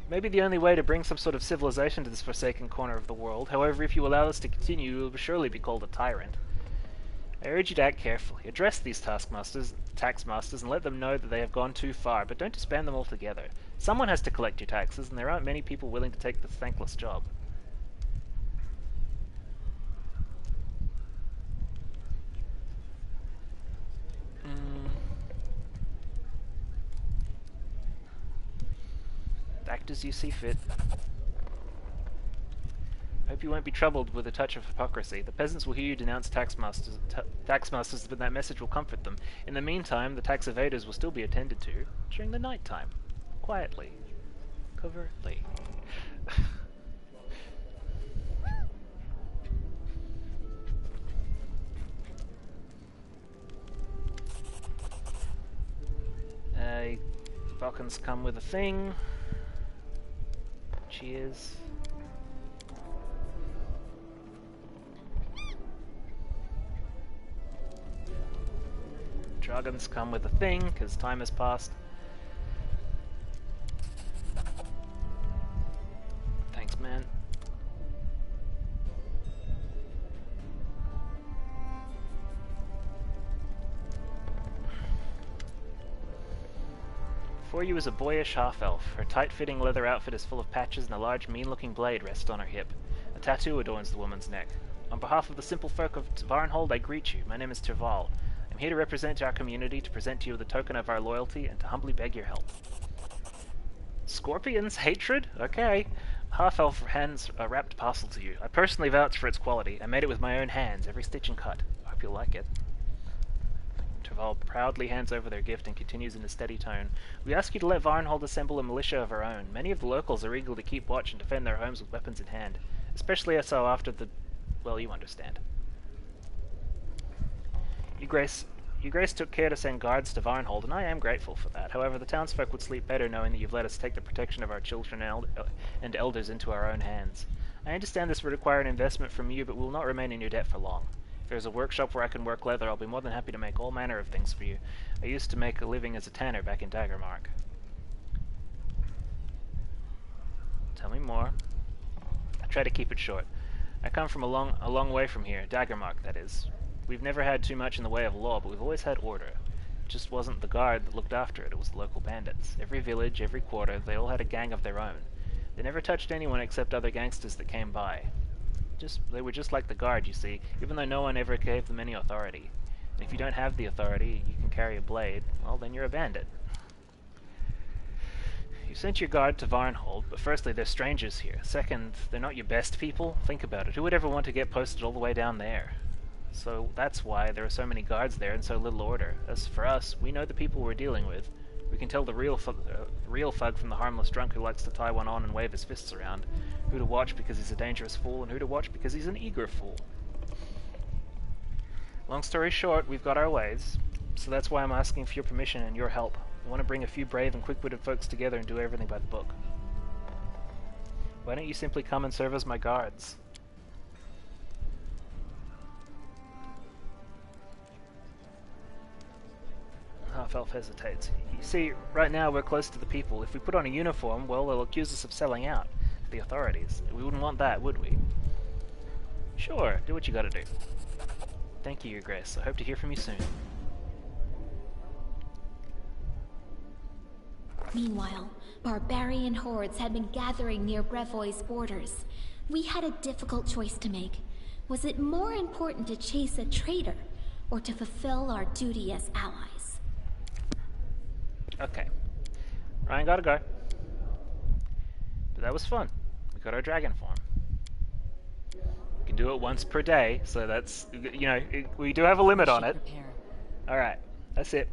Maybe the only way to bring some sort of civilization to this forsaken corner of the world. However, if you allow this to continue, you will surely be called a tyrant. I urge you to act carefully. Address these taxmasters, and let them know that they have gone too far, but don't disband them altogether. Someone has to collect your taxes, and there aren't many people willing to take this thankless job. Act as you see fit. I hope you won't be troubled with a touch of hypocrisy. The peasants will hear you denounce taxmasters, but that message will comfort them. In the meantime, the tax evaders will still be attended to during the night time. Quietly. Covertly. Falcons come with a thing. Cheers. Dragons come with a thing, because time has passed. Thanks, man. Before you is a boyish half-elf. Her tight-fitting leather outfit is full of patches and a large, mean-looking blade rests on her hip. A tattoo adorns the woman's neck. On behalf of the simple folk of Varnhold, I greet you. My name is Terval. I'm here to represent our community, to present to you the token of our loyalty, and to humbly beg your help. Scorpions? Hatred? Okay. Half-elf hands a wrapped parcel to you. I personally vouch for its quality. I made it with my own hands, every stitch and cut. I hope you'll like it. Terval proudly hands over their gift and continues in a steady tone. We ask you to let Varnhold assemble a militia of our own. Many of the locals are eager to keep watch and defend their homes with weapons in hand. Especially so after the... well, you understand. Your Grace took care to send guards to Varnhold, and I am grateful for that. However, the townsfolk would sleep better knowing that you've let us take the protection of our children and elders into our own hands. I understand this would require an investment from you, but we will not remain in your debt for long. If there's a workshop where I can work leather, I'll be more than happy to make all manner of things for you. I used to make a living as a tanner back in Daggermark. Tell me more. I try to keep it short. I come from a long way from here, Daggermark, that is. We've never had too much in the way of law, but we've always had order. It just wasn't the guard that looked after it, it was the local bandits. Every village, every quarter, they all had a gang of their own. They never touched anyone except other gangsters that came by. They were just like the guard, you see, even though no one ever gave them any authority. And if you don't have the authority, you can carry a blade, well, then you're a bandit. You sent your guard to Varnhold, but firstly, they're strangers here. Second, they're not your best people. Think about it. Who would ever want to get posted all the way down there? So that's why there are so many guards there and so little order. As for us, we know the people we're dealing with. We can tell the real thug from the harmless drunk who likes to tie one on and wave his fists around. Who to watch because he's a dangerous fool, and who to watch because he's an eager fool. Long story short, we've got our ways. So that's why I'm asking for your permission and your help. I want to bring a few brave and quick-witted folks together and do everything by the book. Why don't you simply come and serve as my guards? Half-elf hesitates. You see, right now we're close to the people. If we put on a uniform, well, they'll accuse us of selling out to the authorities. We wouldn't want that, would we? Sure, do what you gotta do. Thank you, Your Grace. I hope to hear from you soon. Meanwhile, barbarian hordes had been gathering near Brevoy's borders. We had a difficult choice to make. Was it more important to chase a traitor, or to fulfill our duty as allies? Okay. Ryan gotta go. But that was fun. We got our dragon form. We can do it once per day, so that's, you know, we do have a limit on it. Alright, that's it.